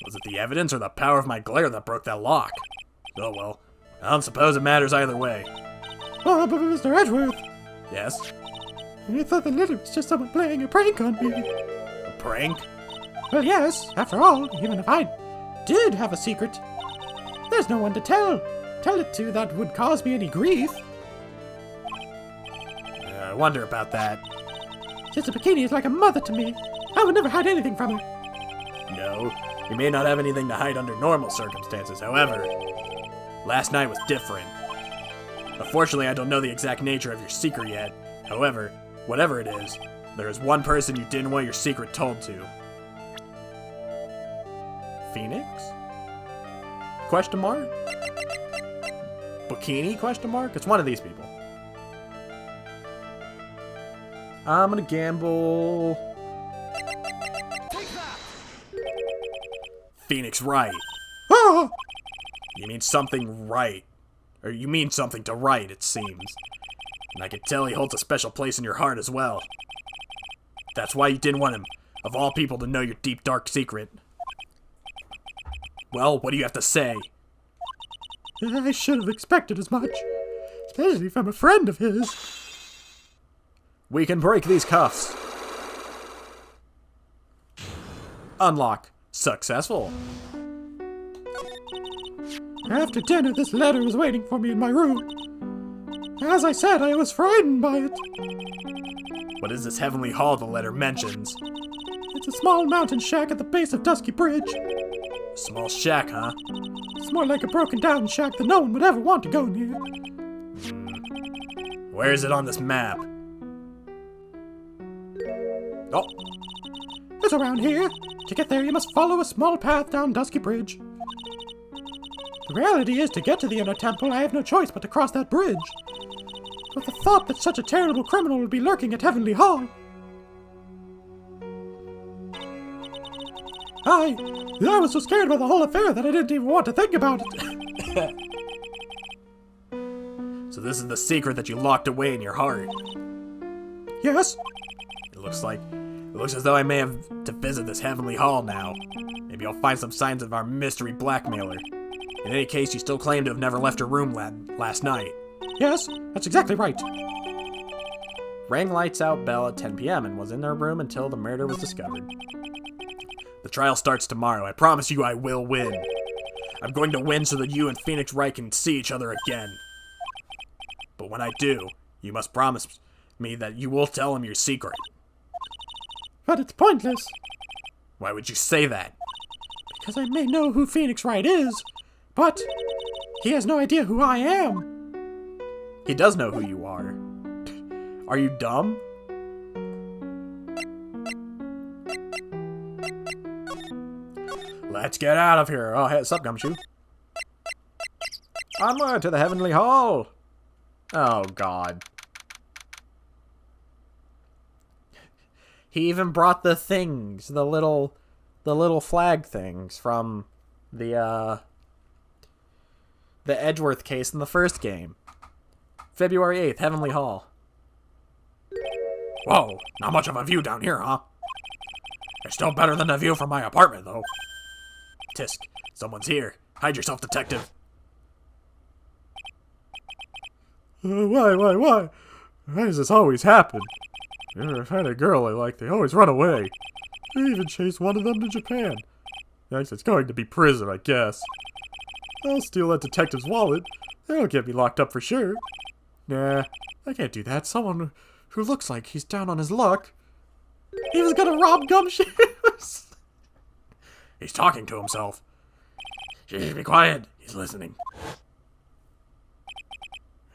Was it the evidence or the power of my glare that broke that lock? Oh well, I don't suppose it matters either way. Oh, but Mr. Edgeworth, Yes? I thought the letter was just someone playing a prank on me. A prank? Well, yes, after all, even if I did have a secret, there's no one to tell it to that would cause me any grief. I wonder about that. Sister Bikini is like a mother to me. I would never hide anything from her. No, you may not have anything to hide under normal circumstances, however, last night was different. Unfortunately, I don't know the exact nature of your secret yet. However, whatever it is, there is one person you didn't want your secret told to. Phoenix? Question mark? Bikini? Question mark? It's one of these people. I'm gonna gamble. Phoenix Wright. Oh! You mean something right. Or you mean something to Wright, it seems. And I can tell he holds a special place in your heart as well. That's why you didn't want him, of all people, to know your deep, dark secret. Well, what do you have to say? I should have expected as much, especially from a friend of his. We can break these cuffs. Unlock. Successful. After dinner, this letter was waiting for me in my room. As I said, I was frightened by it. What is this heavenly hall the letter mentions? It's a small mountain shack at the base of Dusky Bridge. A small shack, huh? It's more like a broken down shack that no one would ever want to go near. Where is it on this map? Oh, It's around here. To get there, you must follow a small path down Dusky Bridge. The reality is, to get to the inner temple, I have no choice but to cross that bridge. But the thought that such a terrible criminal would be lurking at Heavenly Hall... I was so scared about the whole affair that I didn't even want to think about it. so this is the secret that you locked away in your heart. Yes? It looks as though I may have to visit this heavenly hall now. Maybe I'll find some signs of our mystery blackmailer. In any case, you still claim to have never left your room last night. Yes, that's exactly right. Rang lights out bell at 10 p.m. and was in their room until the murder was discovered. The trial starts tomorrow. I promise you I will win. I'm going to win so that you and Phoenix Wright can see each other again. But when I do, you must promise me that you will tell him your secret. But it's pointless, Why would you say that? because I may know who Phoenix Wright is, but he has no idea who I am. He does know who you are. Are you dumb? Let's get out of here. Oh, hey, sup, Gumshoe? Onward to the Heavenly Hall! Oh, God. He even brought the things, the little flag things from the Edgeworth case in the first game. February 8th, Heavenly Hall. Whoa, not much of a view down here, huh? It's still better than the view from my apartment, though. Tisk, someone's here. Hide yourself, detective. Why? Why does this always happen? If I had a girl I like, they always run away. I even chased one of them to Japan. Next, it's going to be prison, I guess. I'll steal that detective's wallet. That'll get me locked up for sure. Nah, I can't do that. Someone who looks like he's down on his luck. He was gonna rob Gumshoes! He's talking to himself. Shh, be quiet. He's listening.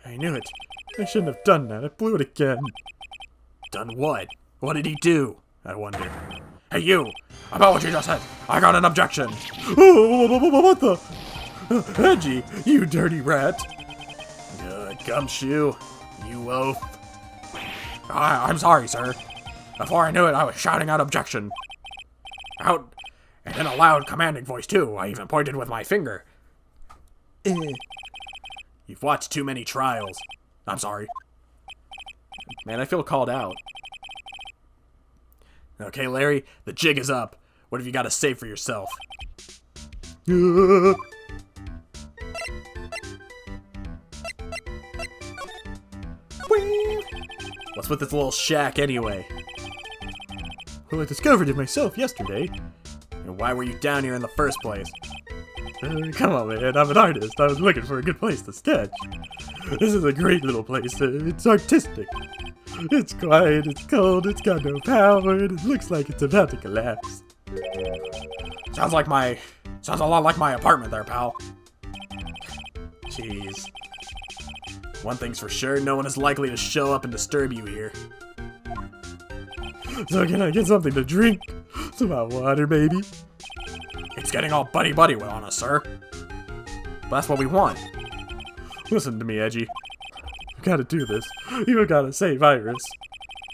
I knew it. I shouldn't have done that. I blew it again. Done what? What did he do? I wonder. Hey, you! About what you just said, I got an objection! Oh, what the? Edgy, you dirty rat. Gumshoe, you oaf. I'm sorry, sir. Before I knew it, I was shouting out objection. Out, and in a loud, commanding voice, too. I even pointed with my finger. You've watched too many trials. I'm sorry. Man, I feel called out. Okay, Larry, the jig is up. What have you got to say for yourself? What's with this little shack, anyway? Well, I discovered it myself yesterday. And why were you down here in the first place? Come on, man, I'm an artist. I was looking for a good place to sketch. This is a great little place. It's artistic. It's quiet, it's cold, it's got no power, and it looks like it's about to collapse. Sounds a lot like my apartment there, pal. Jeez. One thing's for sure, no one is likely to show up and disturb you here. So can I get something to drink? Some hot water, baby? It's getting all buddy-buddy on us, sir. But that's what we want. Listen to me, Edgy. You gotta do this. You gotta save Iris.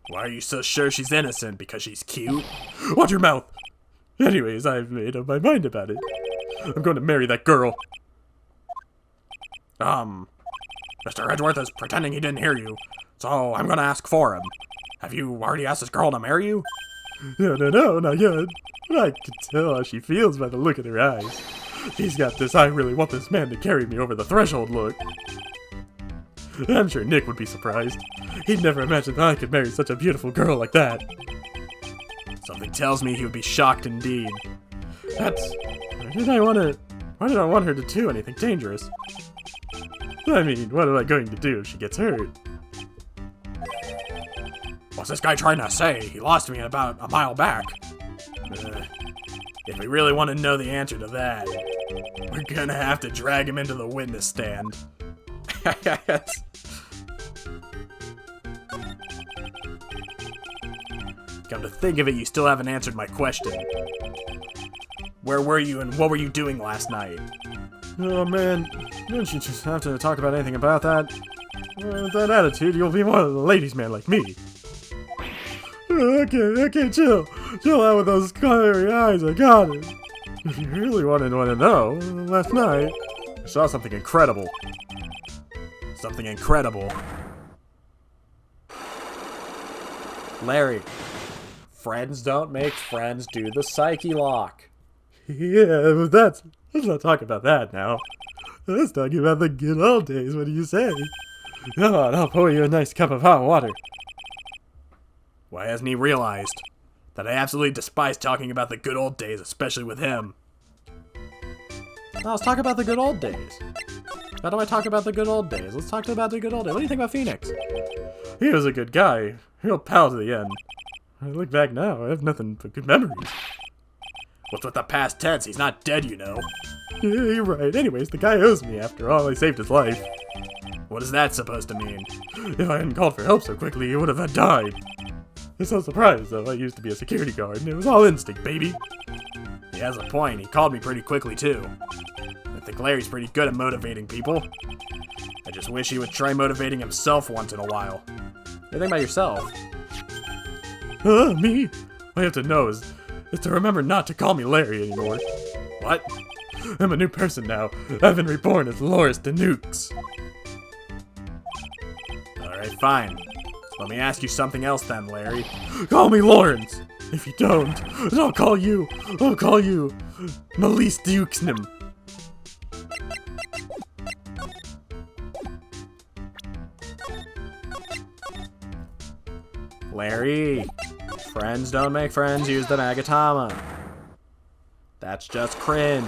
Why are you so sure she's innocent? Because she's cute? Watch your mouth! Anyways, I've made up my mind about it. I'm going to marry that girl. Mr. Edgeworth is pretending he didn't hear you, so I'm gonna ask for him. Have you already asked this girl to marry you? No, not yet. But I can tell how she feels by the look in her eyes. She's got this I really want this man to carry me over the threshold look. I'm sure Nick would be surprised. He'd never imagined that I could marry such a beautiful girl like that. Something tells me he would be shocked indeed. Why did I want her to do anything dangerous? I mean, what am I going to do if she gets hurt? What's this guy trying to say? He lost me about a mile back. If we really want to know the answer to that, we're gonna have to drag him into the witness stand. Come to think of it, you still haven't answered my question. Where were you and what were you doing last night? Oh man, don't you just have to talk about anything about that? With that attitude, you'll be more of a ladies' man like me. Okay, chill. Chill out with those scary eyes, I got it. If you really want to know, last night, I saw something incredible. Something incredible. Larry, friends don't make friends do the psyche lock. Yeah, but let's not talk about that now. Let's talk about the good old days, what do you say? Come on, I'll pour you a nice cup of hot water. Why hasn't he realized that I absolutely despise talking about the good old days, especially with him? Now let's talk about the good old days. How do I talk about the good old days? Let's talk about the good old days. What do you think about Phoenix? He was a good guy. Real pal to the end. I look back now, I have nothing but good memories. What's with the past tense? He's not dead, you know. Yeah, you're right. Anyways, the guy owes me after all. I saved his life. What is that supposed to mean? If I hadn't called for help so quickly, he would have died. I'm so surprised, though. I used to be a security guard, and it was all instinct, baby. He has a point. He called me pretty quickly, too. I think Larry's pretty good at motivating people. I just wish he would try motivating himself once in a while. What do you think about yourself? Me? All you have to know is to remember not to call me Larry anymore. What? I'm a new person now. I've been reborn as Loris the Nukes. Alright, fine. Let me ask you something else then, Larry. Call me Lawrence! If you don't, then I'll call you Melise Dukesnum. Larry, friends don't make friends, use the Magatama. That's just cringe.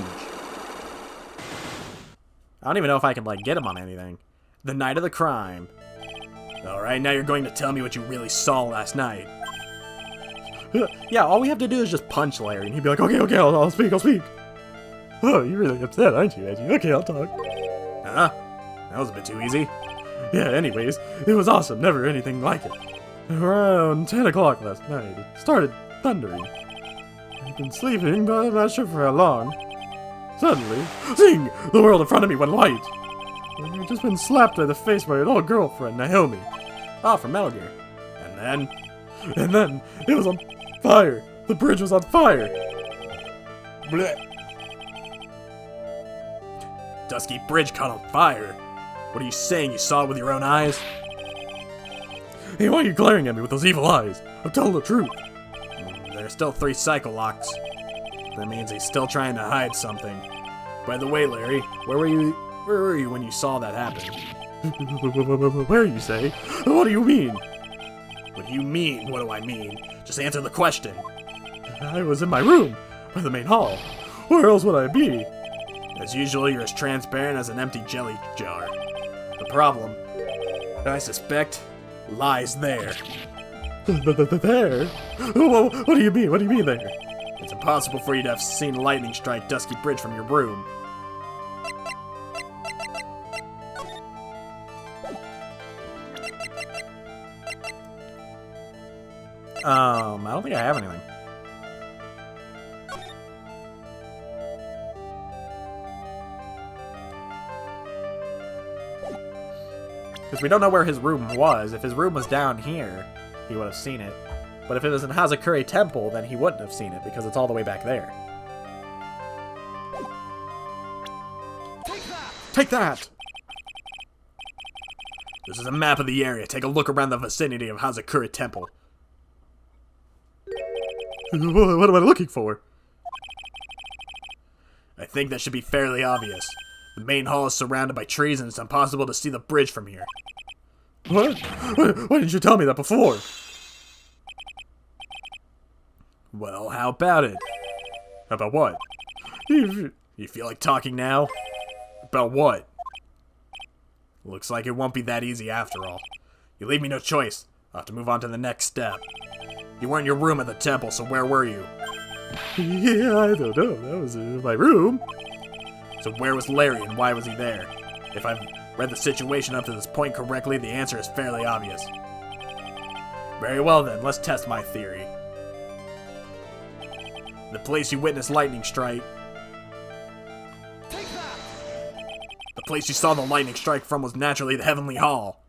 I don't even know if I can, like, get him on anything. The night of the crime. Alright, now you're going to tell me what you really saw last night. Yeah, all we have to do is just punch Larry, and he'd be like, okay, I'll speak. Oh, you're really upset, aren't you, Edgy? Okay, I'll talk. Huh? That was a bit too easy. Yeah, anyways, it was awesome, never anything like it. Around 10 o'clock last night, it started thundering. I've been sleeping, but I'm not sure for how long. Suddenly, zing! The world in front of me went white. I'd just been slapped by the face by an old girlfriend, Naomi. Oh, from Metal Gear. And then, it was on fire. The bridge was on fire. Blech. Dusky Bridge caught on fire. What are you saying? You saw it with your own eyes? Hey, why are you glaring at me with those evil eyes? I'm telling the truth. There are still 3 cycle locks. That means he's still trying to hide something. By the way, Larry, where were you when you saw that happen? Where, you say? What do you mean? What do you mean? What do I mean? Just answer the question. I was in my room, by the main hall. Where else would I be? As usual, you're as transparent as an empty jelly jar. The problem, I suspect, lies there. There? What do you mean? What do you mean there? It's impossible for you to have seen lightning strike Dusky Bridge from your room. I don't think I have anything. Because we don't know where his room was. If his room was down here, he would have seen it. But if it was in Hazakura Temple, then he wouldn't have seen it, because it's all the way back there. Take that! This is a map of the area. Take a look around the vicinity of Hazakura Temple. What am I looking for? I think that should be fairly obvious. The main hall is surrounded by trees and it's impossible to see the bridge from here. What? Why didn't you tell me that before? Well, how about it? About what? You feel like talking now? About what? Looks like it won't be that easy after all. You leave me no choice. I'll have to move on to the next step. You weren't in your room at the temple, so where were you? Yeah, I don't know. That was in my room. So where was Larry and why was he there? If I've read the situation up to this point correctly, the answer is fairly obvious. Very well then, let's test my theory. The place you witnessed lightning strike... The place you saw the lightning strike from was naturally the Heavenly Hall.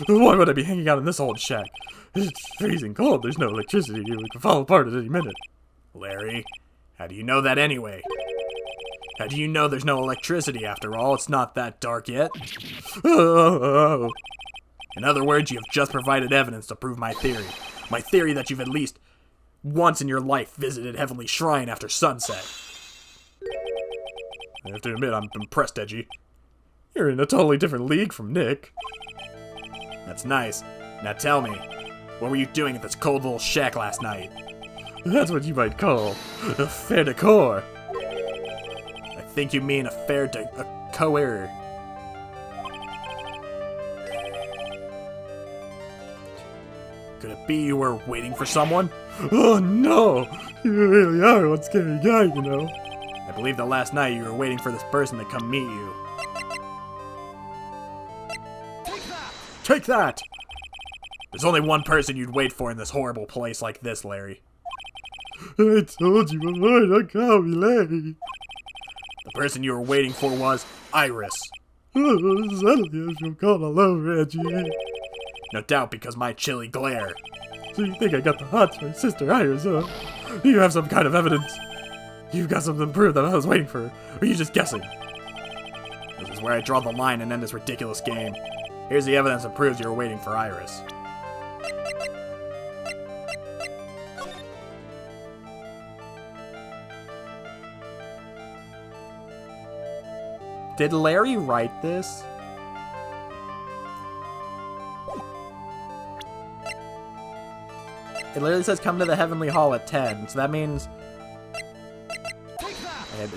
Why would I be hanging out in this old shack? It's freezing cold. There's no electricity. It could fall apart at any minute. Larry, how do you know that anyway? How do you know there's no electricity after all? It's not that dark yet. Oh. In other words, you have just provided evidence to prove my theory. My theory that you've at least once in your life visited Heavenly Shrine after sunset. I have to admit, I'm impressed, Edgy. You're in a totally different league from Nick. That's nice. Now tell me, what were you doing at this cold little shack last night? That's what you might call a fair decor. I think you mean a fair decor. Could it be you were waiting for someone? Oh no! You really are one scary guy, you know. I believe that last night you were waiting for this person to come meet you. Take that! There's only one person you'd wait for in this horrible place like this, Larry. I told you before, don't call me Larry. The person you were waiting for was Iris. Oh, suddenly I feel cold all over, Edgy. No doubt because my chilly glare. So you think I got the hots for Sister Iris, huh? Do you have some kind of evidence? You've got something to prove that I was waiting for, or are you just guessing? This is where I draw the line and end this ridiculous game. Here's the evidence that proves you were waiting for Iris. Did Larry write this? It literally says come to the Heavenly Hall at 10, so that means...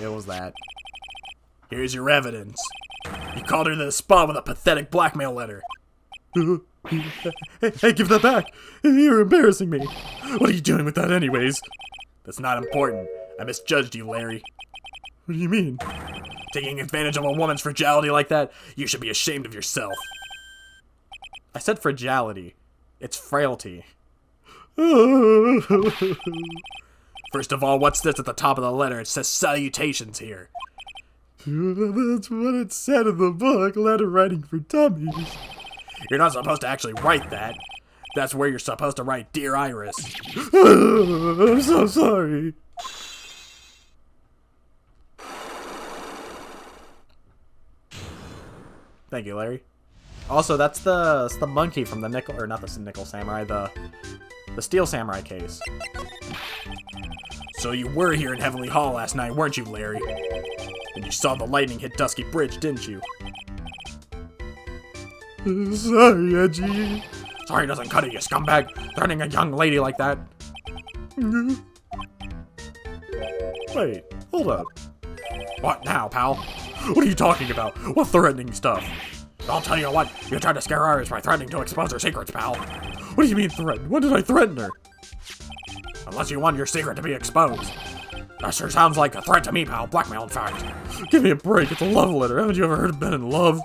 It was that. Here's your evidence. You called her to the spot with a pathetic blackmail letter. Hey, give that back! You're embarrassing me! What are you doing with that anyways? That's not important. I misjudged you, Larry. What do you mean? Taking advantage of a woman's fragility like that, you should be ashamed of yourself. I said fragility. It's frailty. First of all, what's this at the top of the letter? It says salutations here. That's what it said in the book, Letter Writing for Dummies. You're not supposed to actually write that. That's where you're supposed to write Dear Iris. I'm so sorry. Thank you, Larry. Also, that's the monkey from the Nickel, or not the Nickel Samurai, the Steel Samurai case. So you were here in Heavenly Hall last night, weren't you, Larry? And you saw the lightning hit Dusky Bridge, didn't you? Sorry, Edgy. Sorry doesn't cut it, you scumbag. Threatening a young lady like that. Wait, hold up. What now, pal? What are you talking about? What threatening stuff? I'll tell you what, you tried to scare Iris by threatening to expose her secrets, pal. What do you mean threaten? When did I threaten her? Unless you want your secret to be exposed. That sure sounds like a threat to me, pal. Blackmail, in fact. Give me a break, it's a love letter. Haven't you ever heard of men in love?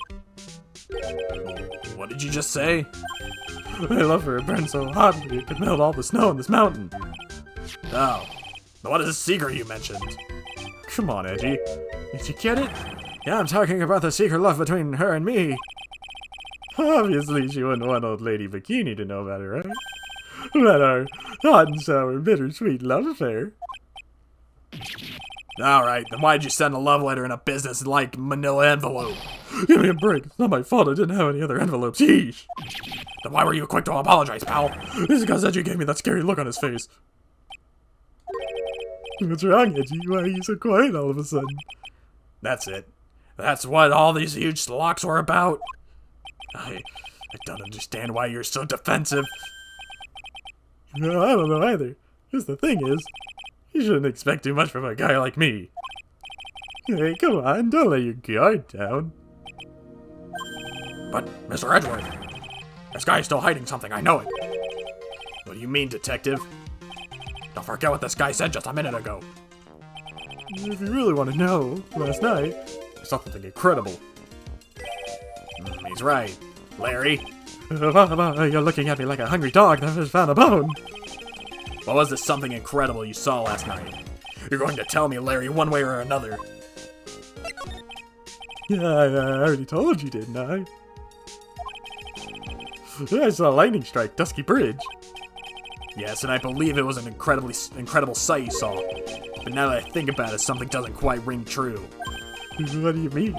What did you just say? My love for her burned so hotly it could melt all the snow in this mountain. Oh. What is the secret you mentioned? Come on, Edgy. Did you get it? Yeah, I'm talking about the secret love between her and me. Obviously, she wouldn't want old lady Bikini to know about it, right? About our hot and sour, bittersweet love affair. Alright, then why'd you send a love letter in a business-like manila envelope? Give me a break. It's not my fault I didn't have any other envelopes. Yeesh. Then why were you quick to apologize, pal? This is because Edgy gave me that scary look on his face. What's wrong, Edgy? Why are you so quiet all of a sudden? That's it. That's what all these huge locks were about. I don't understand why you're so defensive. No, I don't know either. Because the thing is, you shouldn't expect too much from a guy like me. Hey, come on, don't let your guard down. But, Mr. Edgeworth, this guy's still hiding something, I know it. What do you mean, detective? Don't forget what this guy said just a minute ago. If you really want to know, last night, I saw something incredible. He's right. Larry? You're looking at me like a hungry dog that has found a bone. What was this something incredible you saw last night? You're going to tell me, Larry, one way or another. Yeah, I already told you, didn't I? I saw lightning strike Dusky Bridge. Yes, and I believe it was an incredible sight you saw. But now that I think about it, something doesn't quite ring true. What do you mean?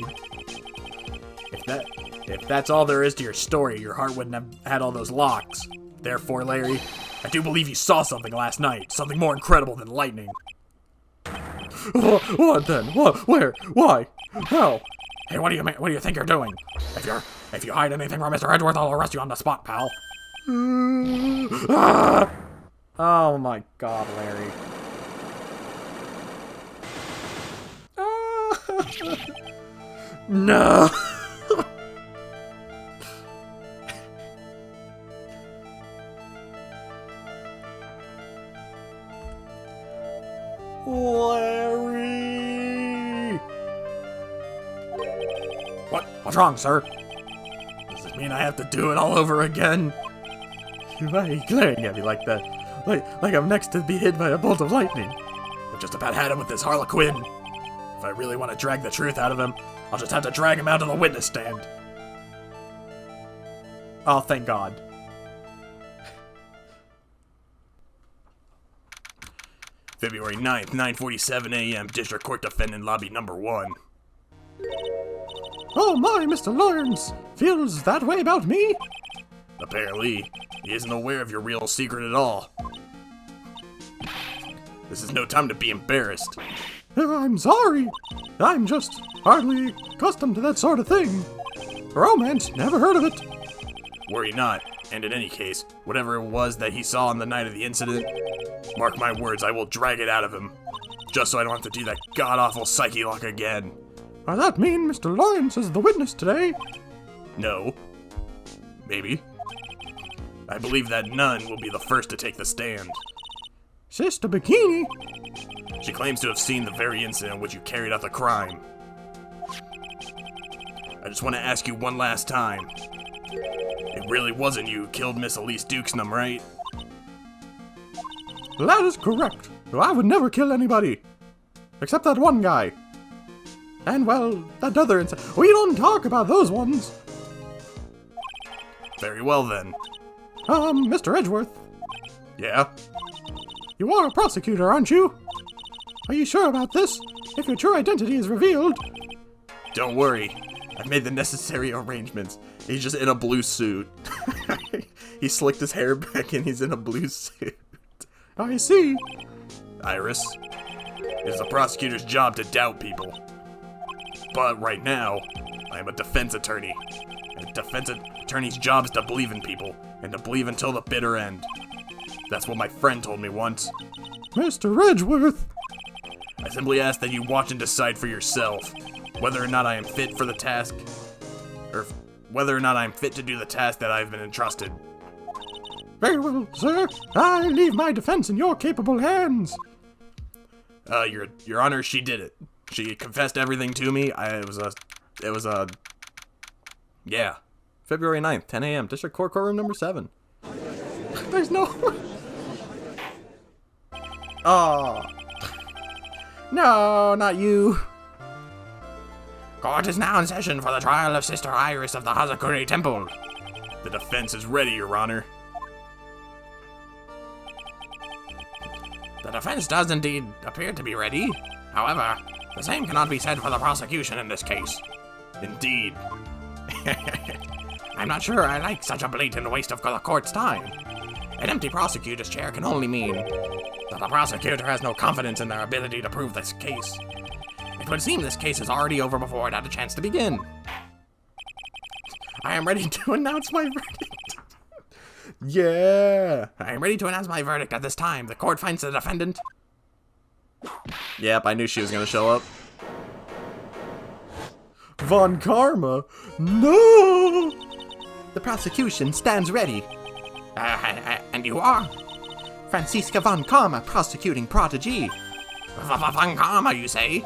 If that's all there is to your story, your heart wouldn't have had all those locks. Therefore, Larry, I do believe you saw something last night. Something more incredible than lightning. What then? What? Where? Why? How? Hey, what do you think you're doing? If you hide anything from Mr. Edgeworth, I'll arrest you on the spot, pal. Oh my god, Larry. No! Larry! What's wrong, sir? Does this mean I have to do it all over again? Why are you glaring at me like that? Like I'm next to be hit by a bolt of lightning. I've just about had him with this Harlequin. If I really want to drag the truth out of him, I'll just have to drag him out to the witness stand. Oh, thank God. February 9th, 9:47 a.m., District Court Defendant Lobby Number 1. Oh my, Mr. Lawrence! Feels that way about me? Apparently, he isn't aware of your real secret at all. This is no time to be embarrassed. I'm sorry. I'm just hardly accustomed to that sort of thing. Romance, never heard of it. Worry not, and in any case, whatever it was that he saw on the night of the incident, mark my words, I will drag it out of him. Just so I don't have to do that god-awful psyche lock again. Does that mean Mr. Lawrence is the witness today? No. Maybe. I believe that nun will be the first to take the stand. Sister Bikini? She claims to have seen the very incident in which you carried out the crime. I just want to ask you one last time. It really wasn't you who killed Miss Elise Dukesnum, right? That is correct. I would never kill anybody. Except that one guy. And, well, that other we don't talk about those ones. Very well then. Mr. Edgeworth, Yeah? you are a prosecutor, aren't you? Are you sure about this? If your true identity is revealed... Don't worry. I've made the necessary arrangements. He's just in a blue suit. He slicked his hair back and he's in a blue suit. I see. Iris, it is a prosecutor's job to doubt people. But right now, I am a defense attorney. And a defense attorney's job is to believe in people, and to believe until the bitter end. That's what my friend told me once. Mr. Edgeworth, I simply ask that you watch and decide for yourself whether or not I am fit for the task, or whether or not I am fit to do the task that I've been entrusted. very well, sir. I leave my defense in your capable hands. Your Honor, she did it. She confessed everything to me. Yeah. February 9th, 10 a.m., District Court Courtroom number 7. There's no... Oh. No, not you. Court is now in session for the trial of Sister Iris of the Hazakura Temple. The defense is ready, Your Honor. The defense does indeed appear to be ready. However, the same cannot be said for the prosecution in this case. Indeed. I'm not sure I like such a blatant waste of the court's time. An empty prosecutor's chair can only mean that the prosecutor has no confidence in their ability to prove this case. It would seem this case is already over before it had a chance to begin. I am ready to announce my verdict. Yeah. I am ready to announce my verdict at this time. The court finds the defendant. Yep, I knew she was gonna show up. Von Karma? No! The prosecution stands ready. And you are? Franziska von Karma, prosecuting prodigy. Von Karma, you say?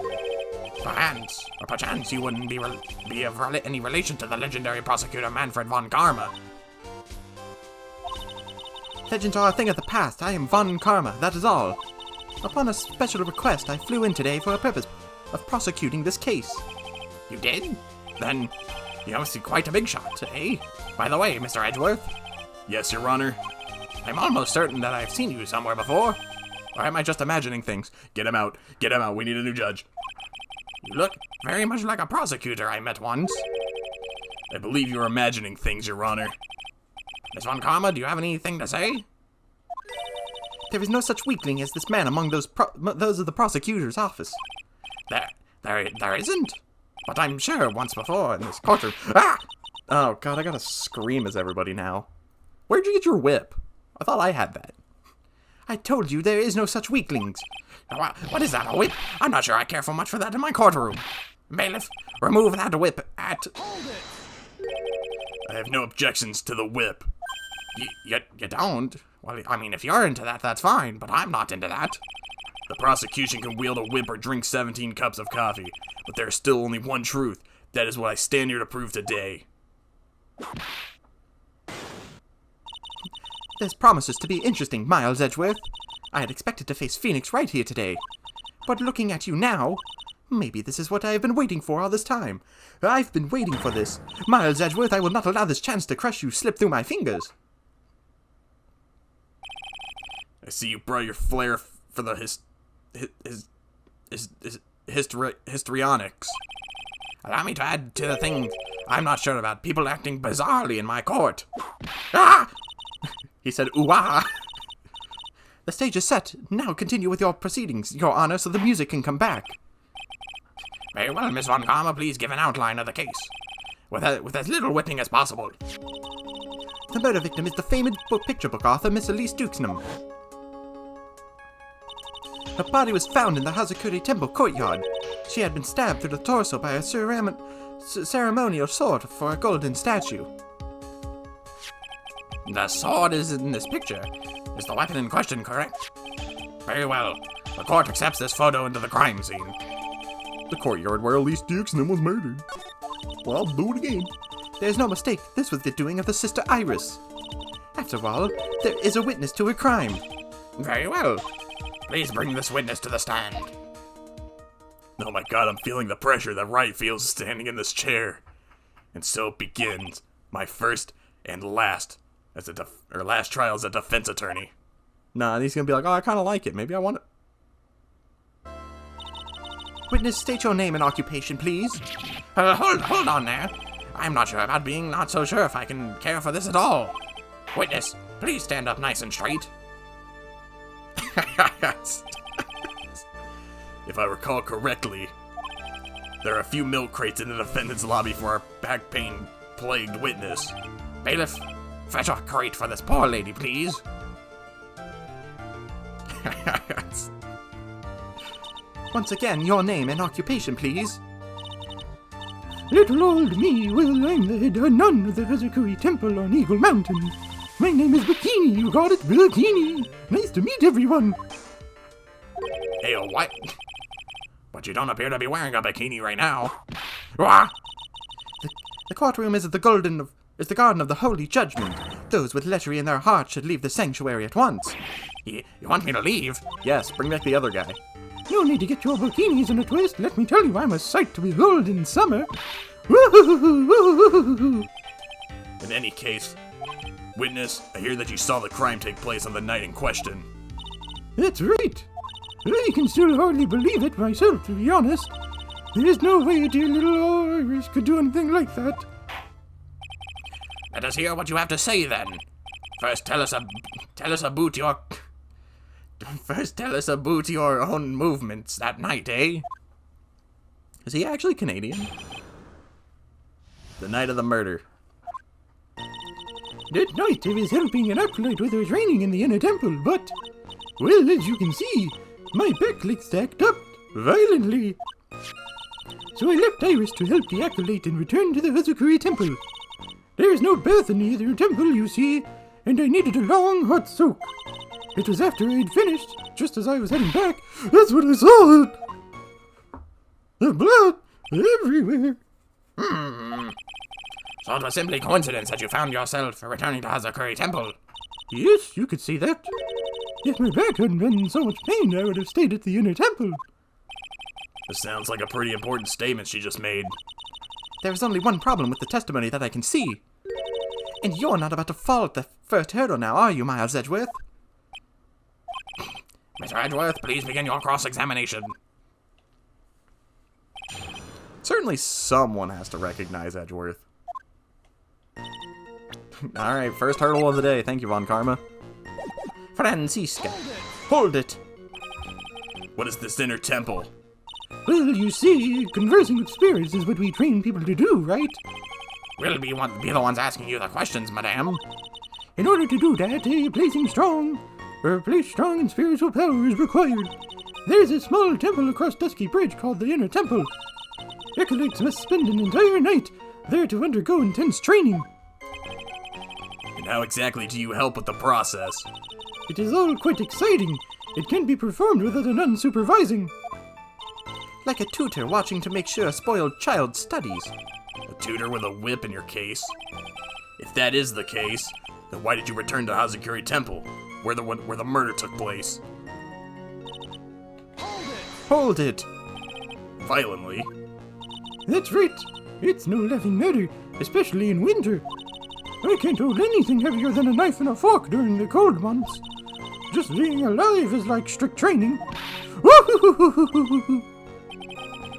Perchance you wouldn't be of any relation to the legendary prosecutor Manfred von Karma. Legends are a thing of the past. I am von Karma, that is all. Upon a special request, I flew in today for a purpose of prosecuting this case. You did? Then you must be quite a big shot, eh? By the way, Mr. Edgeworth, Yes, Your Honor. I'm almost certain that I've seen you somewhere before. Or am I just imagining things? Get him out. Get him out. We need a new judge. You look very much like a prosecutor I met once. I believe you're imagining things, Your Honor. Miss von Karma, do you have anything to say? There is no such weakling as this man among those of the prosecutor's office. There isn't. But I'm sure once before in this courtroom. Ah! Oh, God, I gotta scream as everybody now. Where'd you get your whip? I thought I had that. I told you there is no such weaklings. What is that, a whip? I'm not sure I care for much for that in my courtroom. Bailiff, remove that whip at... I have no objections to the whip. You don't? Well, I mean, if you're into that, that's fine, but I'm not into that. The prosecution can wield a whip or drink 17 cups of coffee, but there is still only one truth. That is what I stand here to prove today. This promises to be interesting, Miles Edgeworth. I had expected to face Phoenix Wright here today. But looking at you now, maybe this is what I have been waiting for all this time. I've been waiting for this. Miles Edgeworth, I will not allow this chance to crush you slip through my fingers. I see you brought your flair for the histrionics. Allow me to add to the things I'm not sure about. People acting bizarrely in my court. Ah! He said, ooh-ah. The stage is set. Now continue with your proceedings, Your Honor, so the music can come back. Very well, Miss von Karma, please give an outline of the case. With as little whipping as possible. The murder victim is the famed picture book author, Miss Elise Dukesnum. Her body was found in the Hazakura Temple courtyard. she had been stabbed through the torso by a ceremonial sword for a golden statue. The sword is in this picture. Is the weapon in question correct? Very well. The court accepts this photo into the crime scene. The courtyard where Elise Dixon was murdered. Well, I'll do it again. There's no mistake, this was the doing of the Sister Iris. After all, there is a witness to a crime. Very well. Please bring this witness to the stand. Oh my god, I'm feeling the pressure that Wright feels standing in this chair. And so begins my first and last last trial as a defense attorney. Nah, he's gonna be like, oh, I kind of like it. Maybe I want it. Witness, state your name and occupation, please. Hold on there. I'm not sure about being not so sure if I can care for this at all. Witness, please stand up nice and straight. If I recall correctly, there are a few milk crates in the defendant's lobby for our back pain plagued witness. Bailiff, fetch a crate for this poor lady, please. Once again, your name and occupation, please. Little old me, well, I'm the head nun of the Hazakura Temple on Eagle Mountain. My name is Bikini, you got it, Bikini. Nice to meet everyone. Hey, what? But you don't appear to be wearing a bikini right now. Wah! The courtroom is the garden of the Holy Judgment. Those with lechery in their hearts should leave the sanctuary at once. You want me to leave? Yes, bring back the other guy. No need to get your bikinis in a twist. Let me tell you, I'm a sight to behold in summer. Woo-hoo-hoo-hoo-hoo-hoo-hoo. In any case, witness, I hear that you saw the crime take place on the night in question. That's right. I can still hardly believe it myself, to be honest. There's no way a dear little Iris could do anything like that. Let us hear what you have to say then. First tell us about your own movements that night, eh? Is he actually Canadian? The night of the murder. That night I was helping an acolyte with her training in the inner temple, but, well, as you can see, my back leg stacked up violently. So I left Iris to help the acolyte and returned to the Hazakura Temple. There is no bath in the other temple, you see, and I needed a long hot soak. It was after I'd finished, just as I was heading back, that's when I saw it. The blood everywhere. So it was simply coincidence that you found yourself returning to Hazakura Temple. Yes, you could see that. If my back hadn't been in so much pain, I would have stayed at the inner temple. This sounds like a pretty important statement she just made. There is only one problem with the testimony that I can see. And you're not about to fall at the first hurdle now, are you, Miles Edgeworth? Mr. Edgeworth, please begin your cross-examination. Certainly someone has to recognize Edgeworth. Alright, first hurdle of the day. Thank you, Von Karma. Francisca, hold it. What is this inner temple? Well, you see, conversing with spirits is what we train people to do, right? We'll be the ones asking you the questions, madame. In order to do that, a place strong in spiritual power is required. There's a small temple across Dusky Bridge called the Inner Temple. Acolytes must spend an entire night there to undergo intense training. And how exactly do you help with the process? It is all quite exciting. It can be performed without a nun supervising. Like a tutor watching to make sure a spoiled child studies. A tutor with a whip in your case? If that is the case, then why did you return to Hazakura Temple, where the murder took place? Hold it! Violently? That's right. It's no laughing matter, especially in winter. I can't hold anything heavier than a knife and a fork during the cold months. Just being alive is like strict training.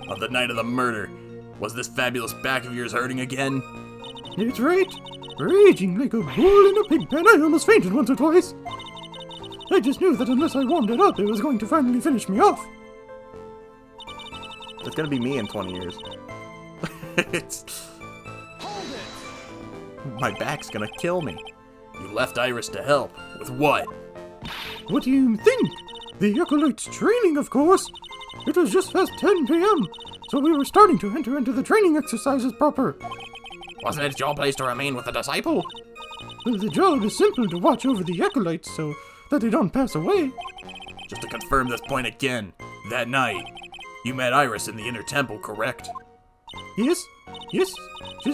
On the night of the murder, was this fabulous back of yours hurting again? That's right. Raging like a bull in a pig pen. I almost fainted once or twice. I just knew that unless I warmed it up, it was going to finally finish me off. It's gonna be me in 20 years. My back's gonna kill me. You left Iris to help. With what? What do you think? The acolyte's training, of course. It was just past 10 p.m., so we were starting to enter into the training exercises proper. Wasn't it your place to remain with the disciple? Well, the job is simple to watch over the acolytes so that they don't pass away. Just to confirm this point again, that night, you met Iris in the inner temple, correct? Yes, she's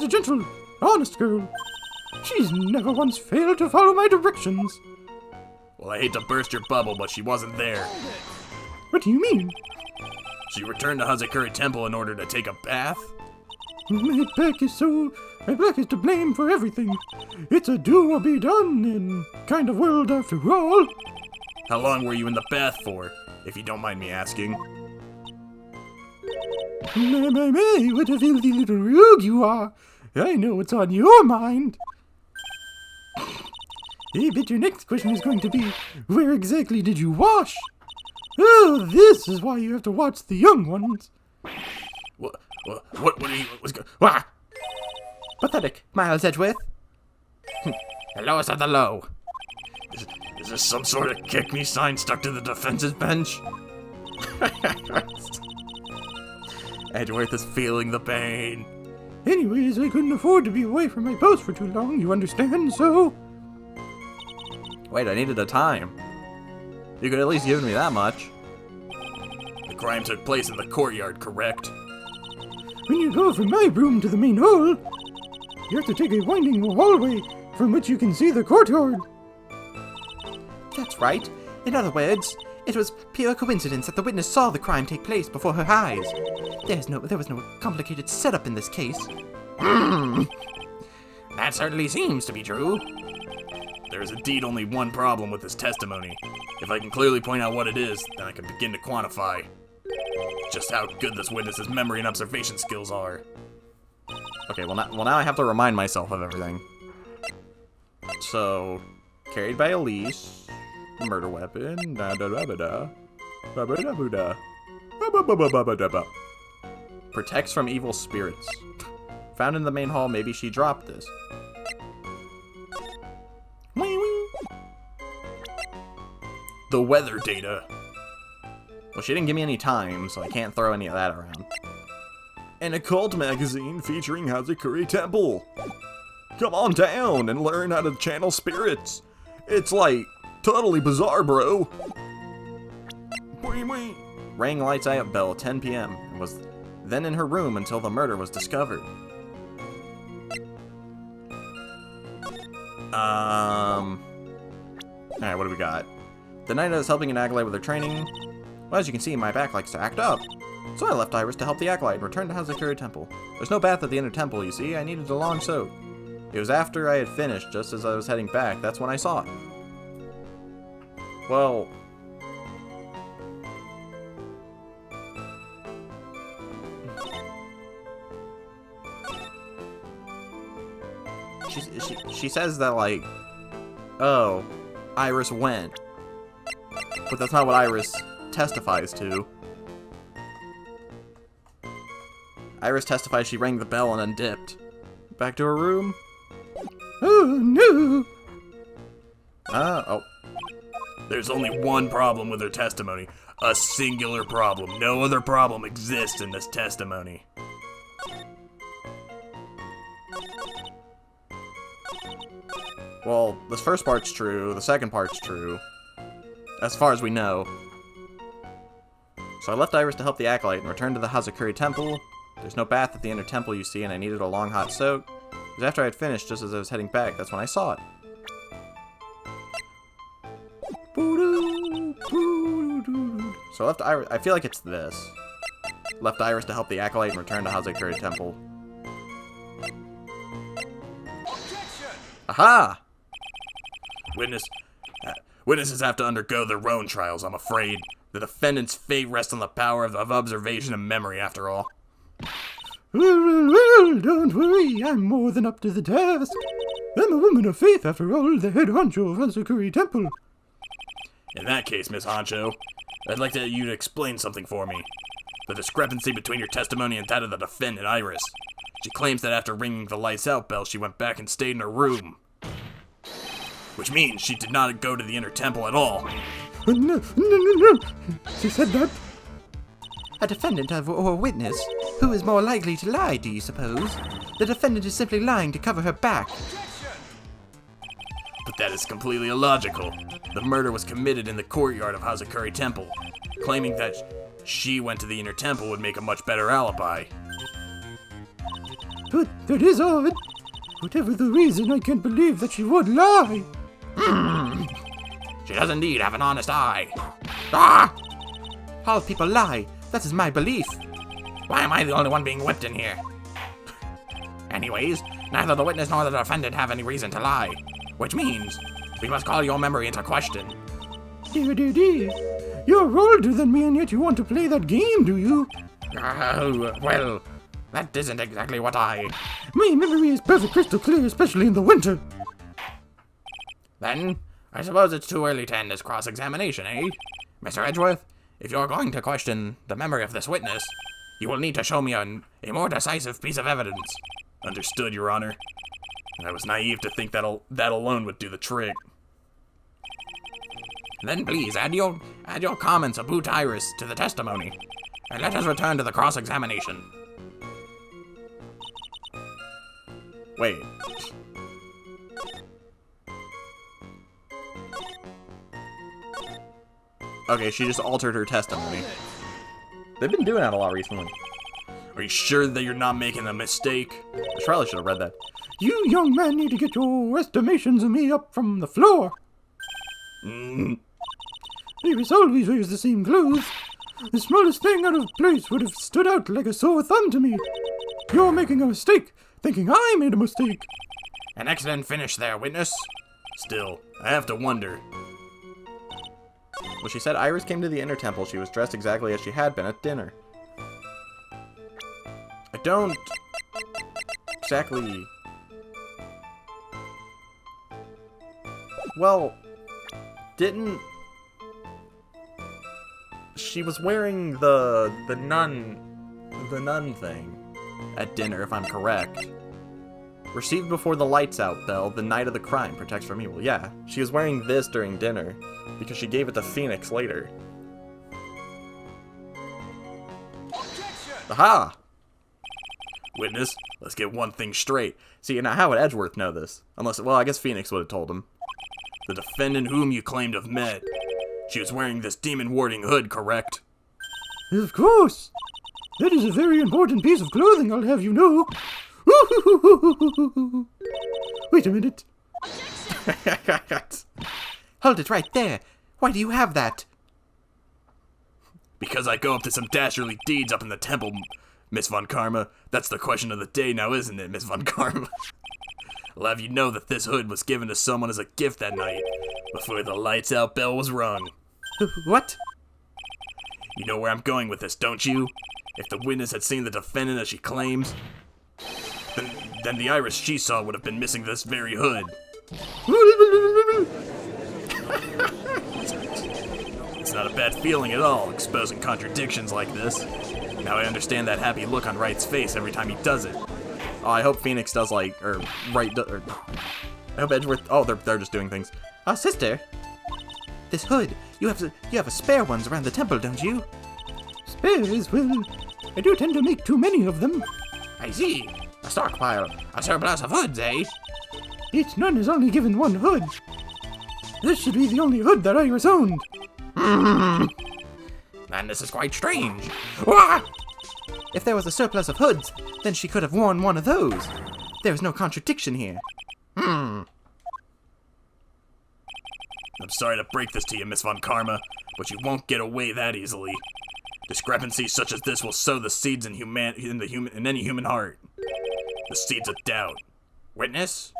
a gentle, honest girl. She's never once failed to follow my directions. Well, I hate to burst your bubble, but she wasn't there. What do you mean? She returned to Hazakura Temple in order to take a bath? My back is to blame for everything. It's a do or be done in kind of world after all. How long were you in the bath for, if you don't mind me asking? My, what a filthy little rogue you are. I know what's on your mind. I bet your next question is going to be, where exactly did you wash? Oh, this is why you have to watch the young ones. What are you, what's going, ah! Pathetic, Miles Edgeworth. The lowest of the low. Is this some sort of kick me sign stuck to the defense's bench? Edgeworth is feeling the pain. Anyways, I couldn't afford to be away from my post for too long, you understand, so... Wait, I needed a time. You could at least give me that much. The crime took place in the courtyard, correct? When you go from my room to the main hall, you have to take a winding hallway from which you can see the courtyard. That's right. In other words, it was pure coincidence that the witness saw the crime take place before her eyes. There was no complicated setup in this case. That certainly seems to be true. There is indeed only one problem with this testimony. If I can clearly point out what it is, then I can begin to quantify just how good this witness's memory and observation skills are. Okay, well now I have to remind myself of everything. So, carried by Elise, murder weapon, protects from evil spirits. Found in the main hall, maybe she dropped this. The weather data. Well, she didn't give me any time, so I can't throw any of that around. An occult magazine featuring Hazakura Temple. Come on down and learn how to channel spirits. It's like totally bizarre, bro. Rang lights out bell 10 p.m. and was then in her room until the murder was discovered. Alright, what do we got? The night I was helping an acolyte with her training, well, as you can see, my back likes to act up. So I left Iris to help the acolyte and returned to Hazakura Temple. There's no bath at the inner temple, you see. I needed a long soak. It was after I had finished, just as I was heading back, that's when I saw it. Well... She says that, like, oh, Iris went. But that's not what Iris testifies to. Iris testifies she rang the bell and then dipped. Back to her room? Oh, no! Oh. There's only one problem with her testimony. A singular problem. No other problem exists in this testimony. Well, this first part's true, the second part's true. As far as we know. So I left Iris to help the acolyte and returned to the Hazakura Temple. There's no bath at the inner temple, you see, and I needed a long hot soak. It was after I had finished, just as I was heading back, that's when I saw it. So I left Iris, I feel like it's this. Left Iris to help the acolyte and returned to Hazakura Temple. Aha! Witnesses have to undergo their own trials, I'm afraid. The defendant's fate rests on the power of observation and memory, after all. Well, don't worry. I'm more than up to the task. I'm a woman of faith, after all, the head honcho of Hazakura Temple. In that case, Miss Honcho, I'd like you to explain something for me. The discrepancy between your testimony and that of the defendant, Iris. She claims that after ringing the lights out bell, she went back and stayed in her room. Which means she did not go to the inner temple at all. No. She said that. A defendant or a witness? Who is more likely to lie, do you suppose? The defendant is simply lying to cover her back. But that is completely illogical. The murder was committed in the courtyard of Hazakura Temple. Claiming that she went to the inner temple would make a much better alibi. But that is odd. Whatever the reason, I can't believe that she would lie. She does indeed have an honest eye. Ah! All people lie. That is my belief. Why am I the only one being whipped in here? Anyways, neither the witness nor the defendant have any reason to lie. Which means, we must call your memory into question. Dear. You're older than me and yet you want to play that game, do you? Well, that isn't exactly what I... My memory is perfect crystal clear, especially in the winter. Then, I suppose it's too early to end this cross-examination, eh? Mr. Edgeworth, if you're going to question the memory of this witness, you will need to show me a more decisive piece of evidence. Understood, Your Honor. I was naive to think that alone would do the trick. Then please add your comments about Iris to the testimony, and let us return to the cross-examination. Wait. Okay, she just altered her testimony. They've been doing that a lot recently. Are you sure that you're not making a mistake? I probably should have read that. You young man need to get your estimations of me up from the floor. Iris always wears the same clothes. The smallest thing out of place would have stood out like a sore thumb to me. You're making a mistake, thinking I made a mistake. An excellent finish there, witness. Still, I have to wonder. Well, she said Iris came to the inner temple. She was dressed exactly as she had been at dinner. I don't exactly... Well, didn't... She was wearing the nun thing at dinner, if I'm correct. Received before the lights out bell, the night of the crime, protects from evil. Yeah, she was wearing this during dinner, because she gave it to Phoenix later. Aha! Witness, let's get one thing straight. See, now how would Edgeworth know this? Unless, well, I guess Phoenix would have told him. The defendant whom you claim to have met, she was wearing this demon-warding hood, correct? Of course. That is a very important piece of clothing, I'll have you know. Wait a minute. Hold it right there. Why do you have that? Because I go up to some dastardly deeds up in the temple, Miss Von Karma. That's the question of the day now, isn't it, Miss Von Karma? I'll have you know that this hood was given to someone as a gift that night, before the lights out bell was rung. What? You know where I'm going with this, don't you? If the witness had seen the defendant as she claims, then the Iris she saw would have been missing this very hood. It's not a bad feeling at all, exposing contradictions like this. Now I understand that happy look on Wright's face every time he does it. Oh, I hope Phoenix does like, or Wright, or I hope Edgeworth. Oh, they're just doing things. Sister, this hood. You have a spare ones around the temple, don't you? Spares? Well, I do tend to make too many of them. I see. A stockpile. A surplus of hoods, eh? Each nun is only given one hood. This should be the only hood that Iris owned. Then this is quite strange. Ah! If there was a surplus of hoods, then she could have worn one of those. There is no contradiction here. I'm sorry to break this to you, Miss Von Karma, but you won't get away that easily. Discrepancies such as this will sow the seeds in any human heart. The seeds of doubt. Witness?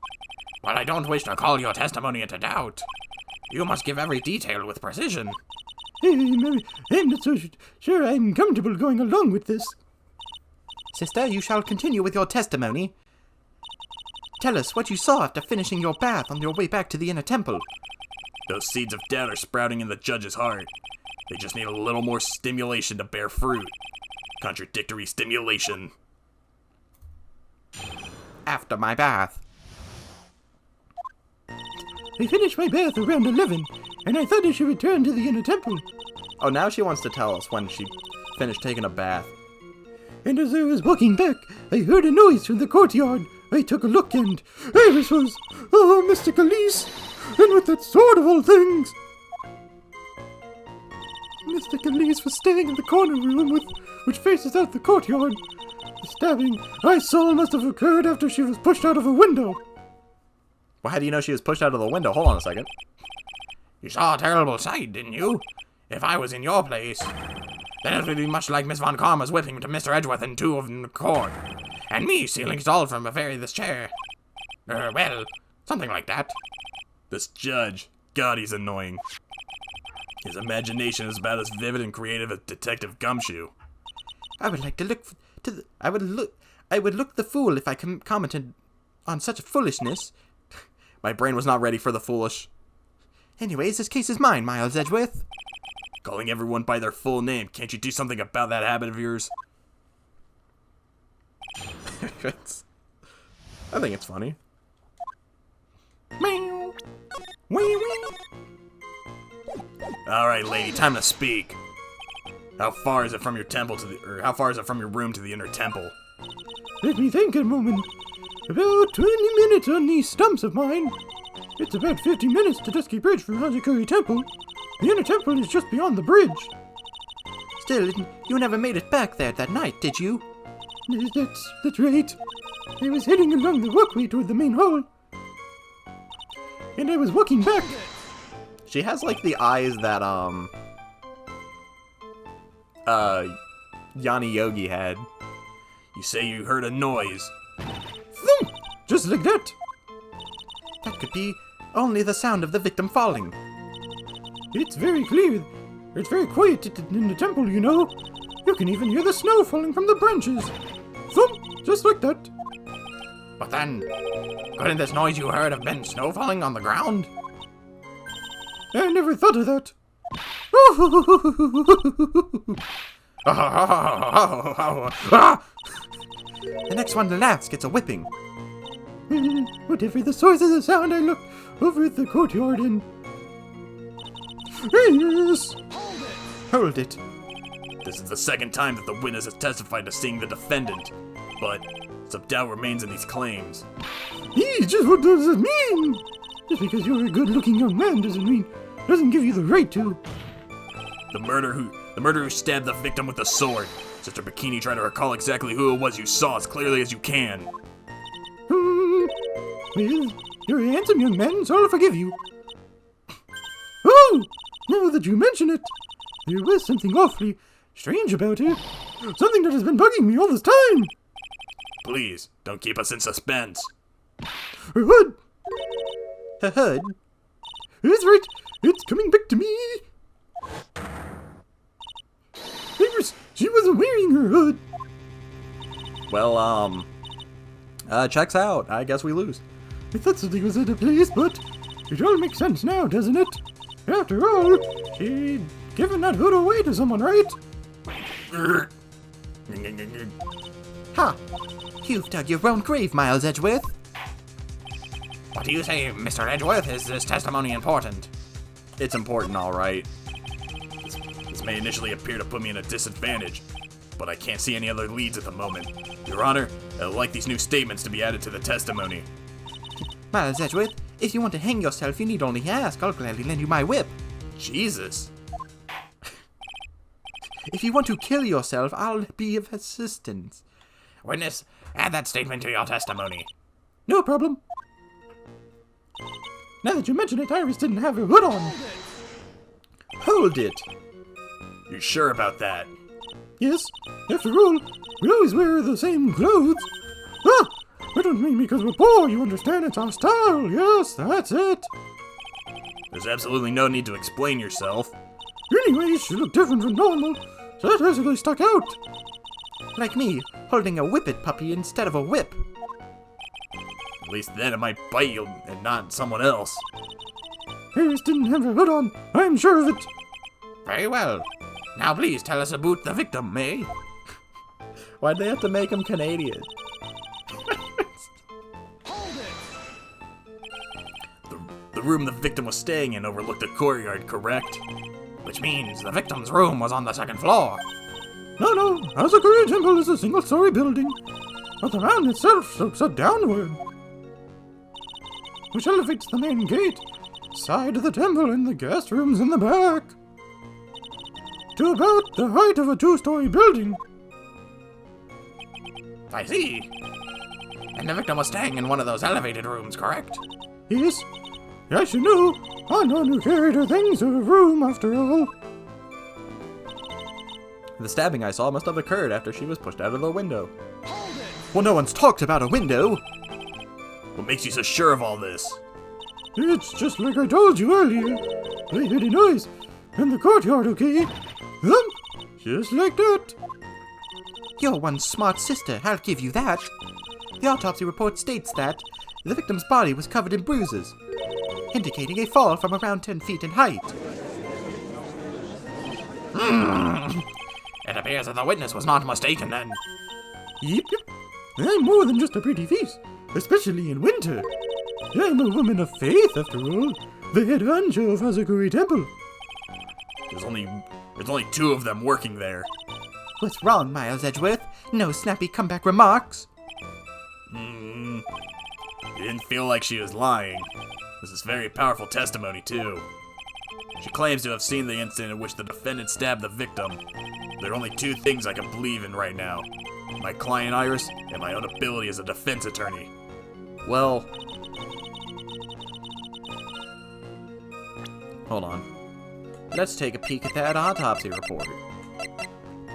While I don't wish to call your testimony into doubt, you must give every detail with precision. I'm not so sure I'm comfortable going along with this. Sister, you shall continue with your testimony. Tell us what you saw after finishing your bath on your way back to the inner temple. Those seeds of doubt are sprouting in the judge's heart. They just need a little more stimulation to bear fruit. Contradictory stimulation. After my bath. I finished my bath around 11, and I thought I should return to the inner temple. Oh, now she wants to tell us when she finished taking a bath. And as I was walking back, I heard a noise from the courtyard. I took a look and Iris was, Mr. Khalees, and with that sword of all things. Mr. Khalees was staying in the corner room which faces out the courtyard. The stabbing I saw must have occurred after she was pushed out of a window. Well, how do you know she was pushed out of the window? Hold on a second. You saw a terrible sight, didn't you? If I was in your place, then it would be much like Miss Von Karma's whipping to Mr. Edgeworth and 2 of them in court. And me stealing salt from this chair. Well, something like that. This judge, God, he's annoying. His imagination is about as vivid and creative as Detective Gumshoe. I would like to look I would look the fool if I commented on such foolishness. My brain was not ready for the foolish. Anyways, this case is mine, Miles Edgeworth. Calling everyone by their full name, can't you do something about that habit of yours? I think it's funny. Meow. Wee wee. Alright, lady, time to speak. How far is it from your temple how far is it from your room to the inner temple? Let me think a moment. About 20 minutes on these stumps of mine. It's about 50 minutes to Dusky Bridge from Hazakura Temple. The inner temple is just beyond the bridge. Still, you never made it back there that night, did you? That's right. I was heading along the walkway toward the main hall. And I was walking back. She has like the eyes that Yanni Yogi had. You say you heard a noise. Thump! Just like that. That could be only the sound of the victim falling. It's very clear. It's very quiet in the temple, you know. You can even hear the snow falling from the branches. Thump! Just like that. But then, couldn't this noise you heard have been snow falling on the ground? I never thought of that. The next one that laughs gets a whipping. Whatever the source of the sound, I look over at the courtyard and... Yes! Hold it. This is the second time that the witness has testified to seeing the defendant, but some doubt remains in these claims. Just what does it mean? Just because you're a good-looking young man doesn't give you the right to. The murderer who stabbed the victim with the sword. Sister Bikini, try to recall exactly who it was you saw as clearly as you can. Well, you're a handsome young man, so I'll forgive you. Oh! Now that you mention it, there was something awfully strange about her. Something that has been bugging me all this time. Please, don't keep us in suspense. Her hood! Her hood? That's right, it's coming back to me. She wasn't wearing her hood. Well, checks out. I guess we lose. I thought something was out of place, but it all makes sense now, doesn't it? After all, she'd given that hood away to someone, right? Ha! You've dug your own grave, Miles Edgeworth. What do you say, Mr. Edgeworth? Is this testimony important? It's important, all right. This may initially appear to put me in a disadvantage, but I can't see any other leads at the moment. Your Honor, I'd like these new statements to be added to the testimony. Miles Edgeworth, if you want to hang yourself, you need only ask. I'll gladly lend you my whip. Jesus. If you want to kill yourself, I'll be of assistance. Witness, add that statement to your testimony. No problem. Now that you mention it, Iris didn't have her hood on. Hold it. You sure about that? Yes, after all, we always wear the same clothes. Ah! I don't mean because we're poor, you understand? It's our style. Yes, that's it. There's absolutely no need to explain yourself. Anyways, she looked different from normal, so that basically stuck out. Like me, holding a whippet puppy instead of a whip. At least then it might bite you and not someone else. Iris didn't have her hood on, I'm sure of it. Very well. Now please tell us about the victim, eh? Why'd they have to make him Canadian? The room the victim was staying in overlooked the courtyard, correct? Which means the victim's room was on the second floor. No, Hazakura Temple is a single-story building, but the mountain itself slopes up downward, which elevates the main gate, side of the temple, and the guest rooms in the back, to about the height of a 2-story building. I see. And the victim was staying in one of those elevated rooms, correct? Yes, you know, I'm one who carried her things to her room, after all. The stabbing I saw must have occurred after she was pushed out of the window. Well, no one's talked about a window. What makes you so sure of all this? It's just like I told you earlier. I heard a noise in the courtyard, okay? Just like that. You're one smart sister, I'll give you that. The autopsy report states that the victim's body was covered in bruises, indicating a fall from around 10 feet in height. It appears that the witness was not mistaken then. Yep. I'm more than just a pretty face, especially in winter. I'm a woman of faith, after all. The head honcho of Hazakura Temple. There's only 2 of them working there. What's wrong, Miles Edgeworth? No snappy comeback remarks? It didn't feel like she was lying. This is very powerful testimony, too. She claims to have seen the incident in which the defendant stabbed the victim. There are only 2 things I can believe in right now. My client Iris, and my own ability as a defense attorney. Well, hold on. Let's take a peek at that autopsy report.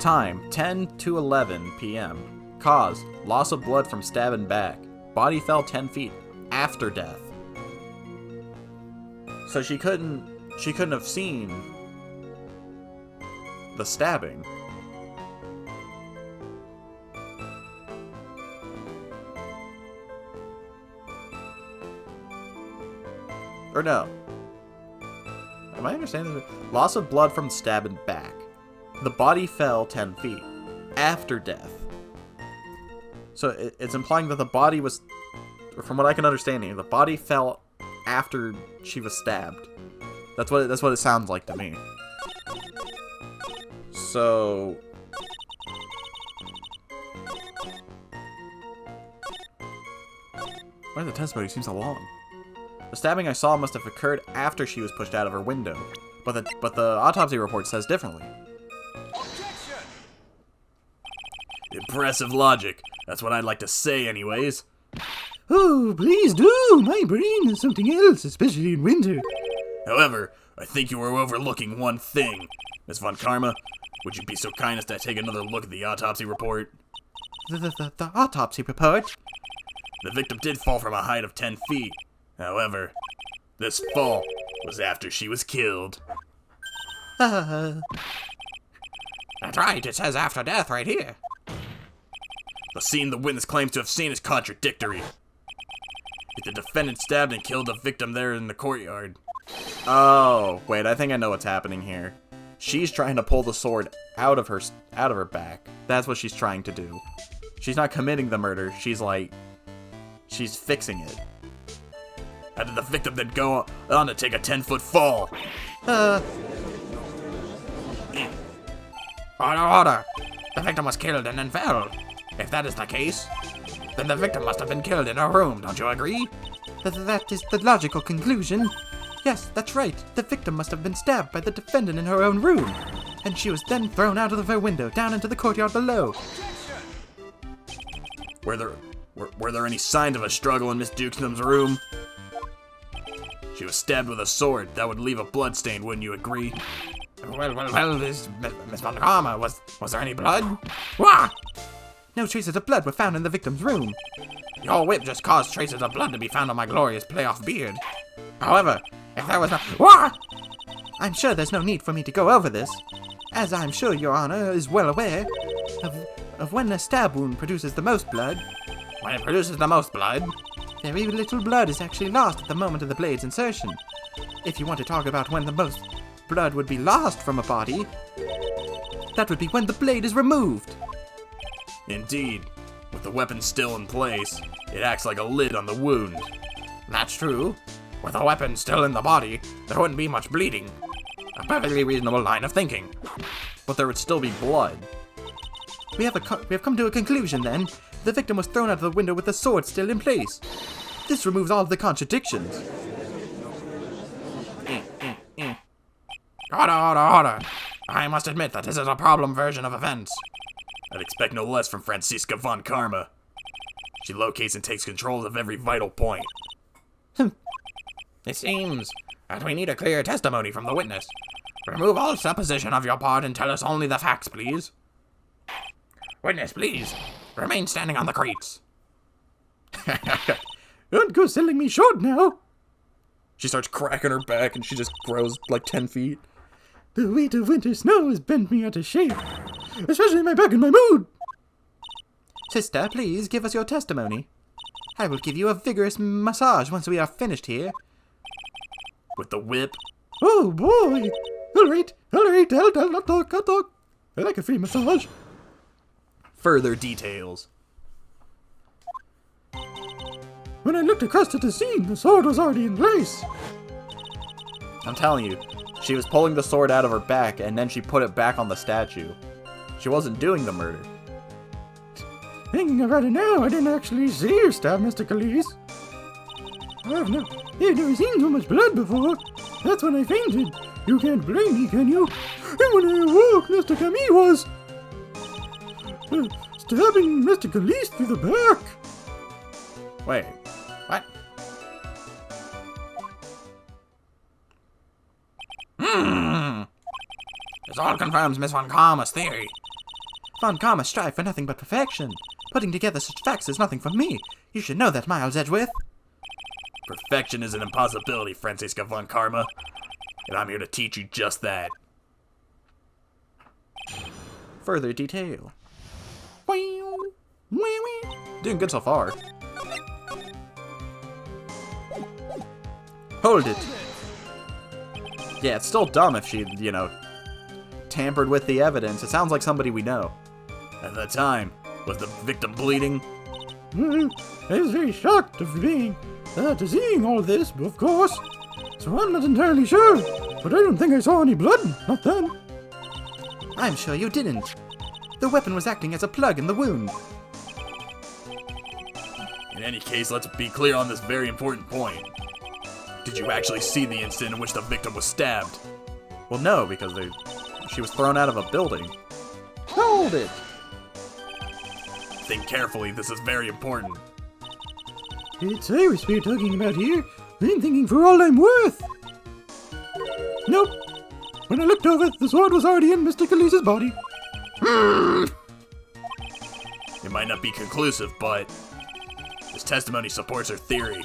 Time, 10 to 11 p.m. Cause, loss of blood from stab and back. Body fell 10 feet after death. So she couldn't have seen the stabbing. Or no. Am I understanding this? Loss of blood from stab and back. The body fell 10 feet after death. So it's implying that the body was, from what I can understand here, the body fell after she was stabbed. That's what it sounds like to me. So why the testimony seems so long? The stabbing I saw must have occurred after she was pushed out of her window, but the autopsy report says differently. Impressive logic. That's what I'd like to say anyways. Oh, please do. My brain is something else, especially in winter. However, I think you were overlooking one thing. Miss Von Karma, would you be so kind as to take another look at the autopsy report? The autopsy report? The victim did fall from a height of 10 feet. However, this fall was after she was killed. That's right, it says after death right here. The scene the witness claims to have seen is contradictory. If the defendant stabbed and killed the victim there in the courtyard. Oh, wait, I think I know what's happening here. She's trying to pull the sword out of her back. That's what she's trying to do. She's not committing the murder. She's fixing it. How did the victim then go on to take a 10-foot fall? Order! The victim was killed and then fell. If that is the case, then the victim must have been killed in her room, don't you agree? That is the logical conclusion. Yes, that's right. The victim must have been stabbed by the defendant in her own room, and she was then thrown out of her window down into the courtyard below. Were there any signs of a struggle in Miss Dukesnum's room? She was stabbed with a sword. That would leave a blood stain, wouldn't you agree? Well, Miss Von Karma, was there any blood? Wah! No traces of blood were found in the victim's room. Your whip just caused traces of blood to be found on my glorious playoff beard. However, if there was no— Wah! I'm sure there's no need for me to go over this, as I'm sure Your Honor is well aware of when a stab wound produces the most blood. When it produces the most blood? Very little blood is actually lost at the moment of the blade's insertion. If you want to talk about when the most blood would be lost from a body, that would be when the blade is removed. Indeed. With the weapon still in place, it acts like a lid on the wound. That's true. With a weapon still in the body, there wouldn't be much bleeding. A perfectly reasonable line of thinking. But there would still be blood. We have come to a conclusion then. The victim was thrown out of the window with the sword still in place. This removes all of the contradictions. Order. I must admit that this is a problem version of events. I'd expect no less from Franziska von Karma. She locates and takes control of every vital point. It seems that we need a clear testimony from the witness. Remove all supposition of your part and tell us only the facts, please. Witness, please. Remain standing on the crates. Don't go selling me short now. She starts cracking her back and she just grows like 10 feet. The weight of winter snow has bent me out of shape, especially my back and my mood. Sister, please give us your testimony. I will give you a vigorous massage once we are finished here. With the whip? Oh boy. All right, I'll talk. I like a free massage. Further details. When I looked across at the scene, the sword was already in place. I'm telling you, she was pulling the sword out of her back and then she put it back on the statue. She wasn't doing the murder. Thinking about it now, I didn't actually see her stab Mr. Khalees. I've never seen so much blood before. That's when I fainted. You can't blame me, can you? And when I awoke, Mr. Camille was stabbing Mr. Khalees through the back. Wait, What? This all confirms Miss Von Karma's theory. Von Karma strive for nothing but perfection. Putting together such facts is nothing for me. You should know that, Miles Edgeworth. Perfection is an impossibility, Franziska von Karma. And I'm here to teach you just that. further detail. Doing good so far. Hold it. Yeah, it's still dumb if she, tampered with the evidence. It sounds like somebody we know. At the time, was the victim bleeding? I was very shocked to seeing all this, of course. So I'm not entirely sure, but I don't think I saw any blood, not then. I'm sure you didn't. The weapon was acting as a plug in the wound. In any case, let's be clear on this very important point. Did you actually see the incident in which the victim was stabbed? Well, no, because she was thrown out of a building. Hold it! Think carefully, this is very important. It's Iris we're talking about here. I'm thinking for all I'm worth. Nope. When I looked over, the sword was already in Mr. Khalees' body. It might not be conclusive, but this testimony supports her theory.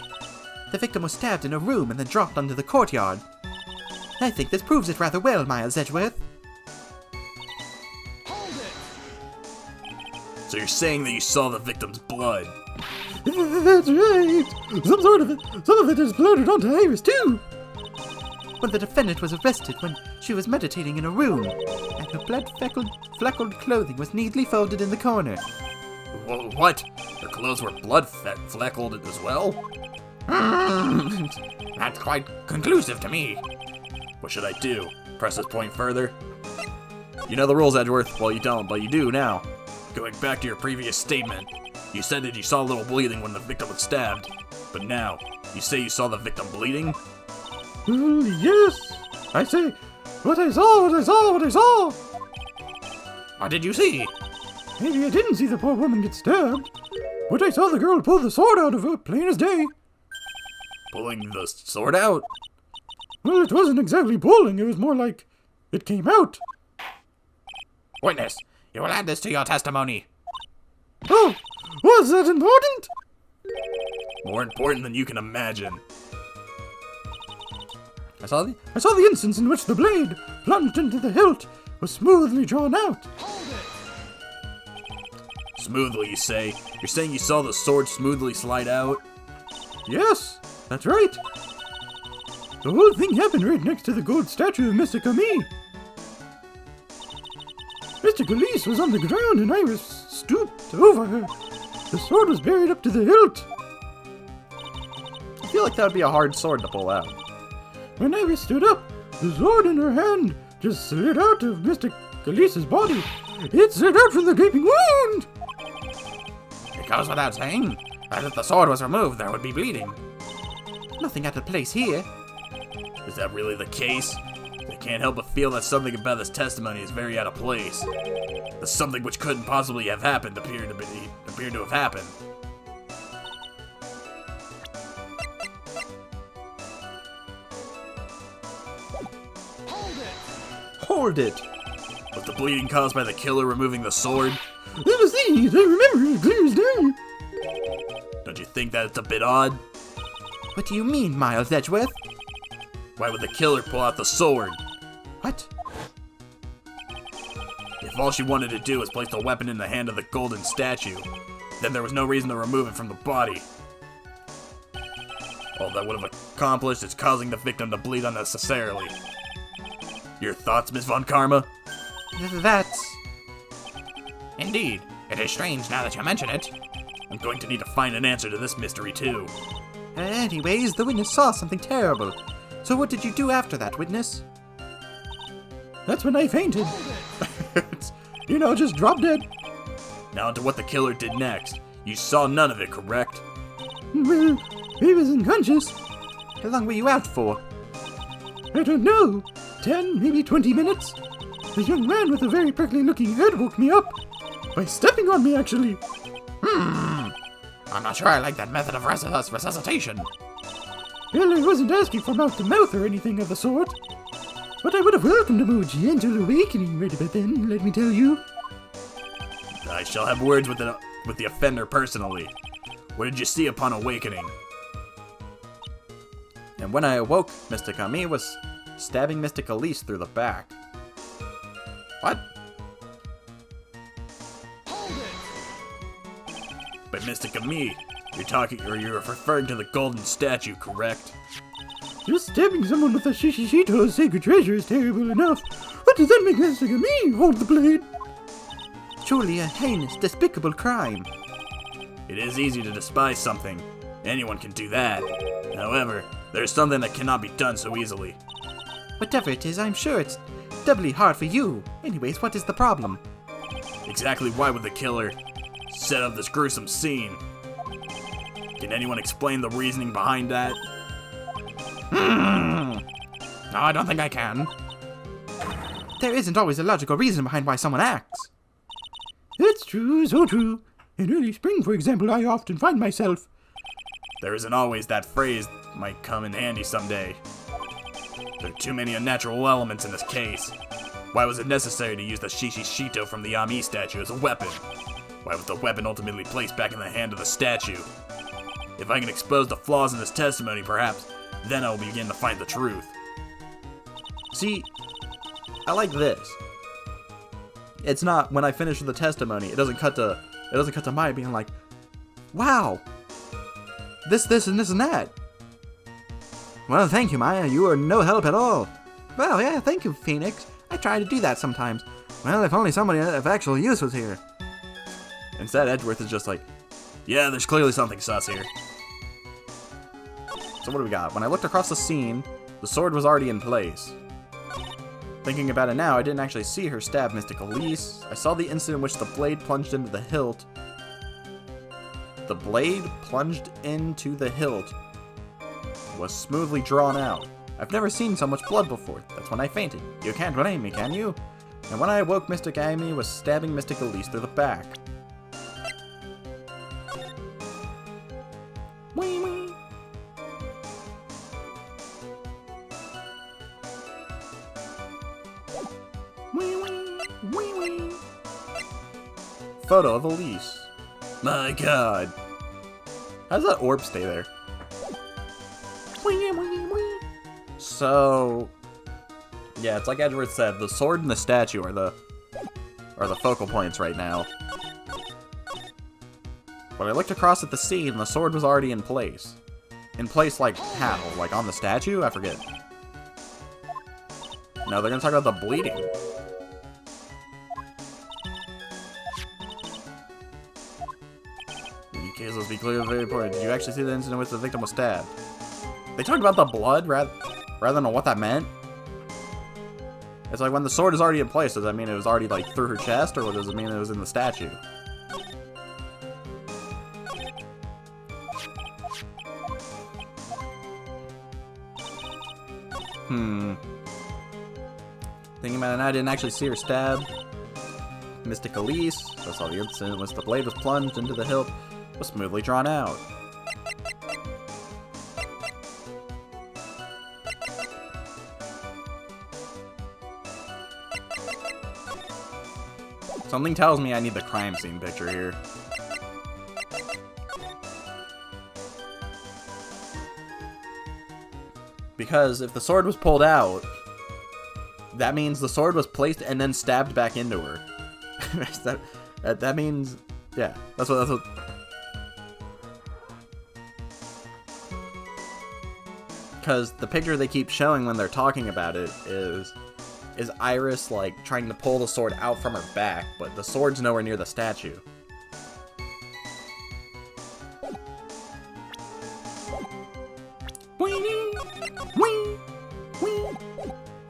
The victim was stabbed in a room and then dropped onto the courtyard. I think this proves it rather well, Miles Edgeworth. So you're saying that you saw the victim's blood? That's right. Some of it is blotted onto Iris too. When the defendant was arrested when she was meditating in a room, and her blood-fleckled clothing was neatly folded in the corner. What? Her clothes were blood-fleckled as well? That's quite conclusive to me. What should I do? Press this point further. You know the rules, Edgeworth. Well, you don't, but you do now. Going back to your previous statement, you said that you saw a little bleeding when the victim was stabbed. But now, you say you saw the victim bleeding? Well, yes. I say, what I saw. What did you see? Maybe I didn't see the poor woman get stabbed, but I saw the girl pull the sword out of her, plain as day. Pulling the sword out? Well, it wasn't exactly pulling, it was more like it came out. Witness, you will add this to your testimony. Oh, was that important? More important than you can imagine. I saw the instance in which the blade, plunged into the hilt, was smoothly drawn out. Smoothly, you say? You're saying you saw the sword smoothly slide out? Yes, that's right. The whole thing happened right next to the gold statue of Mr. Camille. Mr. Khalees was on the ground and Iris stooped over her. The sword was buried up to the hilt. I feel like that would be a hard sword to pull out. When Iris stood up, the sword in her hand just slid out of Mr. Khalees' body It's out from the gaping wound! It goes without saying that if the sword was removed, there would be bleeding. Nothing out of place here. Is that really the case? I can't help but feel that something about this testimony is very out of place. The something which couldn't possibly have happened appeared to have happened. Hold it! Was the bleeding caused by the killer removing the sword? That was these, I remember it clear as day. Don't you think that it's a bit odd? What do you mean, Miles Edgeworth? Why would the killer pull out the sword? What? If all she wanted to do was place the weapon in the hand of the golden statue, then there was no reason to remove it from the body. All that would have accomplished is causing the victim to bleed unnecessarily. Your thoughts, Miss Von Karma? That's... Indeed, it is strange now that you mention it. I'm going to need to find an answer to this mystery too. Anyways, the witness saw something terrible. So what did you do after that, witness? That's when I fainted. Just drop dead. Now onto what the killer did next. You saw none of it, correct? Well, he was unconscious. How long were you out for? I don't know. 10, maybe 20 minutes. The young man with a very prickly looking head woke me up. By stepping on me, actually. I'm not sure I like that method of resuscitation. Well, I wasn't asking for mouth to mouth or anything of the sort. But I would have welcomed a more gentle awakening right about then, let me tell you. I shall have words with the offender personally. What did you see upon awakening? And when I awoke, Mystic Ami was stabbing Mystic Elise through the back. What? By Mystic Ami, you're referring to the golden statue, correct? Just stabbing someone with a Shishishito's sacred treasure is terrible enough. What does that make Mystic me hold the blade? Surely a heinous, despicable crime. It is easy to despise something. Anyone can do that. However, there's something that cannot be done so easily. Whatever it is, I'm sure it's doubly hard for you. Anyways, what is the problem? Exactly why would the killer set up this gruesome scene? Can anyone explain the reasoning behind that? No, I don't think I can. There isn't always a logical reason behind why someone acts. That's true, so true. In early spring, for example, I often find myself... There isn't always that phrase might come in handy someday. There are too many unnatural elements in this case. Why was it necessary to use the Shishishito from the Ami statue as a weapon? Why was the weapon ultimately placed back in the hand of the statue? If I can expose the flaws in this testimony, perhaps, then I will begin to find the truth. See, I like this. It's not when I finish the testimony. It doesn't cut to Maya being like, "Wow, this, and this, and that." Well, thank you, Maya. You are no help at all. Well, yeah, thank you, Phoenix. I try to do that sometimes. Well, if only somebody of actual use was here. Instead, Edgeworth is just like, Yeah, there's clearly something sus here. so what do we got? When I looked across the scene, the sword was already in place. Thinking about it now, I didn't actually see her stab Mystic Elise. I saw the instant in which the blade plunged into the hilt. The blade plunged into the hilt was smoothly drawn out. I've never seen so much blood before. That's when I fainted. You can't blame me, can you? And when I awoke, Mystic Amy was stabbing Mystic Elise through the back. Wee wee. Wee wee. Wee wee. Photo of Elise. My god. How does that orb stay there? Wee wee wee. So, yeah, it's like Edgeworth said, the sword and the statue are the focal points right now. When I looked across at the scene, the sword was already in place. In place like how? Like on the statue? I forget. No, they're gonna talk about the bleeding. In case, let's be clear, very important. Did you actually see the incident in which the victim was stabbed? They talked about the blood rather than what that meant. It's like when the sword is already in place, does that mean it was already like through her chest, or does it mean it was in the statue? Thinking about it, I didn't actually see her stab Mystic Elise. I saw the incident was the blade was plunged into the hilt, was smoothly drawn out. Something tells me I need the crime scene picture here. Because if the sword was pulled out, that means the sword was placed and then stabbed back into her. that means, yeah, that's what. Because the picture they keep showing when they're talking about it is Iris like trying to pull the sword out from her back, but the sword's nowhere near the statue.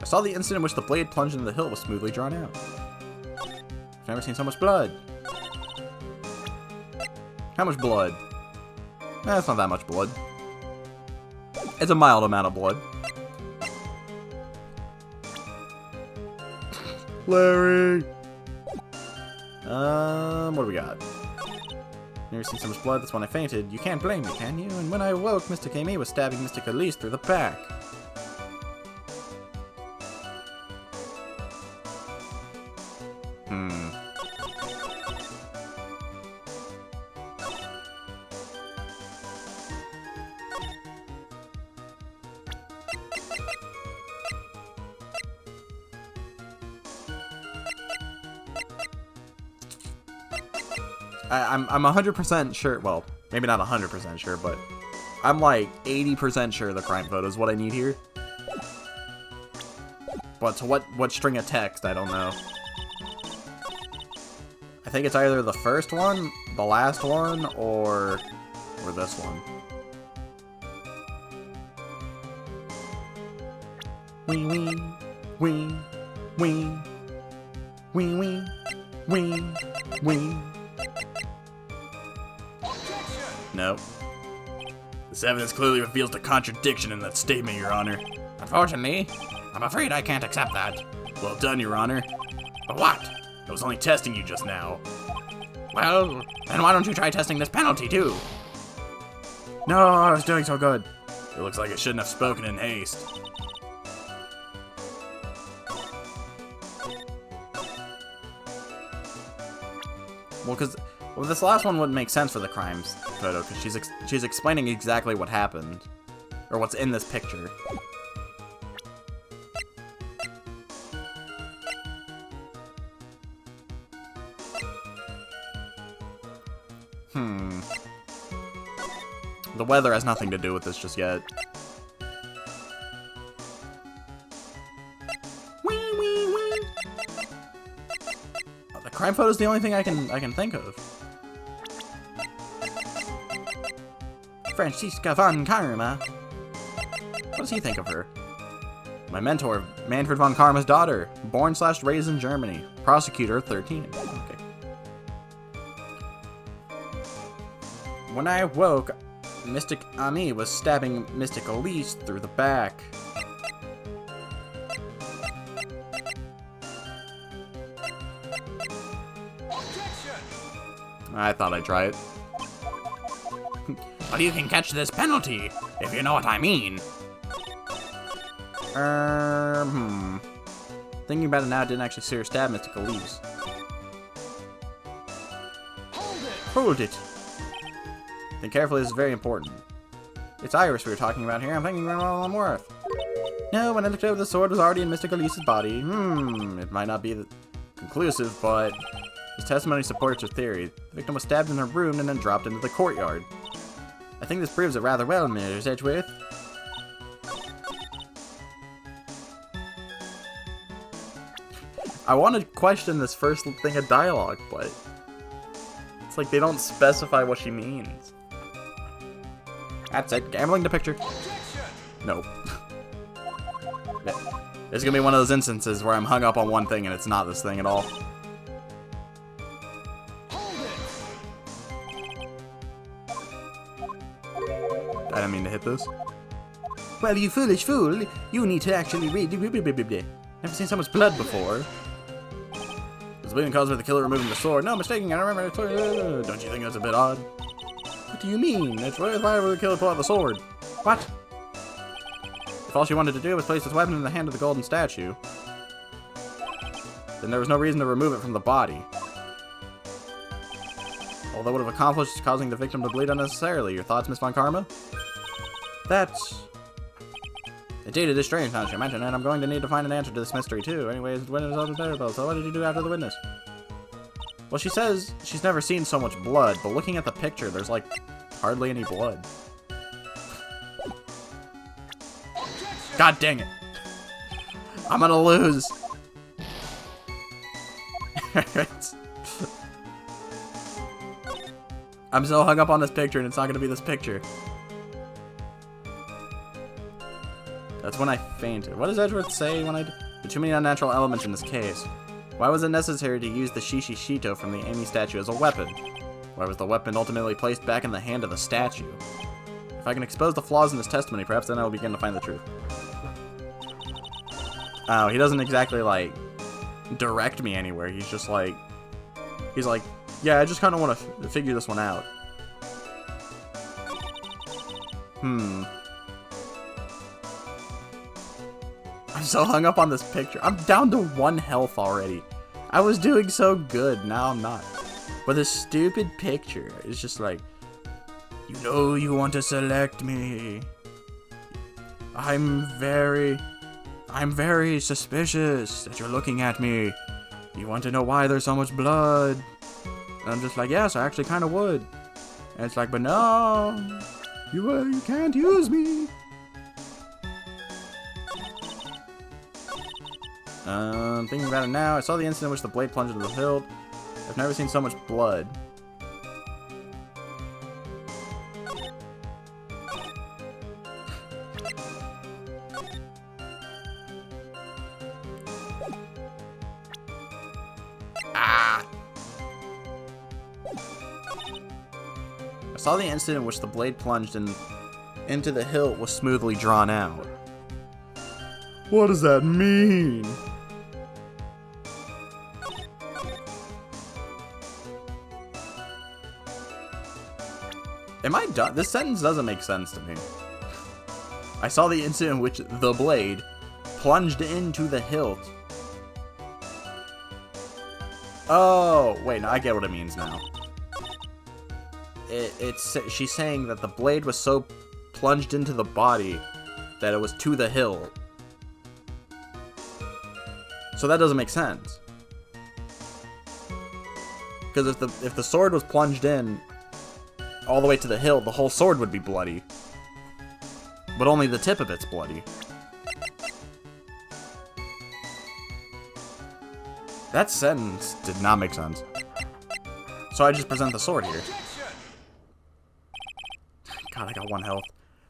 I saw the instant in which the blade plunged into the hilt was smoothly drawn out. I've never seen so much blood. How much blood? That's not that much blood. It's a mild amount of blood. Larry! What do we got? Never seen so much blood, that's when I fainted. You can't blame me, can you? And when I awoke, Mystic Amy was stabbing Mystic Elise through the back. I'm 100% sure, well, maybe not 100% sure, but I'm like 80% sure the crime photo is what I need here. But to what string of text, I don't know. I think it's either the first one, the last one, or this one. Wee wee, wee, wee, wee wee, wee, wee. No. This evidence clearly reveals the contradiction in that statement, Your Honor. Unfortunately, I'm afraid I can't accept that. Well done, Your Honor. But what? I was only testing you just now. Well, then why don't you try testing this penalty too? No, I was doing so good. It looks like I shouldn't have spoken in haste. Well, this last one wouldn't make sense for the crimes photo, because she's explaining exactly what happened, or what's in this picture. The weather has nothing to do with this just yet. The crime photo is the only thing I can think of. Franziska von Karma. What does he think of her? My mentor, Manfred von Karma's daughter, born/raised in Germany, prosecutor 13. Okay. When I awoke, Mystic Ami was stabbing Mystic Elise through the back. I thought I'd try it. But you can catch this penalty, if you know what I mean. Thinking about it now, I didn't actually see her stab Mystic Elise. Hold it! Think carefully, this is very important. It's Iris we were talking about here. I'm thinking we're all I'm worth. No, when I looked over, the sword was already in Mystic Elise's body. It might not be conclusive, but his testimony supports her theory. The victim was stabbed in her room and then dropped into the courtyard. I think this proves it rather well, Ms. Edgeworth. I want to question this first thing of dialogue, but it's like they don't specify what she means. That's it. Gambling the picture. No. It's gonna be one of those instances where I'm hung up on one thing and it's not this thing at all. I didn't mean to hit this. Well, you foolish fool, you need to actually read. Never seen so much blood before. Was bleeding caused by the killer removing the sword? No, mistaken, I remember. Don't you think that's a bit odd? What do you mean? It's why would the killer pull out the sword? What? If all she wanted to do was place this weapon in the hand of the golden statue, then there was no reason to remove it from the body. All that would have accomplished is causing the victim to bleed unnecessarily. Your thoughts, Miss Von Karma? That's... Indeed, it is strange now that you mention it. I'm going to need to find an answer to this mystery, too. Anyways, the witness is terrible, so what did you do after the witness? Well, she says she's never seen so much blood, but looking at the picture, there's, like, hardly any blood. God dang it. I'm gonna lose. I'm so hung up on this picture, and it's not gonna be this picture. That's when I fainted. What does Edgeworth say when I... There are too many unnatural elements in this case. Why was it necessary to use the Shishi Shito from the Amy statue as a weapon? Why was the weapon ultimately placed back in the hand of the statue? If I can expose the flaws in this testimony, perhaps then I will begin to find the truth. Oh, he doesn't exactly, like, direct me anywhere. He's just like... He's like, yeah, I just kind of want to figure this one out. I'm so hung up on this picture. I'm down to 1 health already. I was doing so good. Now I'm not. But this stupid picture is just like, you know you want to select me. I'm very suspicious that you're looking at me. You want to know why there's so much blood? And I'm just like, yes, I actually kind of would. And it's like, but no, you can't use me. Thinking about it now, I saw the incident in which the blade plunged into the hilt. I've never seen so much blood. Ah! I saw the incident in which the blade plunged into the hilt was smoothly drawn out. What does that mean? Am I done? This sentence doesn't make sense to me. I saw the incident in which the blade plunged into the hilt. Oh, wait, no, I get what it means now. She's saying that the blade was so plunged into the body that it was to the hilt. So that doesn't make sense. Because if the sword was plunged in all the way to the hilt, the whole sword would be bloody. But only the tip of it's bloody. That sentence did not make sense. So I just present the sword here. God, I got 1 health.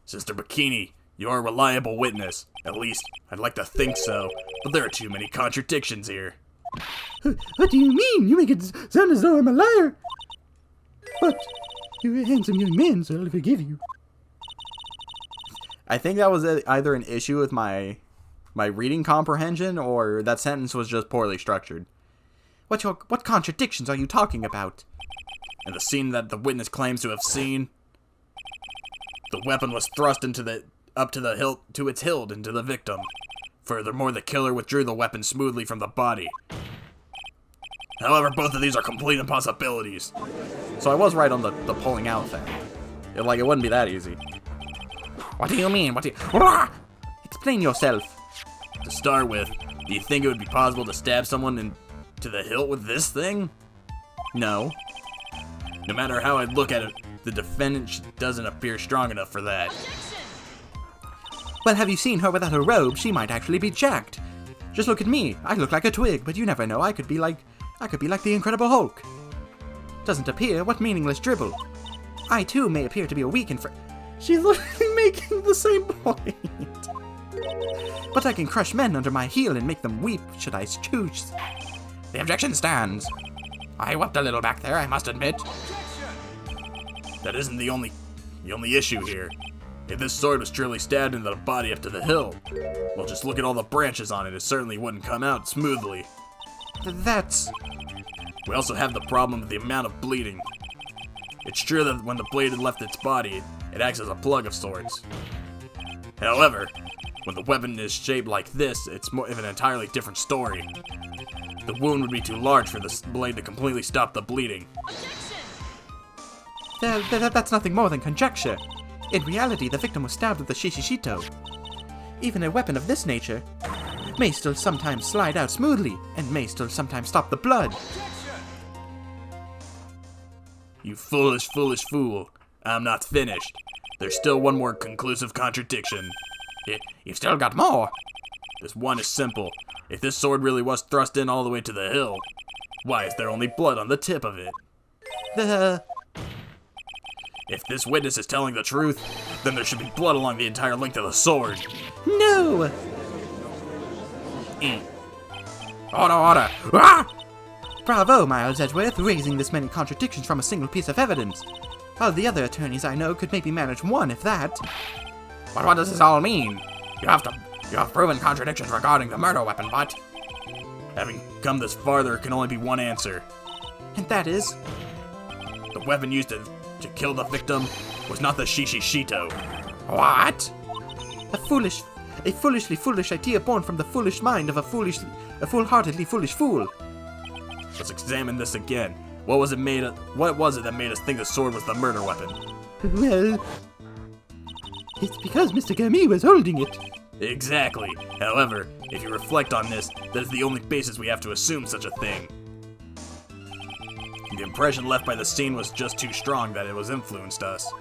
Sister Bikini, you're a reliable witness. At least, I'd like to think so. But there are too many contradictions here. What do you mean? You make it sound as though I'm a liar. But you're a handsome young man, so I'll forgive you. I think that was either an issue with my reading comprehension, or that sentence was just poorly structured. What contradictions are you talking about? In the scene that the witness claims to have seen, the weapon was thrust up to the hilt, to its hilt, into the victim. Furthermore, the killer withdrew the weapon smoothly from the body. However, both of these are complete impossibilities. So I was right on the pulling out thing. It wouldn't be that easy. What do you mean? Explain yourself. To start with, do you think it would be possible to stab someone into the hilt with this thing? No. No matter how I look at it, the defendant doesn't appear strong enough for that. Well, have you seen her without a robe? She might actually be jacked. Just look at me. I look like a twig, but you never know. I could be like the Incredible Hulk. Doesn't appear? What meaningless dribble. I too may appear to be a weak and She's literally making the same point. but I can crush men under my heel and make them weep should I choose. The objection stands. I wept a little back there, I must admit. That isn't the only issue here. If this sword was truly stabbed into the body up to the hill, well, just look at all the branches on it. It certainly wouldn't come out smoothly. That's... We also have the problem with the amount of bleeding. It's true that when the blade had left its body, it acts as a plug of sorts. However, when the weapon is shaped like this, it's more of an entirely different story. The wound would be too large for the blade to completely stop the bleeding. That's nothing more than conjecture. In reality, the victim was stabbed with the shishishito. Even a weapon of this nature may still sometimes slide out smoothly, and may still sometimes stop the blood. You foolish, foolish fool. I'm not finished. There's still one more conclusive contradiction. You've still got more. This one is simple. If this sword really was thrust in all the way to the hill, why is there only blood on the tip of it? If this witness is telling the truth, then there should be blood along the entire length of the sword. No! Order! Ah! Bravo, Miles Edgeworth, raising this many contradictions from a single piece of evidence. All the other attorneys I know could maybe manage one, if that. But what does this all mean? You have proven contradictions regarding the murder weapon, but... Having come this far, there can only be one answer. And that is... The weapon used to kill the victim was not the shishishito. What? A foolishly foolish idea born from the foolish mind of a foolheartedly foolish fool. Let's examine this again. What was it that made us think the sword was the murder weapon? Well, it's because Mr. Gami was holding it. Exactly. However, if you reflect on this, that is the only basis we have to assume such a thing. The impression left by the scene was just too strong that it was influenced us.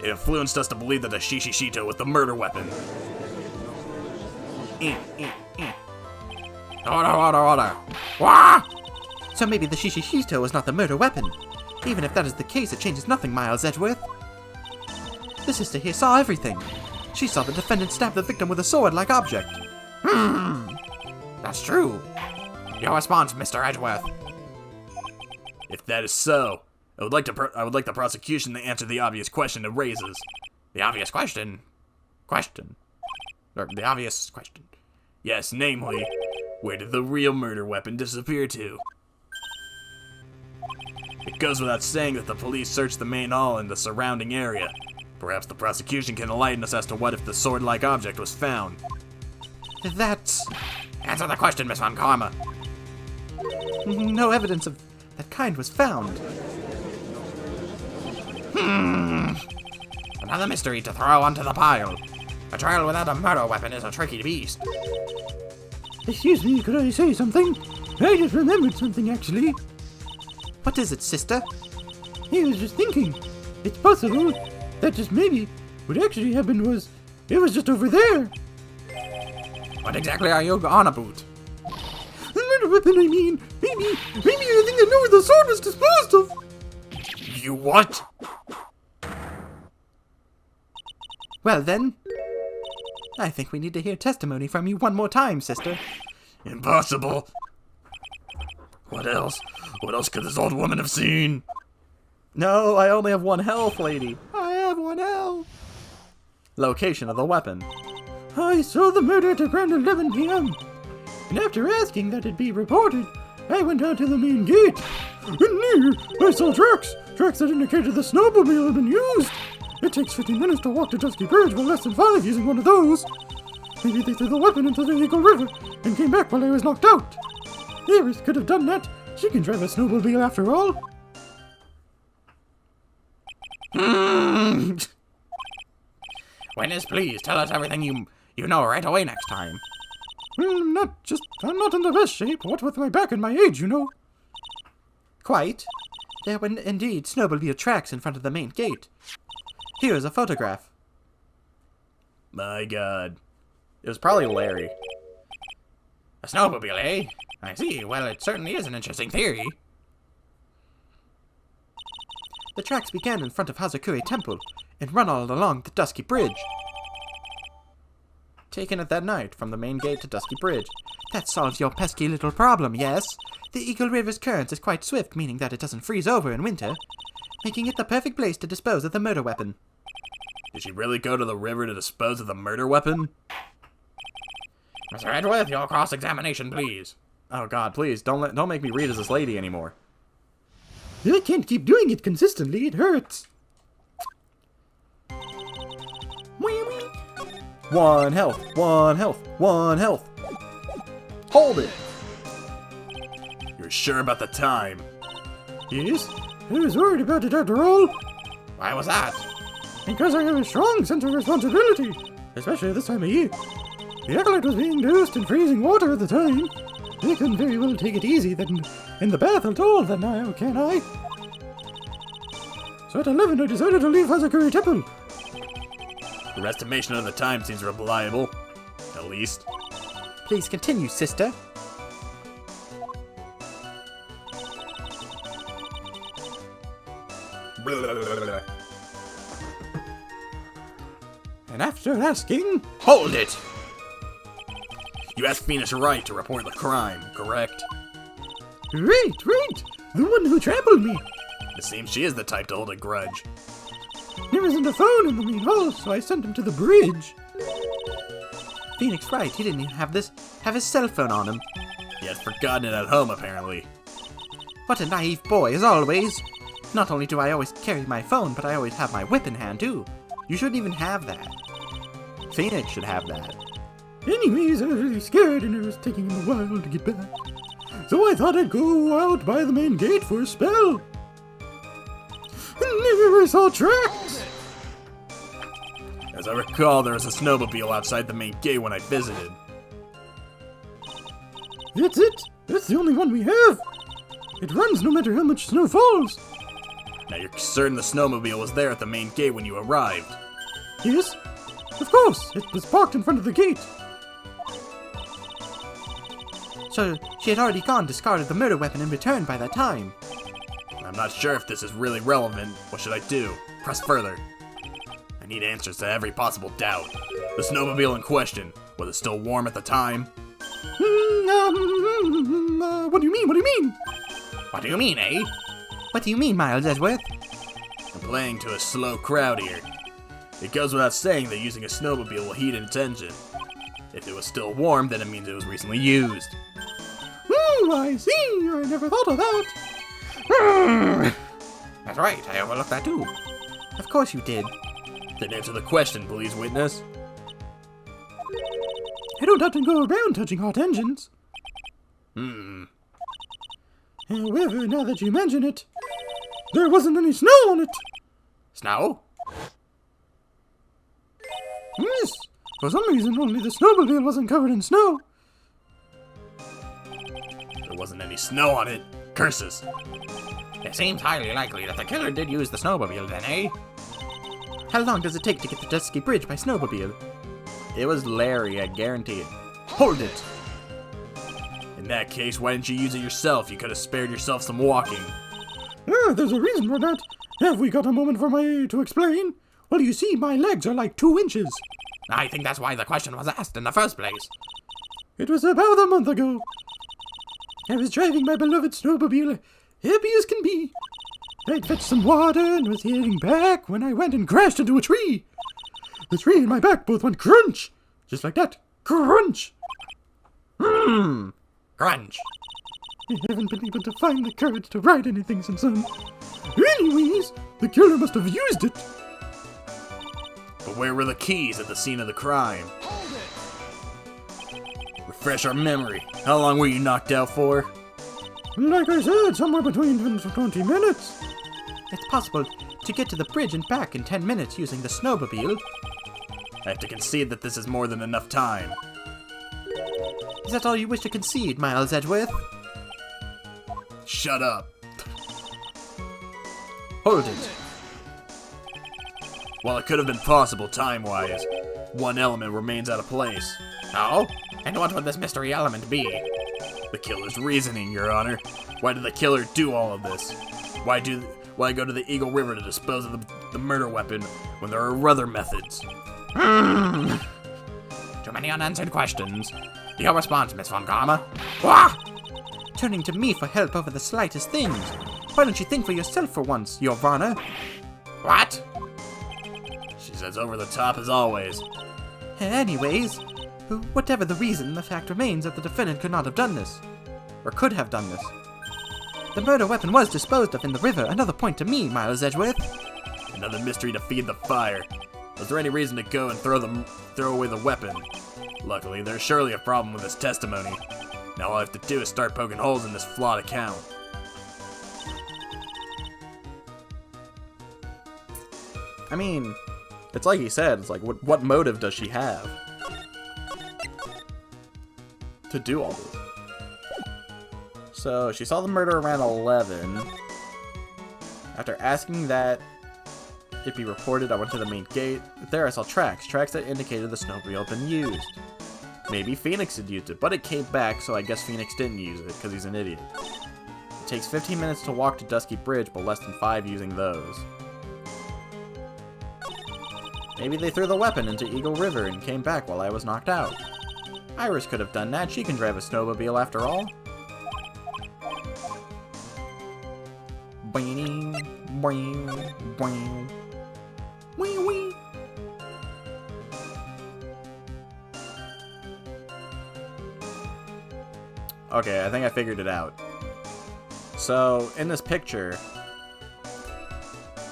It influenced us to believe that the shishishito was the murder weapon. Order! Wah! So maybe the shishishito was not the murder weapon. Even if that is the case, it changes nothing, Miles Edgeworth. The sister here saw everything. She saw the defendant stab the victim with a sword-like object. That's true. Your response, Mr. Edgeworth. If that is so, I would like the prosecution to answer the obvious question it raises. The obvious question? Or the obvious question. Yes, namely, where did the real murder weapon disappear to? It goes without saying that the police searched the main hall and the surrounding area. Perhaps the prosecution can enlighten us as to what if the sword-like object was found. That's... Answer the question, Miss Von Karma. No evidence of that kind was found. Another mystery to throw onto the pile. A trial without a murder weapon is a tricky beast. Excuse me, could I say something? I just remembered something, actually. What is it, sister? I was just thinking. It's possible that just maybe what actually happened was it was just over there. What exactly are you on about? The murder weapon, I mean. Maybe I think I know where the sword was disposed of. You what? Well then, I think we need to hear testimony from you one more time, sister. Impossible. What else? What else could this old woman have seen? No, I only have one health, lady. I have one health. Location of the weapon. I saw the murder at around 11 p.m. And after asking that it be reported, I went out to the main gate. And near, I saw tracks that indicated the snowmobile had been used. It takes 15 minutes to walk to Dusky Bridge, but less than 5 using one of those. Maybe they threw the weapon into the Eagle River and came back while I was knocked out. Iris could have done that. She can drive a snowmobile after all. Witness, please tell us everything you know right away next time. Well, I'm not in the best shape, what with my back and my age, you know. Quite. There were indeed snowmobile tracks in front of the main gate. Here is a photograph. My God. It was probably Larry. A snowmobile, eh? I see. Well, it certainly is an interesting theory. The tracks began in front of Hazakura Temple and run all along the Dusky Bridge. Taken it that night from the main gate to Dusky Bridge. That solves your pesky little problem, yes? The Eagle River's current is quite swift, meaning that it doesn't freeze over in winter, making it the perfect place to dispose of the murder weapon. Did she really go to the river to dispose of the murder weapon? Mr. Edgeworth, your cross-examination, please. Oh god, please, don't make me read as this lady anymore. I can't keep doing it consistently, it hurts. Wee wee. 1 health, 1 health, 1 health. Hold it! You're sure about the time? Yes, I was worried about it after all, Why was that? because I have a strong sense of responsibility, especially at this time of year. The acolyte was being doused in freezing water at the time. I couldn't very well take it easy then in the bath at all then now, can I? So at 11 I decided to leave Hazakura Temple. Your estimation of the time seems reliable. At least. Please continue, sister. And after asking, Hold it! You asked Phoenix Wright to report the crime, correct? right, the one who trampled me. It seems she is the type to hold a grudge. There isn't a phone in the main hall, so I sent him to the bridge. Phoenix Wright, he didn't even have his cell phone on him. He had forgotten it at home, apparently. What a naive boy, as always. Not only do I always carry my phone, but I always have my whip in hand, too. You shouldn't even have that. Phoenix should have that. Anyways, I was really scared and it was taking him a while to get back. So I thought I'd go out by the main gate for a spell. And never saw tracks. As I recall, there was a snowmobile outside the main gate when I visited. That's it. That's the only one we have. It runs no matter how much snow falls. Now you're certain the snowmobile was there at the main gate when you arrived? Yes, of course. It was parked in front of the gate. So she had already gone, discarded the murder weapon, and returned by that time. I'm not sure if this is really relevant. What should I do? Press further. I need answers to every possible doubt. The snowmobile in question, was it still warm at the time? What do you mean? What do you mean? What do you mean, eh? What do you mean, Miles Edgeworth? I'm playing to a slow crowd here. It goes without saying that using a snowmobile will heat its engine. If it was still warm, then it means it was recently used. Oh, I see. I never thought of that. That's right, I overlooked that too. Of course you did. Then answer the question, please, witness. I don't often go around touching hot engines. However, now that you mention it, there wasn't any snow on it. Snow? Yes, for some reason only the snowmobile wasn't covered in snow. There wasn't any snow on it. Curses. It seems highly likely that the killer did use the snowmobile then, eh? How long does it take to get to Dusky Bridge by snowmobile? It was Larry, I guarantee it. Hold it! In that case, why didn't you use it yourself? You could have spared yourself some walking. There's a reason for that. Have we got a moment for me to explain? Well, you see, my legs are like 2 inches. I think that's why the question was asked in the first place. It was about a month ago. I was driving my beloved snowmobile, happy as can be. I'd fetched some water and was heading back when I went and crashed into a tree. The tree and my back both went crunch. Just like that. Crunch! Crunch. I haven't been able to find the courage to write anything since then. Anyways, the killer must have used it. But where were the keys at the scene of the crime? Refresh our memory. How long were you knocked out for? Like I said, somewhere between 10 to 20 minutes. It's possible to get to the bridge and back in 10 minutes using the snowmobile. I have to concede that this is more than enough time. Is that all you wish to concede, Miles Edgeworth? Shut up. Hold it! While it could have been possible time-wise, one element remains out of place. Oh? And what would this mystery element be? The killer's reasoning, Your Honor. Why did the killer do all of this? Why go to the Eagle River to dispose of the murder weapon when there are other methods? To many unanswered questions. Your response, Miss Von Karma? Wah! Turning to me for help over the slightest things. Why don't you think for yourself for once, Your Varna? What? She says over the top as always. Anyways, whatever the reason, the fact remains that the defendant could not have done this. Or could have done this. The murder weapon was disposed of in the river, another point to me, Miles Edgeworth. Another mystery to feed the fire. Was there any reason to go and throw away the weapon? Luckily, there's surely a problem with his testimony. Now all I have to do is start poking holes in this flawed account. I mean, it's like he said, it's like, what motive does she have to do all this? So, she saw the murder around 11. After asking that it be reported, I went to the main gate. There I saw tracks that indicated the snowmobile had been used. Maybe Phoenix had used it, but it came back, so I guess Phoenix didn't use it, because he's an idiot. It takes 15 minutes to walk to Dusky Bridge, but less than 5 using those. Maybe they threw the weapon into Eagle River and came back while I was knocked out. Iris could have done that, she can drive a snowmobile after all. Boing, boing, boing. Wee wee. Okay, I think I figured it out. So, in this picture,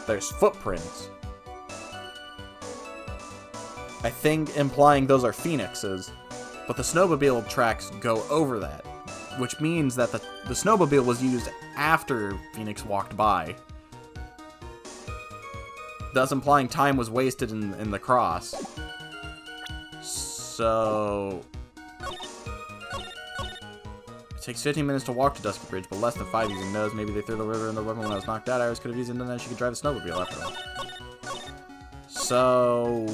there's footprints. I think implying those are Phoenix's, but the snowmobile tracks go over that, which means that the snowmobile was used after Phoenix walked by, thus implying time was wasted in the cross. So it takes 15 minutes to walk to Dusky Bridge, but less than 5 using those. Maybe they threw the river in the weapon when I was knocked out. Iris could have used it, and then she could drive a snowmobile after all. So,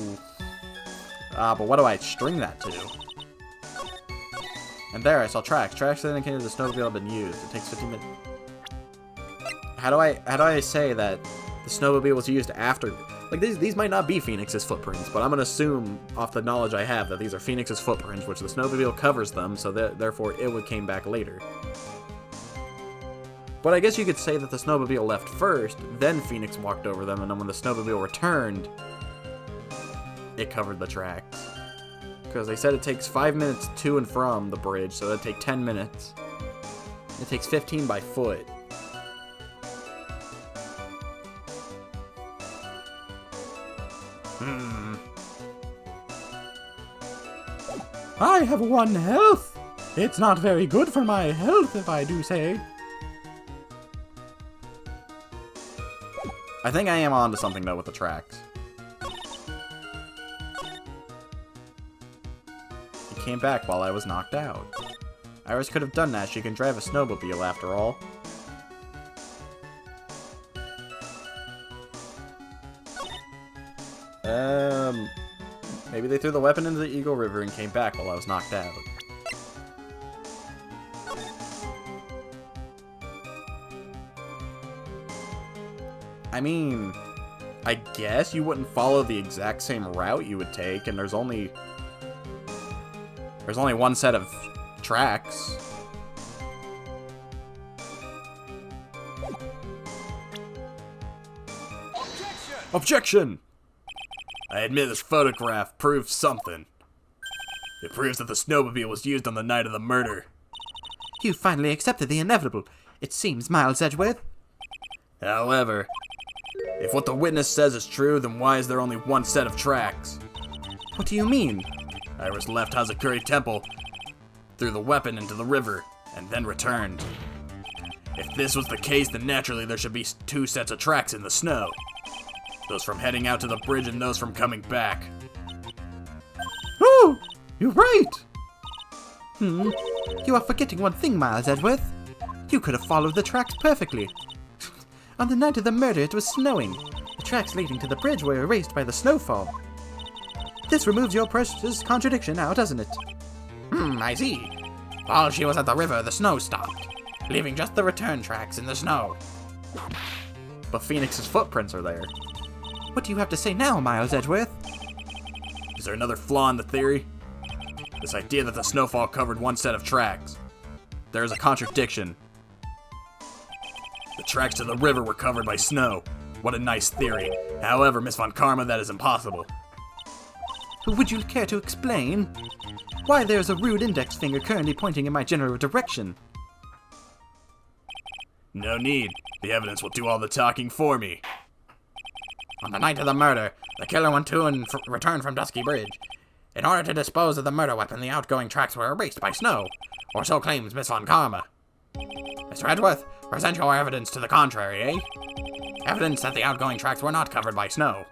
but what do I string that to? And there, I saw tracks that indicated the snowmobile had been used. It takes 15 minutes. How do I say that the snowmobile was used after? Like, these might not be Phoenix's footprints, but I'm gonna assume, off the knowledge I have, that these are Phoenix's footprints, which the snowmobile covers them, so therefore it came back later. But I guess you could say that the snowmobile left first, then Phoenix walked over them, and then when the snowmobile returned, it covered the tracks. Because they said it takes 5 minutes to and from the bridge, so that'd take 10 minutes. It takes 15 by foot. I have 1 health. It's not very good for my health, if I do say. I think I am onto something, though, with the tracks. He came back while I was knocked out. Iris could have done that. She can drive a snowmobile, after all. Maybe they threw the weapon into the Eagle River and came back while I was knocked out. I mean, I guess you wouldn't follow the exact same route you would take, and there's only one set of tracks. Objection! I admit this photograph proves something. It proves that the snowmobile was used on the night of the murder. You finally accepted the inevitable, it seems, Miles Edgeworth. However, if what the witness says is true, then why is there only 1 set of tracks? What do you mean? Iris left Hazakura Temple, threw the weapon into the river, and then returned. If this was the case, then naturally there should be 2 sets of tracks in the snow. Those from heading out to the bridge and those from coming back. Oh, you're right. You are forgetting one thing, Miles Edgeworth. You could have followed the tracks perfectly. On the night of the murder, it was snowing. The tracks leading to the bridge were erased by the snowfall. This removes your precious contradiction now, doesn't it? I see. While she was at the river, the snow stopped, leaving just the return tracks in the snow. But Phoenix's footprints are there. What do you have to say now, Miles Edgeworth? Is there another flaw in the theory? This idea that the snowfall covered one set of tracks. There is a contradiction. The tracks to the river were covered by snow. What a nice theory. However, Miss Von Karma, that is impossible. Would you care to explain why there's a rude index finger currently pointing in my general direction? No need. The evidence will do all the talking for me. On the night of the murder, the killer went to and returned from Dusky Bridge. In order to dispose of the murder weapon, the outgoing tracks were erased by snow, or so claims Miss Von Karma. Mr. Edgeworth, present your evidence to the contrary, eh? Evidence that the outgoing tracks were not covered by snow.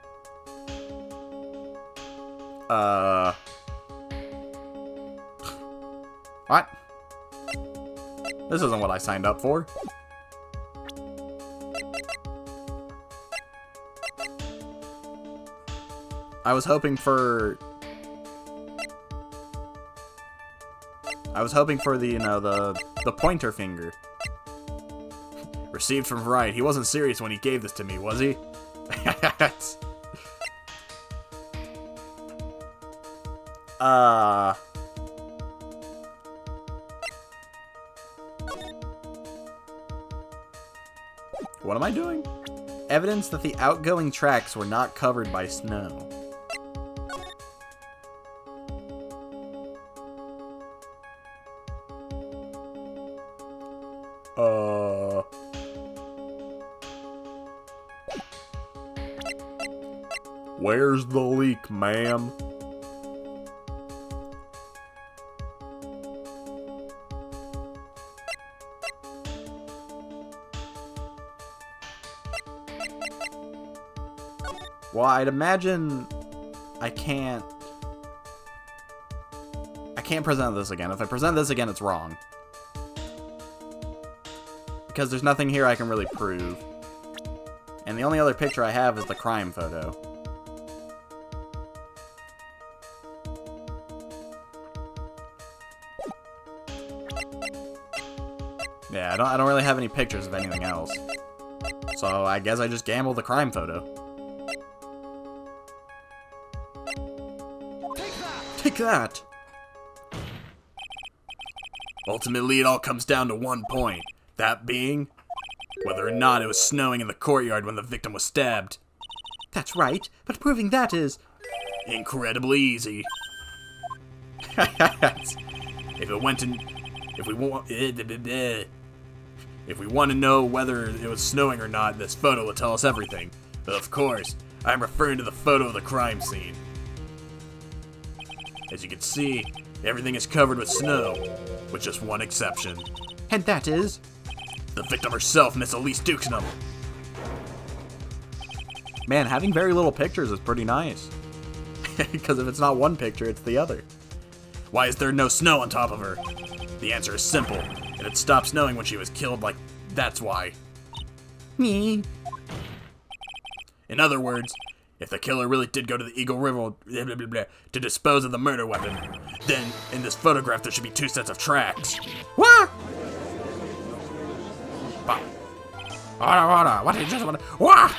What? This isn't what I signed up for. I was hoping for the, you know, the pointer finger. Received from Wright. He wasn't serious when he gave this to me, was he? What am I doing? Evidence that the outgoing tracks were not covered by snow. Where's the leak, ma'am? Well, I'd imagine I can't present this again. If I present this again, it's wrong. Because there's nothing here I can really prove. And the only other picture I have is the crime photo. Yeah, I don't really have any pictures of anything else. So I guess I just gambled the crime photo. Take that! Ultimately, it all comes down to one point. That being, whether or not it was snowing in the courtyard when the victim was stabbed. That's right, but proving that is incredibly easy. If we want to know whether it was snowing or not, this photo will tell us everything. But of course, I'm referring to the photo of the crime scene. As you can see, everything is covered with snow, with just one exception. and that is The victim herself, Miss Elise Dukenham. Man, having very little pictures is pretty nice. Because if it's not one picture, it's the other. Why is there no snow on top of her? The answer is simple. It had stopped snowing when she was killed, like, that's why. me. In other words, if the killer really did go to the Eagle River to dispose of the murder weapon, then in this photograph there should be two sets of tracks. What? What did you just want? What?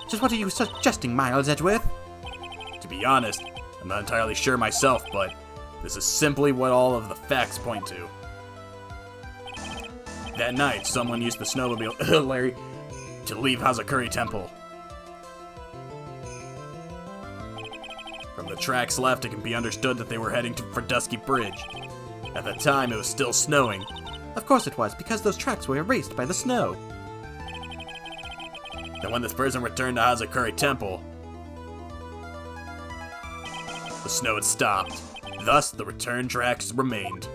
Just what are you suggesting, Miles Edgeworth? To be honest, I'm not entirely sure myself, but this is simply what all of the facts point to. That night, someone used the snowmobile, Larry, to leave Hazakura Temple. From the tracks left, it can be understood that they were heading for Dusky Bridge. At the time, it was still snowing. Of course it was, because those tracks were erased by the snow. Then when this person returned to Hazakura Temple, the snow had stopped. Thus, the return tracks remained.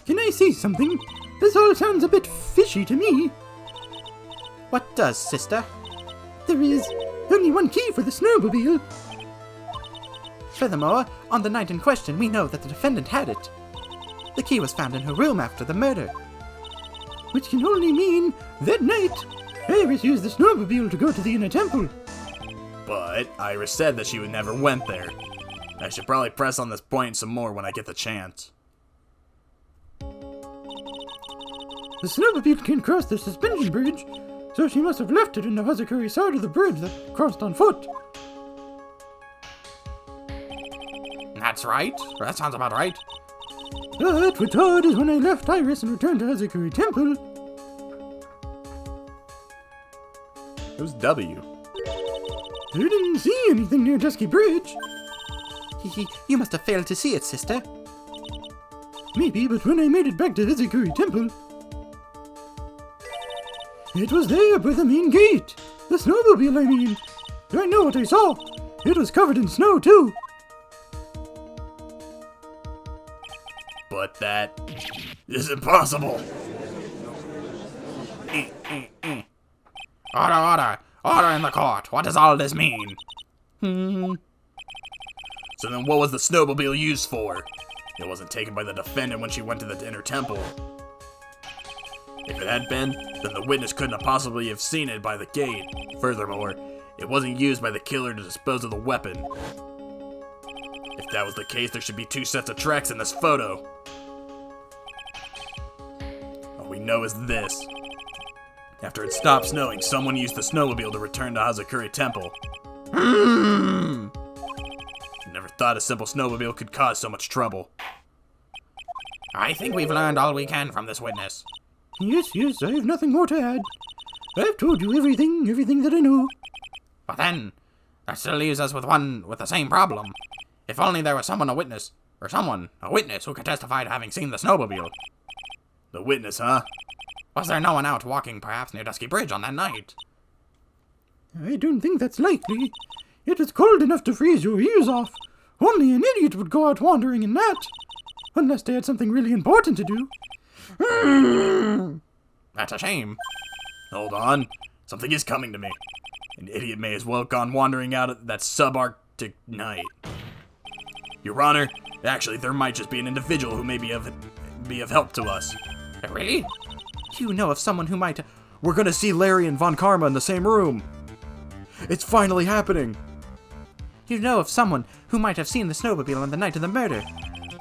Can I say something? This all sounds a bit fishy to me. What does, sister? There is only one key for the snowmobile. Furthermore, on the night in question, we know that the defendant had it. The key was found in her room after the murder. Which can only mean that night, Iris used the snowmobile to go to the inner temple. But Iris said that she never went there. I should probably press on this point some more when I get the chance. The snowmobile can cross the suspension bridge, So she must have left it in the Hazakura side of the bridge that crossed on foot. That's right. That sounds about right. That what Todd is when I left Iris and returned to Hazakura Temple. It was W. I didn't see anything near Dusky Bridge. You must have failed to see it, sister. Maybe, but when I made it back to Hazakura Temple, it was there by the main gate. The snowmobile, I mean. I know what I saw. It was covered in snow, too. But that is impossible. Order! Order in the court! What does all this mean? So then what was the snowmobile used for? It wasn't taken by the defendant when she went to the inner temple. If it had been, then the witness couldn't have possibly have seen it by the gate. Furthermore, it wasn't used by the killer to dispose of the weapon. If that was the case, there should be 2 sets of tracks in this photo. All we know is this. After it stopped snowing, someone used the snowmobile to return to Hazakura Temple. Never thought a simple snowmobile could cause so much trouble. I think we've learned all we can from this witness. Yes, I have nothing more to add. I've told you everything that I know. But then, that still leaves us with the same problem. If only there was a witness who could testify to having seen the snowmobile. The witness, huh? Was there no one out walking perhaps near Dusky Bridge on that night? I don't think that's likely. It was cold enough to freeze your ears off. Only an idiot would go out wandering in that. Unless they had something really important to do. That's a shame. Hold on. Something is coming to me. An idiot may as well have gone wandering out at that subarctic night. Your Honor, actually, there might just be an individual who may be of help to us. Really? You know of someone who might... We're gonna see Larry and Von Karma in the same room. It's finally happening. You know of someone who might have seen the snowmobile on the night of the murder.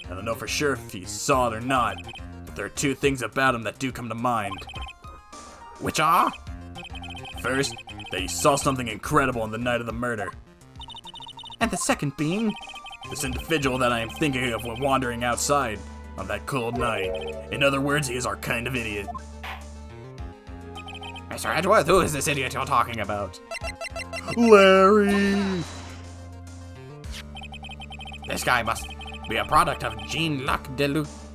I don't know for sure if he saw it or not, but there are 2 things about him that do come to mind. Which are? First, that he saw something incredible on the night of the murder. And the second being... This individual that I am thinking of when wandering outside on that cold night. In other words, he is our kind of idiot. Mr. Edgeworth, who is this idiot you're talking about? Larry! This guy must be a product of Jean-Luc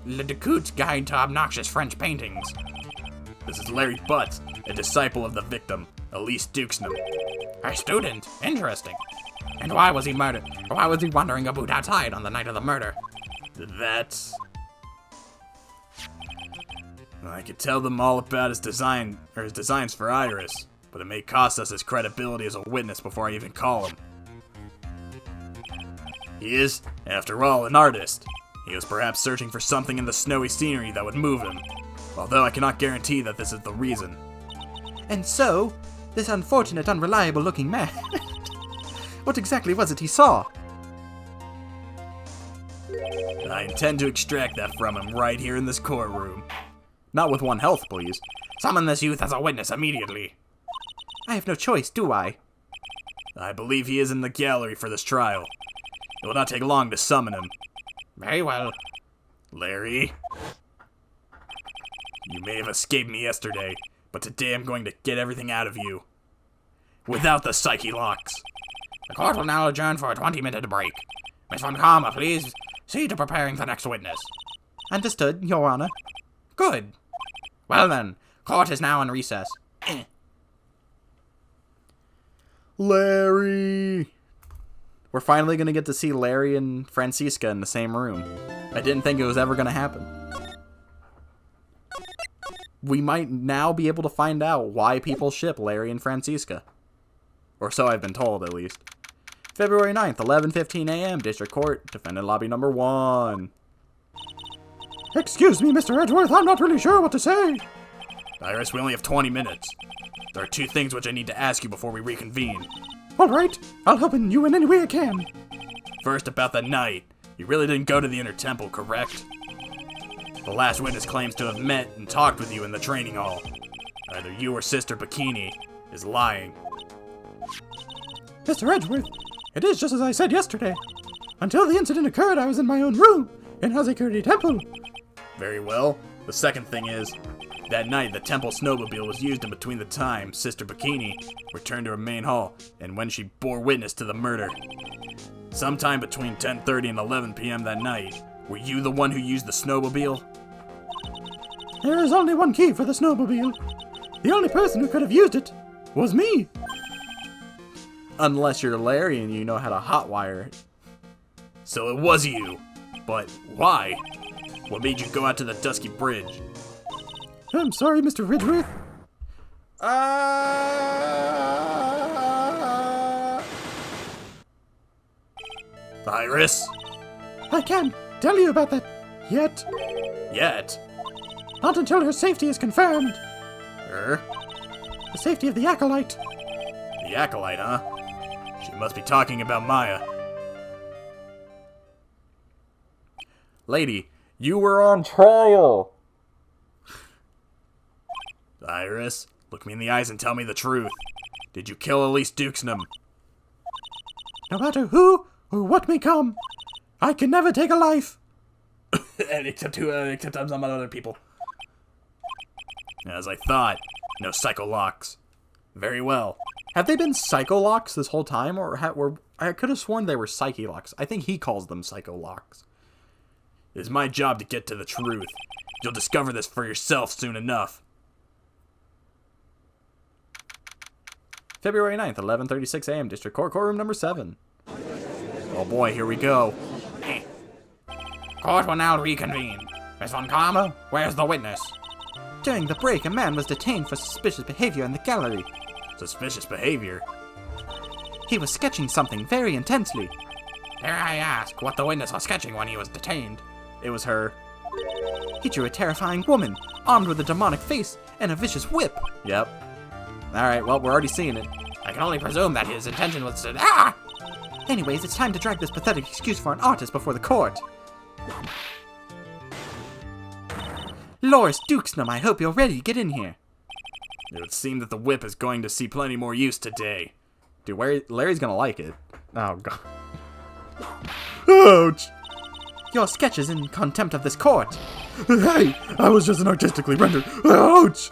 Leduc's Guide to Obnoxious French Paintings. This is Larry Butts, a disciple of the victim, Elise Dukesnam. A student? Interesting. And why was he murdered? Or why was he wandering about outside on the night of the murder? That's... I could tell them all about his designs for Iris, but it may cost us his credibility as a witness before I even call him. He is, after all, an artist. He was perhaps searching for something in the snowy scenery that would move him, although I cannot guarantee that this is the reason. And so, this unfortunate, unreliable-looking man... What exactly was it he saw? I intend to extract that from him right here in this courtroom. Not with 1 health, please. Summon this youth as a witness immediately. I have no choice, do I? I believe he is in the gallery for this trial. It will not take long to summon him. Very well. Larry? You may have escaped me yesterday, but today I'm going to get everything out of you. Without the psyche locks. The court will now adjourn for a 20-minute break. Miss Von Karma, please see to preparing the next witness. Understood, Your Honor. Good. Well then, court is now in recess. Larry! We're finally gonna get to see Larry and Francisca in the same room. I didn't think it was ever gonna happen. We might now be able to find out why people ship Larry and Francisca. Or so I've been told, at least. February 9th, 11:15 a.m., District Court, Defendant Lobby Number 1. Excuse me, Mr. Edgeworth, I'm not really sure what to say. Iris, we only have 20 minutes. There are 2 things which I need to ask you before we reconvene. All right, I'll help you in any way I can. First, about the night. You really didn't go to the inner temple, correct? The last witness claims to have met and talked with you in the training hall. Either you or Sister Bikini is lying. Mr. Edgeworth, it is just as I said yesterday. Until the incident occurred, I was in my own room in Hazakura Temple. Very well. The second thing is, that night the temple snowmobile was used in between the time Sister Bikini returned to her main hall and when she bore witness to the murder. Sometime between 10:30 and 11 p.m. that night, were you the one who used the snowmobile? There is only one key for the snowmobile. The only person who could have used it was me. Unless you're Larry and you know how to hotwire it. So it was you. But why? What made you go out to the Dusky Bridge? I'm sorry, Mr. Ridgeworth. Iris? I can't tell you about that yet. Yet? Not until her safety is confirmed. Her? The safety of the Acolyte. The Acolyte, huh? She must be talking about Maya. Lady, you were on trial. Iris, look me in the eyes and tell me the truth. Did you kill Elise Dukesnum? No matter who or what may come, I can never take a life. except I'm some other people. As I thought, no psycho locks. Very well. Have they been psycho locks this whole time, or I could have sworn they were psyche locks. I think he calls them psycho locks. It is my job to get to the truth. You'll discover this for yourself soon enough. February 9th, 11:36 a.m. District Court, courtroom number 7. Oh boy, here we go. Court will now reconvene. Miss Von Karma, where's the witness? During the break, a man was detained for suspicious behavior in the gallery. Suspicious behavior? He was sketching something very intensely. Dare I ask what the witness was sketching when he was detained? It was her. He drew a terrifying woman, armed with a demonic face and a vicious whip. Yep. Alright, well, we're already seeing it. I can only presume that his intention was to— Ah! Anyways, it's time to drag this pathetic excuse for an artist before the court. Loris Dukesnum, I hope you're ready to get in here. It would seem that the whip is going to see plenty more use today. Dude, Larry's gonna like it. Oh, God. Ouch! Your sketch is in contempt of this court. Hey, I was just an artistically rendered. Ouch!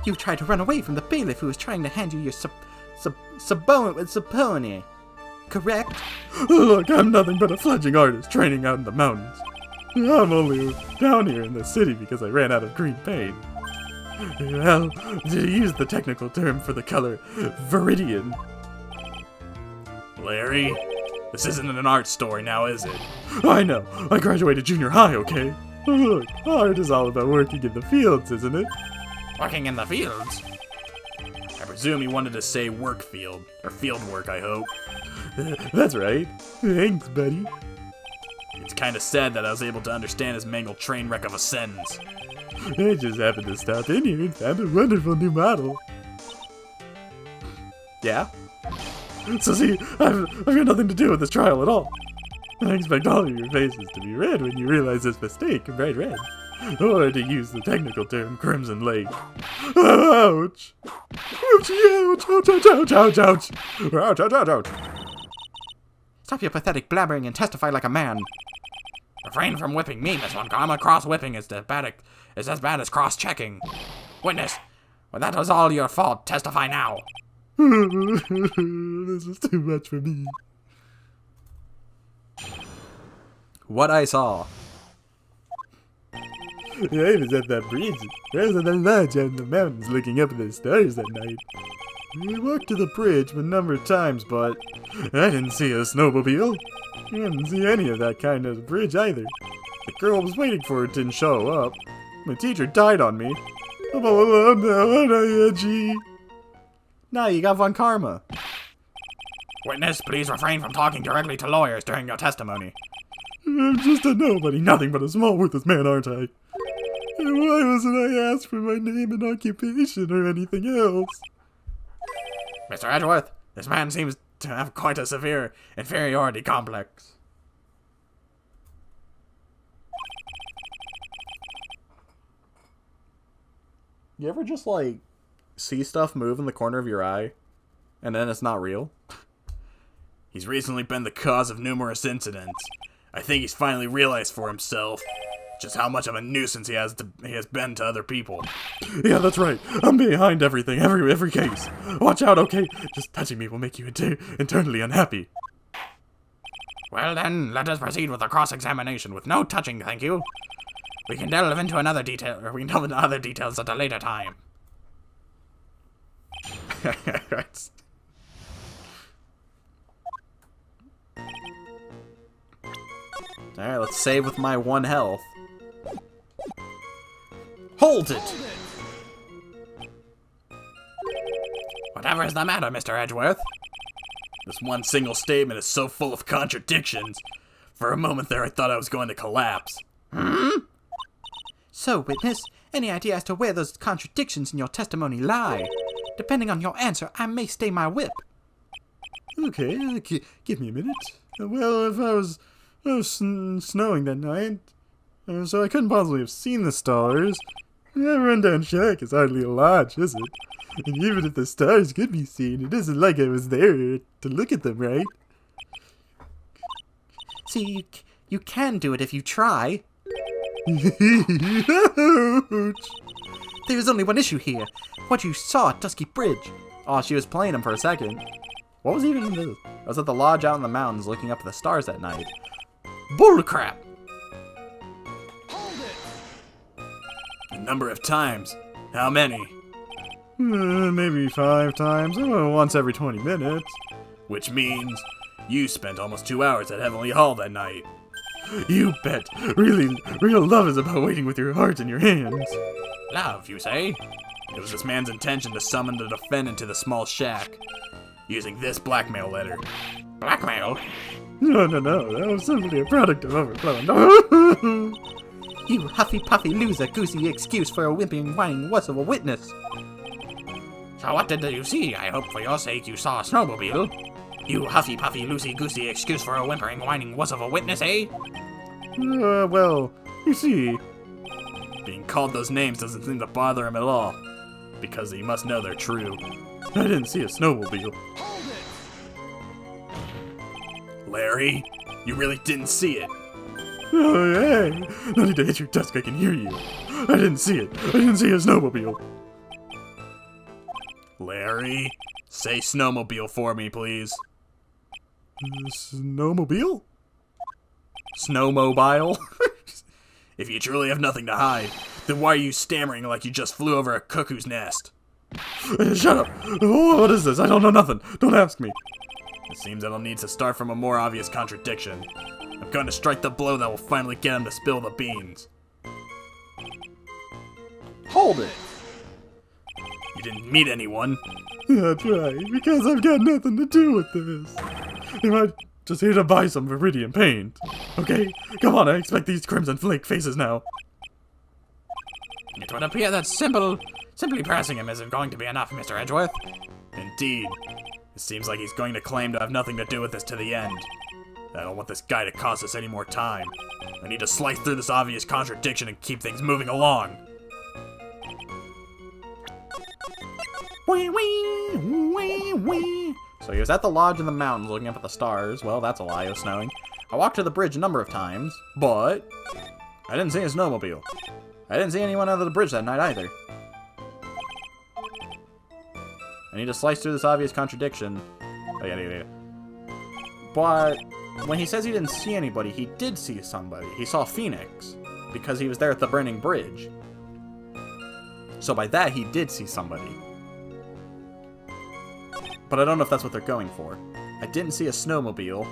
You tried to run away from the bailiff who was trying to hand you your sapone, correct? Look, I'm nothing but a fledgling artist training out in the mountains. I'm only down here in the city because I ran out of green paint. Well, to use the technical term for the color, viridian. Larry, this isn't an art story now, is it? I know, I graduated junior high, okay? Look, art is all about working in the fields, isn't it? Working in the fields? I presume he wanted to say work field, or field work, I hope. That's right. Thanks, buddy. It's kinda sad that I was able to understand his mangled train wreck of a sentence. I just happened to stop in here and found a wonderful new model. Yeah? So see, I've got nothing to do with this trial at all. I expect all of your faces to be red when you realize this mistake, bright red. Or to use the technical term, crimson lake. Ouch! Ouch, ouch, ouch, ouch, ouch, ouch, ouch! Ouch, ouch, ouch, ouch! Stop your pathetic blabbering and testify like a man. Refrain from whipping me, Miss Von Karma. Cross-whipping is as bad as cross-checking. Witness, well, that was all your fault. Testify now. This is too much for me. What I saw. I was at that bridge, rather than lodge out in the mountains looking up at the stars that night. I walked to the bridge a number of times, but I didn't see a snowmobile. I didn't see any of that kind of bridge either. The girl was waiting for it didn't show up. My teacher died on me. I'm all alone now, aren't I, Edgy? No, you got Von Karma. Witness, please refrain from talking directly to lawyers during your testimony. I'm just a nobody, nothing but a small worthless man, aren't I? And why wasn't I asked for my name and occupation or anything else? Mr. Edgeworth, this man seems to have quite a severe inferiority complex. You ever just, like, see stuff move in the corner of your eye, and then it's not real? He's recently been the cause of numerous incidents. I think he's finally realized for himself just how much of a nuisance he has been to other people. Yeah, that's right. I'm behind everything, every case. Watch out, okay? Just touching me will make you internally unhappy. Well then, let us proceed with the cross-examination with no touching, thank you. We can delve into other details at a later time. Alright, let's save with my 1 health. Hold it! Whatever is the matter, Mr. Edgeworth? This one single statement is so full of contradictions. For a moment there, I thought I was going to collapse. So, witness, any idea as to where those contradictions in your testimony lie? Depending on your answer, I may stay my whip. Okay, give me a minute. Well, if I was snowing that night, so I couldn't possibly have seen the stars. That rundown shack is hardly a lodge, is it? And even if the stars could be seen, it isn't like I was there to look at them, right? See, you can do it if you try. There's only one issue here. What you saw at Dusky Bridge. Oh, she was playing him for a second. What was even this? I was at the lodge out in the mountains looking up at the stars that night. Bullcrap! A number of times. How many? Maybe 5 times, once every 20 minutes. Which means you spent almost 2 hours at Heavenly Hall that night. You bet. Really, real love is about waiting with your heart in your hands. Love, you say? It was this man's intention to summon the defendant to the small shack, using this blackmail letter. Blackmail? No, that was simply a product of overflowing. You huffy-puffy loser-goosey excuse for a whimpering, whining wuss of a witness. So what did you see? I hope for your sake you saw a snowmobile. You huffy-puffy, loosey-goosey excuse for a whimpering, whining wuss of a witness, eh? Well, you see... Being called those names doesn't seem to bother him at all, because he must know they're true. I didn't see a snowmobile. Larry, you really didn't see it. Oh, hey! No need to hit your desk, I can hear you. I didn't see it. I didn't see a snowmobile. Larry, say snowmobile for me, please. Snowmobile? Snowmobile? If you truly have nothing to hide, then why are you stammering like you just flew over a cuckoo's nest? Shut up! Oh, what is this? I don't know nothing. Don't ask me. It seems that'll need to start from a more obvious contradiction. I'm going to strike the blow that will finally get him to spill the beans. Hold it! You didn't meet anyone. That's right, because I've got nothing to do with this. You might just here to buy some Viridian paint. Okay? Come on, I expect these crimson flake faces now. It would appear that simply pressing him isn't going to be enough, Mr. Edgeworth. Indeed. It seems like he's going to claim to have nothing to do with this to the end. I don't want this guy to cost us any more time. I need to slice through this obvious contradiction and keep things moving along. Wee wee, wee wee. So he was at the lodge in the mountains looking up at the stars. Well, that's a lie, it was snowing. I walked to the bridge a number of times, but I didn't see a snowmobile. I didn't see anyone under the bridge that night either. I need to slice through this obvious contradiction. Oh, yeah. But when he says he didn't see anybody, he did see somebody. He saw Phoenix, because he was there at the burning bridge. So by that, he did see somebody. But I don't know if that's what they're going for. I didn't see a snowmobile.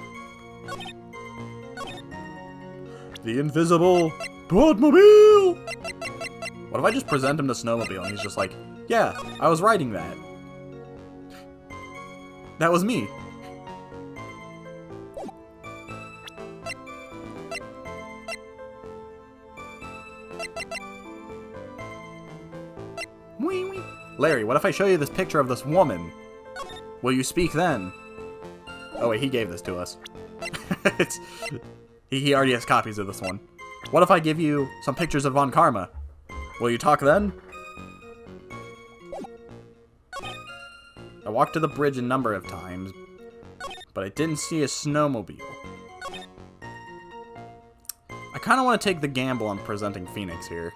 The invisible Podmobile! What if I just present him the snowmobile and he's just like, yeah, I was riding that. That was me. Wee wee. Larry, what if I show you this picture of this woman? Will you speak then? Oh wait, he gave this to us. He already has copies of this one. What if I give you some pictures of Von Karma? Will you talk then? walked to the bridge a number of times, but I didn't see a snowmobile. I kind of want to take the gamble on presenting Phoenix here.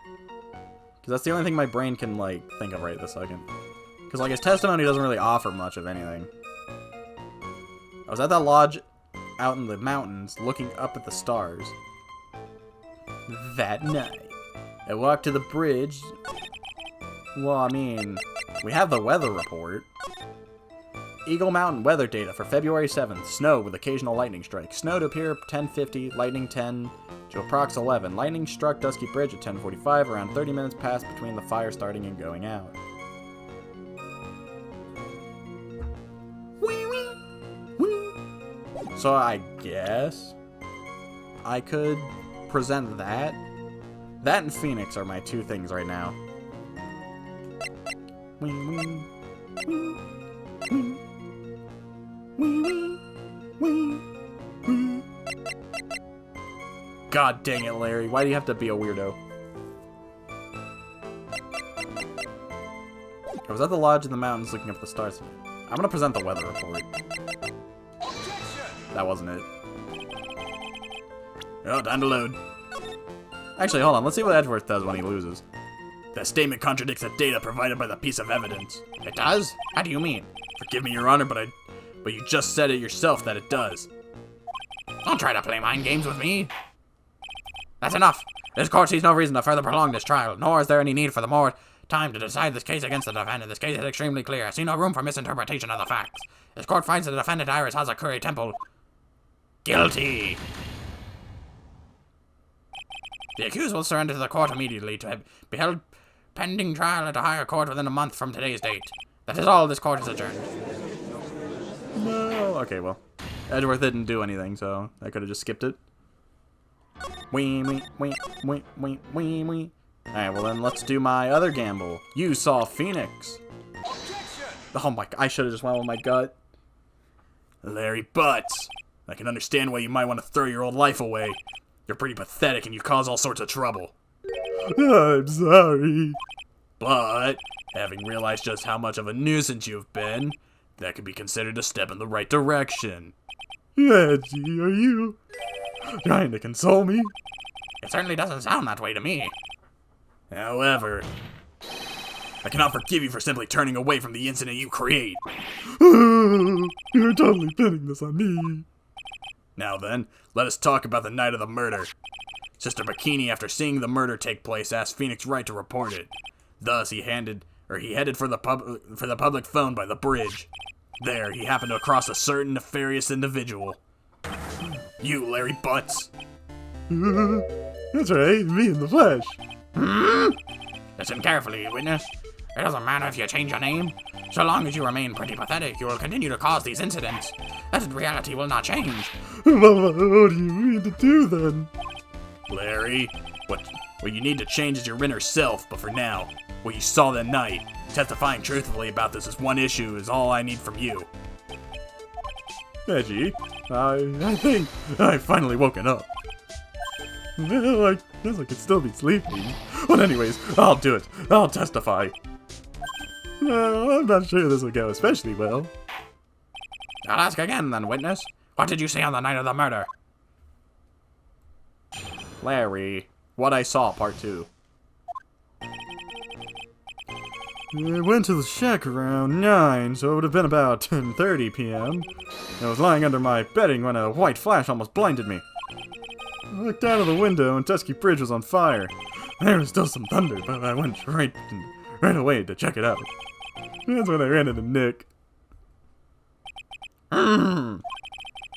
Because that's the only thing my brain can, like, think of right this second. Because, like, his testimony doesn't really offer much of anything. I was at that lodge out in the mountains, looking up at the stars. That night, I walked to the bridge. Well, I mean, we have the weather report. Eagle Mountain weather data for February 7th. Snow with occasional lightning strikes. Snow to appear 10:50, lightning 10 to approx 11. Lightning struck Dusky Bridge at 10:45. Around 30 minutes passed between the fire starting and going out. So I guess I could present that. That and Phoenix are my two things right now. God dang it, Larry. Why do you have to be a weirdo? I was at the lodge in the mountains looking up at the stars. I'm gonna present the weather report. That wasn't it. Oh, time to load. Actually, hold on. Let's see what Edgeworth does when he loses. That statement contradicts the data provided by the piece of evidence. It does? How do you mean? Forgive me, Your Honor, but you just said it yourself that it does. Don't try to play mind games with me. That's enough. This court sees no reason to further prolong this trial, nor is there any need for the more time to decide this case against the defendant. This case is extremely clear. I see no room for misinterpretation of the facts. This court finds the defendant Iris Hazakura Temple guilty. The accused will surrender to the court immediately to be held pending trial at a higher court within a month from today's date. That is all. This court is adjourned. No. Okay, well, Edgeworth didn't do anything, so I could have just skipped it. Wee. Alright, well then let's do my other gamble. You saw Phoenix. Oh my, I should have just went with my gut. Larry Butts. I can understand why you might want to throw your old life away. You're pretty pathetic and you cause all sorts of trouble. I'm sorry. But, having realized just how much of a nuisance you've been, that could be considered a step in the right direction. Reggie, are you trying to console me? It certainly doesn't sound that way to me. However, I cannot forgive you for simply turning away from the incident you create. You're totally pinning this on me. Now then, let us talk about the night of the murder. Sister Bikini, after seeing the murder take place, asked Phoenix Wright to report it. Thus, he headed for the public phone by the bridge. There, he happened to cross a certain nefarious individual. You, Larry Butts. That's right, me in the flesh. Listen carefully, witness. It doesn't matter if you change your name. So long as you remain pretty pathetic, you will continue to cause these incidents. That in reality will not change. Well, what do you mean to do then? Larry, what you need to change is your inner self, but for now, what you saw that night, testifying truthfully about this is one issue is all I need from you. Reggie, I think I've finally woken up. Well, I guess I could still be sleeping. But anyways, I'll do it. I'll testify. I'm not sure this will go especially well. I'll ask again then, witness. What did you see on the night of the murder? Larry, what I saw, part 2. I went to the shack around 9, so it would have been about 10:30 p.m. I was lying under my bedding when a white flash almost blinded me. I looked out of the window and Dusky Bridge was on fire. There was still some thunder, but I went right away to check it out. That's when I ran into Nick. You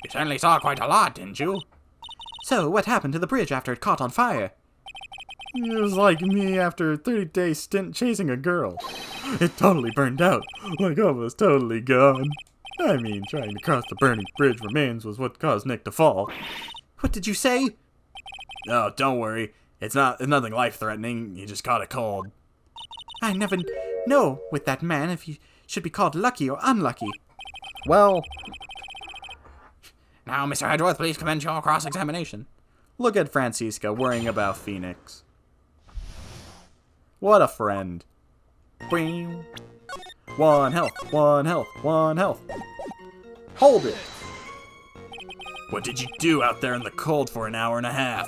certainly saw quite a lot, didn't you? So, what happened to the bridge after it caught on fire? It was like me after a 30-day stint chasing a girl. It totally burned out, like almost totally gone. I mean, trying to cross the burning bridge remains was what caused Nick to fall. What did you say? Oh, don't worry. It's nothing life-threatening. You just caught a cold. I never know with that man if he should be called lucky or unlucky. Well, now, Mr. Edgeworth, please commence your cross-examination. look at Francisca worrying about Phoenix. What a friend. 1 health, 1 health, 1 health. Hold it! What did you do out there in the cold for an hour and a half?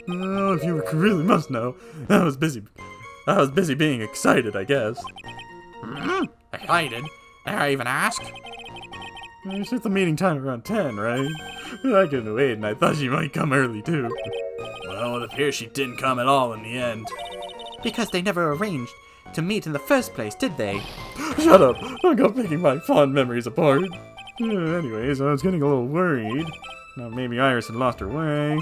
Oh, if you really must know, I was busy. I was busy being excited, I guess. Excited? Dare I even ask? You set the meeting time around 10, right? I couldn't wait, and I thought she might come early, too. Well, it appears she didn't come at all in the end. Because they never arranged to meet in the first place, did they? Shut up! Don't go picking my fond memories apart. Anyways, I was getting a little worried. Now, maybe Iris had lost her way.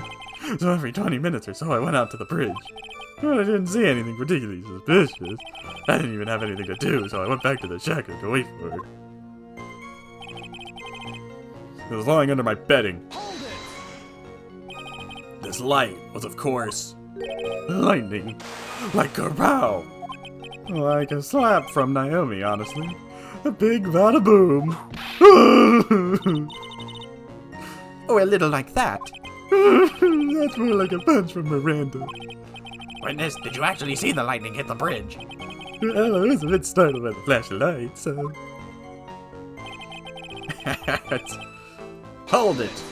So every 20 minutes or so, I went out to the bridge. But I didn't see anything particularly suspicious. I didn't even have anything to do, so I went back to the shack to wait for her. It was lying under my bedding. This light was, of course, Lightning. Like kapow! Like a slap from Naomi, honestly. A big bada boom. Or a little like that. That's more like a punch from Miranda. Witness, did you actually see the lightning hit the bridge? Well, I was a bit startled by the flash of light, so... Hold it!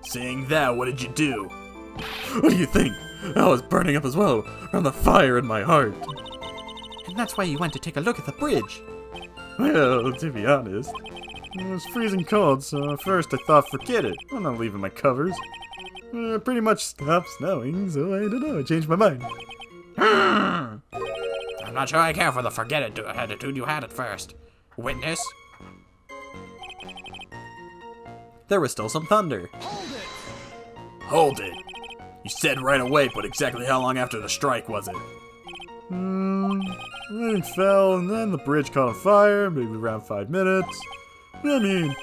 Seeing that, what did you do? What do you think? I was burning up as well, from the fire in my heart. And that's why you went to take a look at the bridge. Well, to be honest, it was freezing cold, so at first I thought, forget it, I'm not leaving my covers. It pretty much stopped snowing, so I don't know, I changed my mind. I'm not sure I care for the forget it attitude you had at first. Witness? There was still some thunder. Hold it! You said right away, but exactly how long after the strike was it? Rain fell, and then the bridge caught on fire, maybe around 5 minutes. I mean,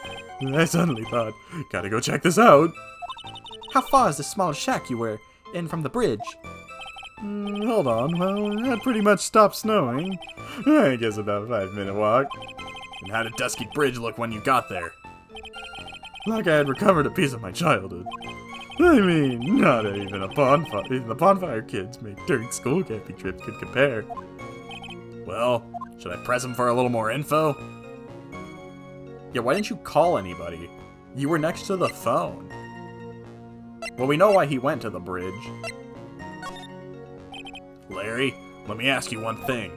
I suddenly thought, gotta go check this out. How far is the small shack you were in from the bridge? Hold on, well, it had pretty much stopped snowing. I guess about a 5-minute walk. And how did Dusky Bridge look when you got there? Like I had recovered a piece of my childhood. I mean, not even a bonfire. Even the bonfire kids made during school camping trips could compare. Well, should I press him for a little more info? Yeah, why didn't you call anybody? You were next to the phone. Well, we know why he went to the bridge. Larry, let me ask you one thing.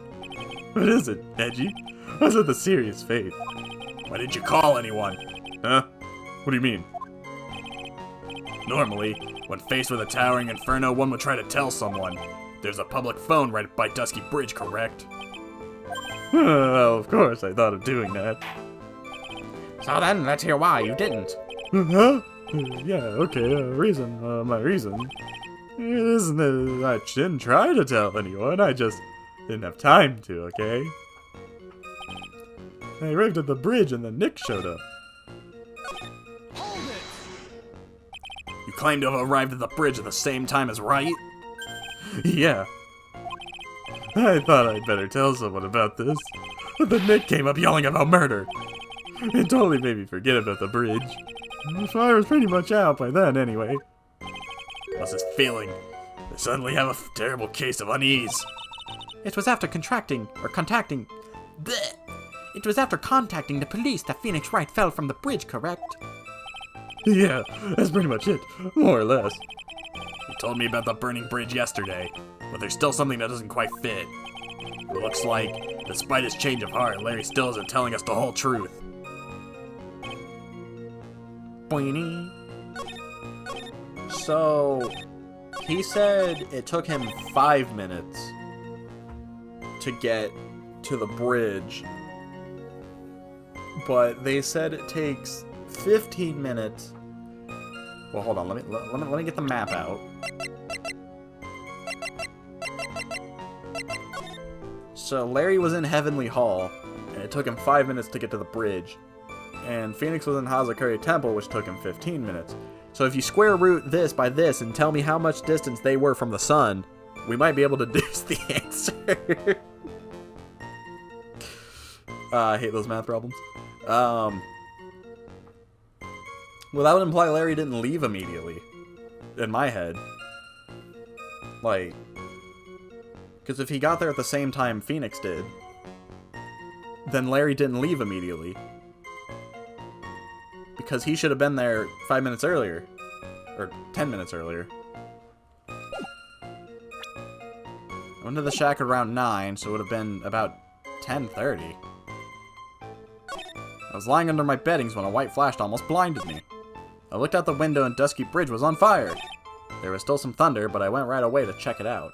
What is it, Edgy? I was at the serious fate. Why didn't you call anyone? Huh? What do you mean? Normally, when faced with a towering inferno, one would try to tell someone. There's a public phone right by Dusky Bridge, correct? Well, of course I thought of doing that. So then, let's hear why you didn't. Huh? Yeah, okay, my reason. It isn't that I didn't try to tell anyone, I just didn't have time to, okay? I arrived at the bridge and then Nick showed up. You claim to have arrived at the bridge at the same time as Wright? Yeah. I thought I'd better tell someone about this, but then Nick came up yelling about murder. It totally made me forget about the bridge. The fire was pretty much out by then, anyway. What's this feeling? I suddenly have a terrible case of unease. It was after contacting the police that Phoenix Wright fell from the bridge, correct? Yeah, that's pretty much it, more or less. You told me about the burning bridge yesterday, but there's still something that doesn't quite fit. It looks like, despite his change of heart, Larry still isn't telling us the whole truth. Boing. So, he said it took him 5 minutes to get to the bridge, but they said it takes 15 minutes. Well, hold on, let me get the map out. So Larry was in Heavenly Hall, and it took him 5 minutes to get to the bridge. And Phoenix was in Hazakura Temple, which took him 15 minutes. So if you square root this by this and tell me how much distance they were from the sun, we might be able to deduce the answer. I hate those math problems. Well, that would imply Larry didn't leave immediately. In my head. Like, because if he got there at the same time Phoenix did, then Larry didn't leave immediately. Because he should have been there 5 minutes earlier. Or 10 minutes earlier. I went to the shack around 9, so it would have been about 10:30. I was lying under my beddings when a white flash almost blinded me. I looked out the window and Dusky Bridge was on fire. There was still some thunder, but I went right away to check it out.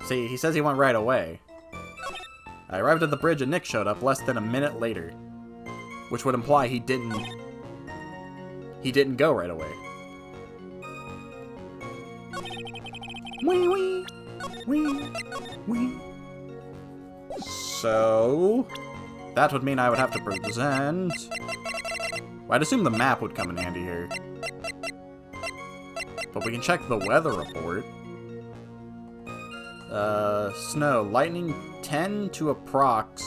See, he says he went right away. I arrived at the bridge and Nick showed up less than a minute later. Which would imply he didn't go right away. Wee wee. Wee. Wee. So... that would mean I would have to present... well, I'd assume the map would come in handy here. But we can check the weather report. Snow. Lightning 10 to approx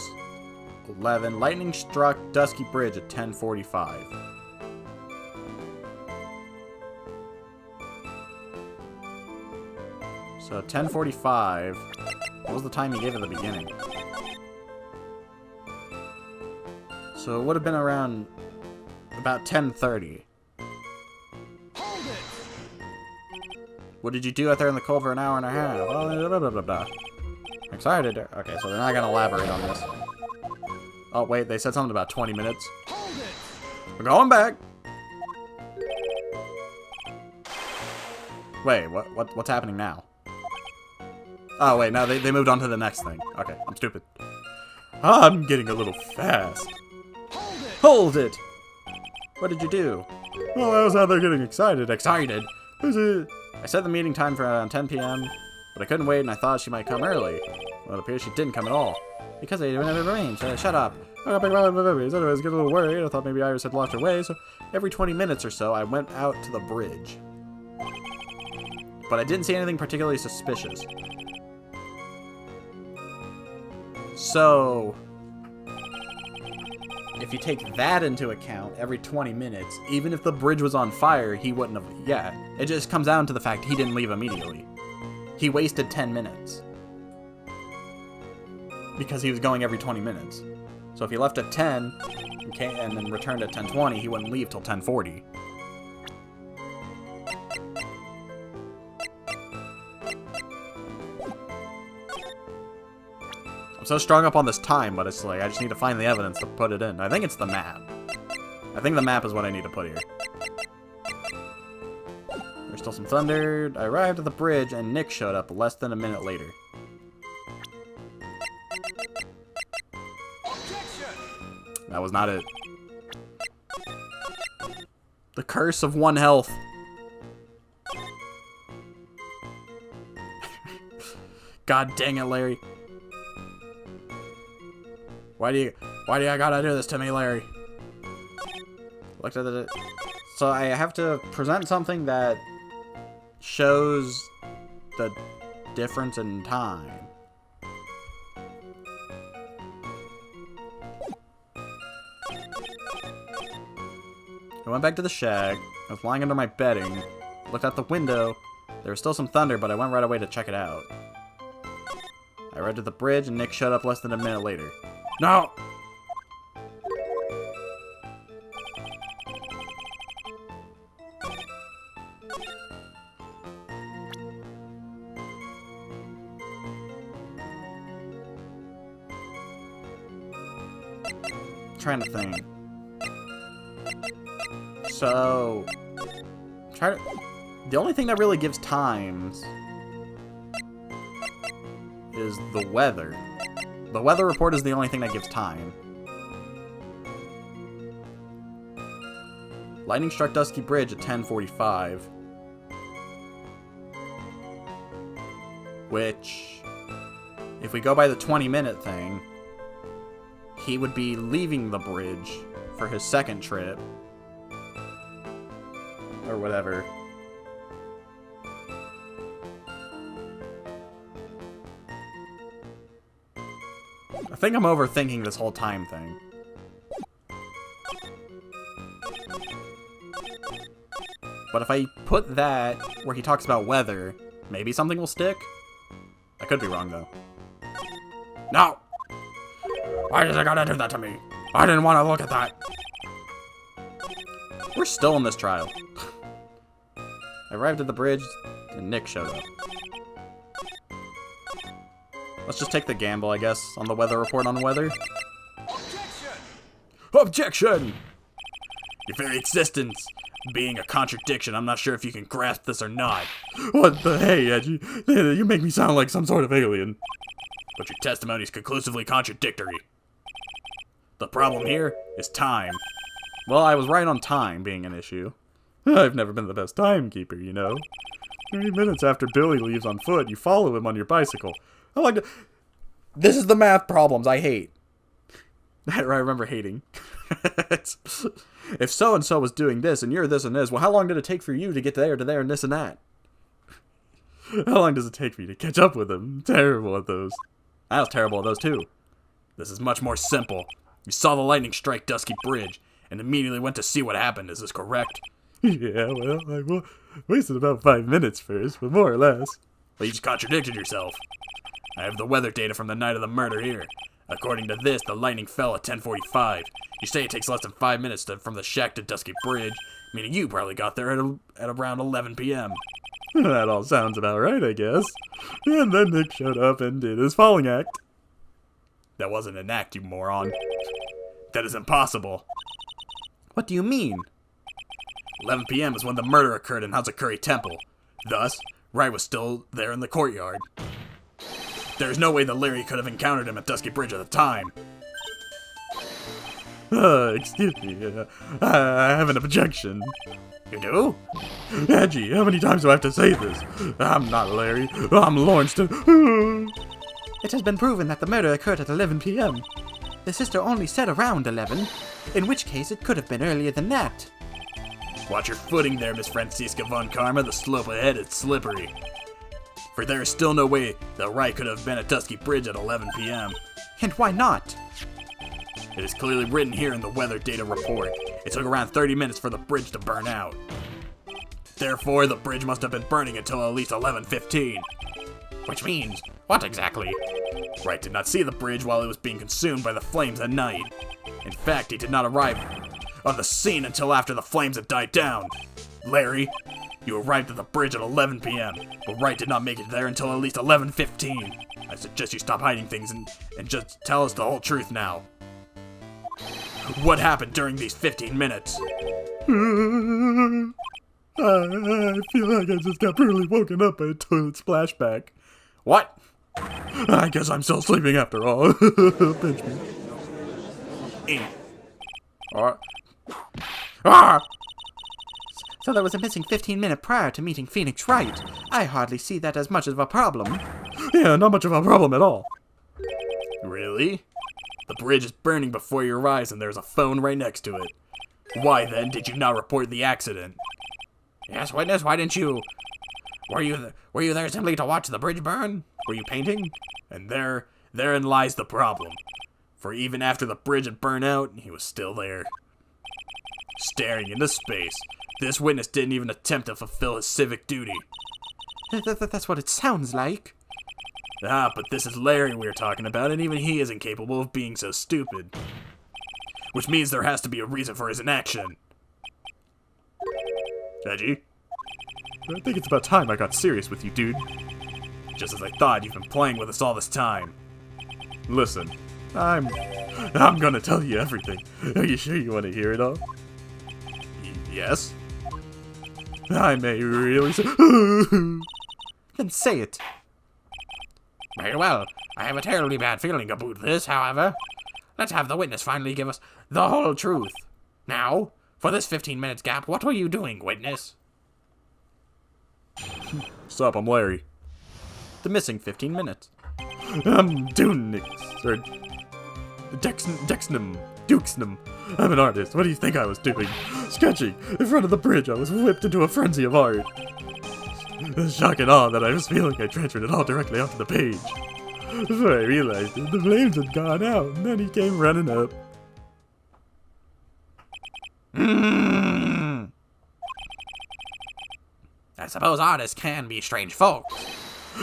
11. Lightning struck Dusky Bridge at 10:45. So 10:45. What was the time he gave at the beginning? So it would have been around about 10:30. What did you do out there in the cold for an hour and a half? Blah, blah, blah, blah. Excited. Okay, so they're not gonna elaborate on this. Oh wait, they said something about 20 minutes. We're going back. Wait, what's happening now? Oh wait, no, they moved on to the next thing. Okay, I'm stupid. I'm getting a little fast. Hold it! What did you do? Well, I was out there getting excited. Excited. Is it? I set the meeting time for around 10 p.m., but I couldn't wait and I thought she might come early. Well, it appears she didn't come at all. Because I didn't have it arranged. Shut up. I was getting a little worried. I thought maybe Iris had lost her way, so Every 20 minutes or so, I went out to the bridge. But I didn't see anything particularly suspicious. So, if you take that into account, every 20 minutes, even if the bridge was on fire, he wouldn't have... Yeah, it just comes down to the fact he didn't leave immediately. He wasted 10 minutes. Because he was going every 20 minutes. So if he left at 10, and then returned at 10:20, he wouldn't leave till 10:40. I'm so strung up on this time, but it's like, I just need to find the evidence to put it in. I think it's the map. I think the map is what I need to put here. There's still some thunder. I arrived at the bridge, and Nick showed up less than a minute later. That was not it. The curse of 1 health. God dang it, Larry. Why do you gotta do this to me, Larry? Looked at it. So I have to present something that shows the difference in time. I went back to the shack. I was lying under my bedding. Looked out the window. There was still some thunder, but I went right away to check it out. I arrived at the bridge, and Nick showed up less than a minute later. No! Trying to think. So, the only thing that really gives times is the weather. The weather report is the only thing that gives time. Lightning struck Dusky Bridge at 10:45. Which, if we go by the 20-minute thing, he would be leaving the bridge for his second trip. Or whatever. I think I'm overthinking this whole time thing. But if I put that where he talks about weather, maybe something will stick? I could be wrong, though. No! Why did they gotta do that to me? I didn't want to look at that. We're still in this trial. I arrived at the bridge, and Nick showed up. Let's just take the gamble, I guess, on the weather report on weather. Objection! Your very existence being a contradiction. I'm not sure if you can grasp this or not. What the hey, Edgy? You make me sound like some sort of alien. But your testimony is conclusively contradictory. The problem here is time. Well, I was right on time being an issue. I've never been the best timekeeper, you know. 30 minutes after Billy leaves on foot, you follow him on your bicycle. I like to... This is the math problems I hate. I remember hating. If so-and-so was doing this, and you're this and this, well, how long did it take for you to get there, to there, and this and that? How long does it take me to catch up with him? I'm terrible at those. I was terrible at those, too. This is much more simple. You saw the lightning strike Dusky Bridge, and immediately went to see what happened. Is this correct? Yeah, well, I wasted about 5 minutes first, but more or less. Well, you just contradicted yourself. I have the weather data from the night of the murder here. According to this, the lightning fell at 10:45. You say it takes less than 5 minutes from the shack to Dusky Bridge, meaning you probably got there at around 11 p.m. That all sounds about right, I guess. And then Nick showed up and did his falling act. That wasn't an act, you moron. That is impossible. What do you mean? 11 p.m. is when the murder occurred in Hazakura Temple. Thus, Wright was still there in the courtyard. There is no way that Larry could have encountered him at Dusky Bridge at the time. Excuse me, I have an objection. You do? Edgy, how many times do I have to say this? I'm not Larry, I'm Lawrence. It has been proven that the murder occurred at 11 p.m. The sister only said around 11, in which case it could have been earlier than that. Watch your footing there, Miss Franziska von Karma. The slope ahead is slippery. For there is still no way that Wright could have been at Dusky Bridge at 11 p.m. And why not? It is clearly written here in the weather data report. It took around 30 minutes for the bridge to burn out. Therefore, the bridge must have been burning until at least 11:15. Which means, what exactly? Wright did not see the bridge while it was being consumed by the flames at night. In fact, he did not arrive on the scene until after the flames had died down. Larry, you arrived at the bridge at 11 p.m., but Wright did not make it there until at least 11:15. I suggest you stop hiding things and just tell us the whole truth now. What happened during these 15 minutes? I feel like I just got brutally woken up by a toilet splashback. What? I guess I'm still sleeping after all. Pinch me. So there was a missing 15-minute prior to meeting Phoenix Wright. I hardly see that as much of a problem. Yeah, not much of a problem at all. Really? The bridge is burning before your eyes and there's a phone right next to it. Why then did you not report the accident? Yes, witness, why didn't you? Were you there simply to watch the bridge burn? Were you painting? And therein lies the problem. For even after the bridge had burned out, he was still there. Staring into space. This witness didn't even attempt to fulfill his civic duty. That's what it sounds like. Ah, but this is Larry we're talking about, and even he isn't capable of being so stupid. Which means there has to be a reason for his inaction. Edgy? I think it's about time I got serious with you, dude. Just as I thought, you've been playing with us all this time. Listen, I'm gonna tell you everything. Are you sure you want to hear it all? Yes? I may really say... Then say it. Very well. I have a terribly bad feeling about this, however. Let's have the witness finally give us the whole truth. Now, for this 15 minutes gap, what were you doing, witness? Sup, I'm Larry. The missing 15 minutes. I'm Dunix, or Dukesnum. I'm an artist. What do you think I was doing? Sketching. In front of the bridge, I was whipped into a frenzy of art. The shock and awe that I was feeling, I transferred it all directly onto the page. Before I realized it, the flames had gone out, and then he came running up. I suppose artists can be strange folks.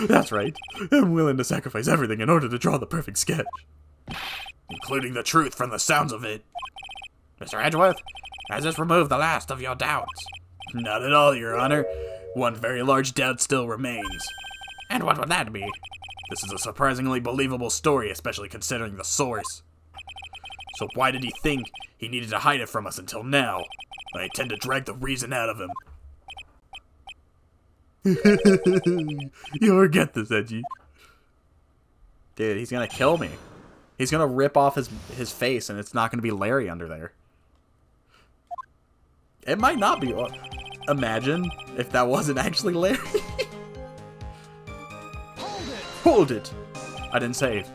That's right. I'm willing to sacrifice everything in order to draw the perfect sketch. including the truth from the sounds of it. Mr. Edgeworth, has this removed the last of your doubts? Not at all, Your Honor. One very large doubt still remains. And what would that be? This is a surprisingly believable story, especially considering the source. So why did he think he needed to hide it from us until now? I intend to drag the reason out of him. You'll forget this, Edgy. Dude, he's gonna kill me. He's gonna rip off his face, and it's not gonna be Larry under there. It might not be. Imagine if that wasn't actually Larry. Hold it! I didn't save.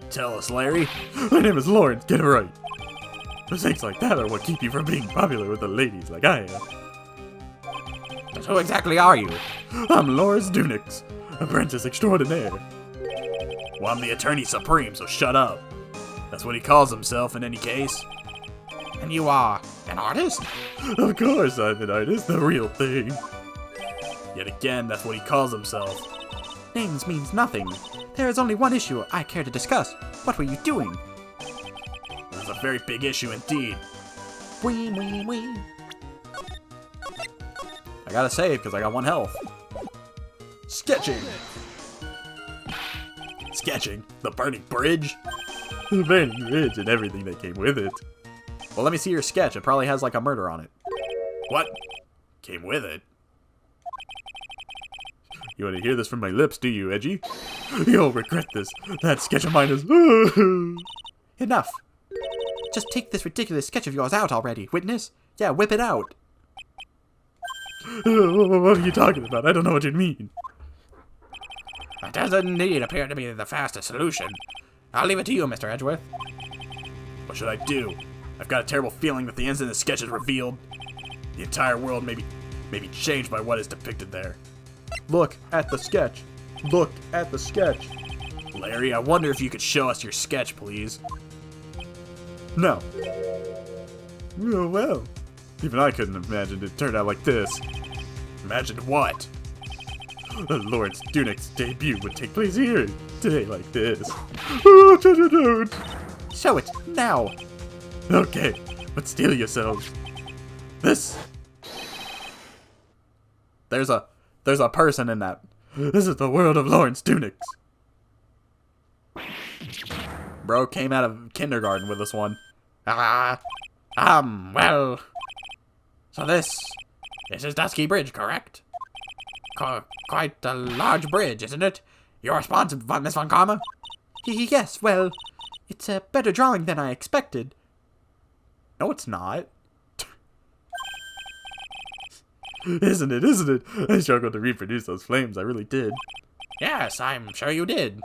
Tell us, Larry. My name is Lawrence, get it right. Mistakes like that are what keep you from being popular with the ladies like I am. But who exactly are you? I'm Lawrence Dunix, apprentice extraordinaire. Well, I'm the Attorney Supreme, so shut up. That's what he calls himself in any case. And you are an artist? Of course I'm an artist, the real thing. Yet again, that's what he calls himself. Names means nothing. There is only one issue I care to discuss. What were you doing? This is a very big issue indeed. Wee, wee, wee. I gotta save because I got 1 health. Sketching. Sketching? The burning bridge? The burning bridge and everything that came with it. Well, let me see your sketch. It probably has like a murder on it. What? Came with it? You want to hear this from my lips, do you, Edgy? You'll regret this. That sketch of mine is... Enough. Just take this ridiculous sketch of yours out already, witness. Yeah, whip it out. What are you talking about? I don't know what you mean. That does indeed appear to be the fastest solution. I'll leave it to you, Mr. Edgeworth. What should I do? I've got a terrible feeling that the instant the sketch is revealed, the entire world may be changed by what is depicted there. Look at the sketch. Look at the sketch. Larry, I wonder if you could show us your sketch, please. No. Oh, well. Even I couldn't have imagined it turned out like this. Imagined what? Lawrence Dunix's debut would take place here, today like this. Show it, now. Okay, but steel yourselves. This. There's a person in that. This is the world of Lawrence Dunix. Bro came out of kindergarten with this one. Well. So this is Dusky Bridge, correct? Quite a large bridge, isn't it? Your response, Miss Von Karma? Yes, well, it's a better drawing than I expected. No, it's not. Isn't it? Isn't it? I struggled to reproduce those flames. I really did. Yes, I'm sure you did.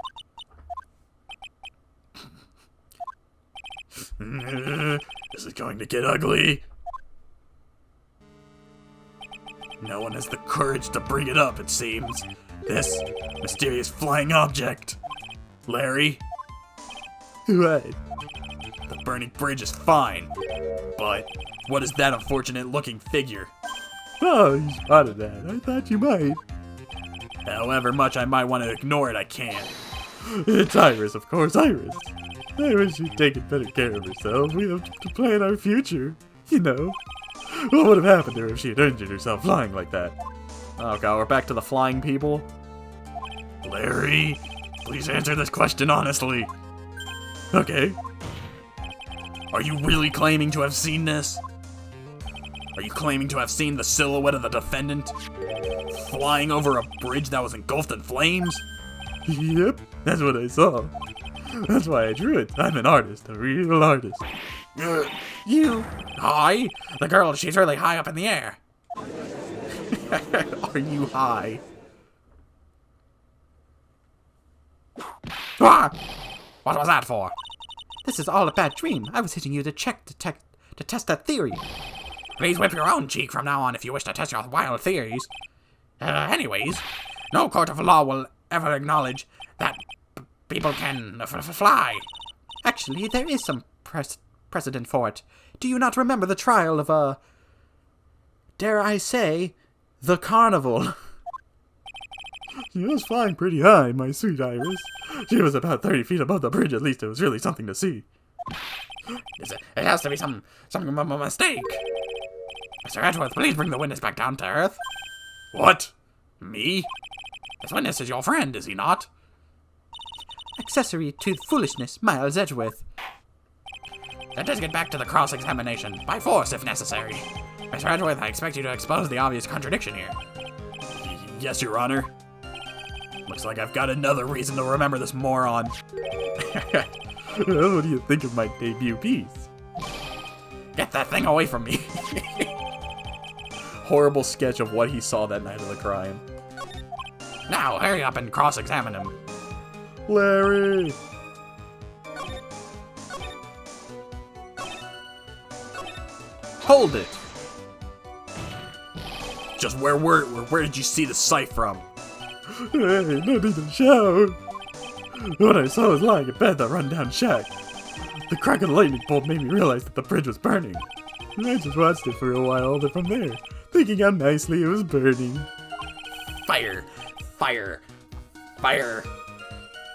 This is going to get ugly. No one has the courage to bring it up, it seems. This mysterious flying object. Larry, Right. the burning bridge is fine. But what is that unfortunate looking figure? Oh, you spotted that. I thought you might. However much I might want to ignore it, I can't. It's Iris, of course, Iris. I wish she'd taken better care of herself. We have to plan our future, you know. What would have happened to her if she had injured herself flying like that? Oh god, we're back to the flying people. Larry, please answer this question honestly. Okay. Are you really claiming to have seen this? Are you claiming to have seen the silhouette of the defendant flying over a bridge that was engulfed in flames? Yep, that's what I saw. That's why I drew it. I'm an artist, a real artist. You? High? The girl, she's really high up in the air. Are you high? Ah! What was that for? This is all a bad dream. I was hitting you to test that theory. Please whip your own cheek from now on if you wish to test your wild theories. Anyways, no court of law will ever acknowledge that people can fly. Actually, there is some precedent for it. Do you not remember the trial of, dare I say, the carnival? She was flying pretty high, my sweet Iris. She was about 30 feet above the bridge. At least it was really something to see. It has to be some mistake. Mr. Edgeworth, please bring the witness back down to earth. What? Me? This witness is your friend, is he not? Accessory to foolishness, Miles Edgeworth. Let us get back to the cross-examination, by force if necessary. Mr. Edgeworth, I expect you to expose the obvious contradiction here. Yes, Your Honor. Looks like I've got another reason to remember this moron. What do you think of my debut piece? Get that thing away from me. Horrible sketch of what he saw that night of the crime. Now, hurry up and cross-examine him. Larry! Hold it! Just where did you see the sight from? Hey, no need to shout! What I saw was lying in bed, that rundown shack. The crack of the lightning bolt made me realize that the bridge was burning. I just watched it for a while, then from there, thinking how nicely it was burning. Fire! Fire! Fire!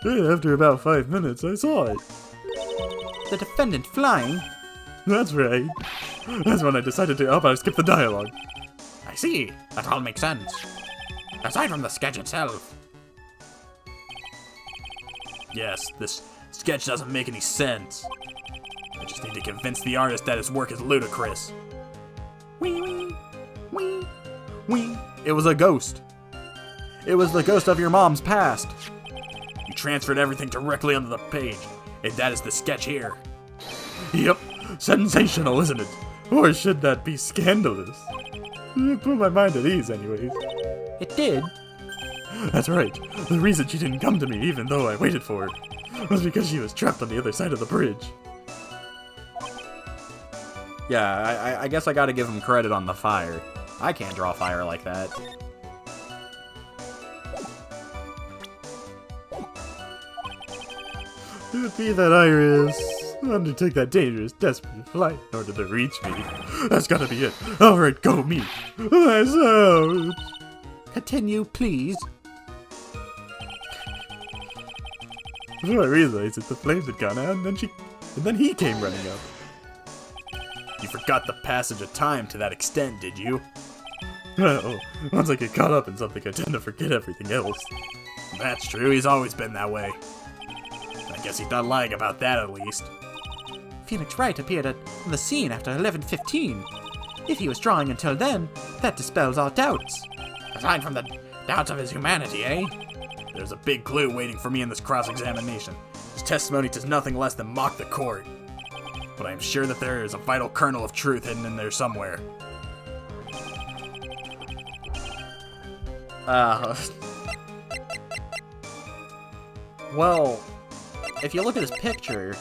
After about 5 minutes, I saw it. The defendant flying? That's right. That's when I decided to skip the dialogue. I see. That all makes sense. Aside from the sketch itself. Yes, this sketch doesn't make any sense. I just need to convince the artist that his work is ludicrous. Wee, wee, wee, wee. It was a ghost. It was the ghost of your mom's past. You transferred everything directly onto the page, and that is the sketch here. Yep, sensational, isn't it? Or should that be scandalous? It put my mind at ease, anyways. It did. That's right. The reason she didn't come to me, even though I waited for her, was because she was trapped on the other side of the bridge. Yeah, I guess I gotta give him credit on the fire. I can't draw fire like that. It would be that Iris undertook that dangerous, desperate flight in order to reach me. That's gotta be it. Alright, go me. That's out. Continue, please. Before I realized that the flames had gone out, and then he came running up. You forgot the passage of time to that extent, did you? Well, once I get caught up in something, I tend to forget everything else. That's true, he's always been that way. I guess he's not lying about that, at least. Phoenix Wright appeared on the scene after 11:15. If he was drawing until then, that dispels all doubts. Aside from the doubts of his humanity, eh? There's a big clue waiting for me in this cross-examination. His testimony does nothing less than mock the court. But I am sure that there is a vital kernel of truth hidden in there somewhere. Well, if you look at his picture,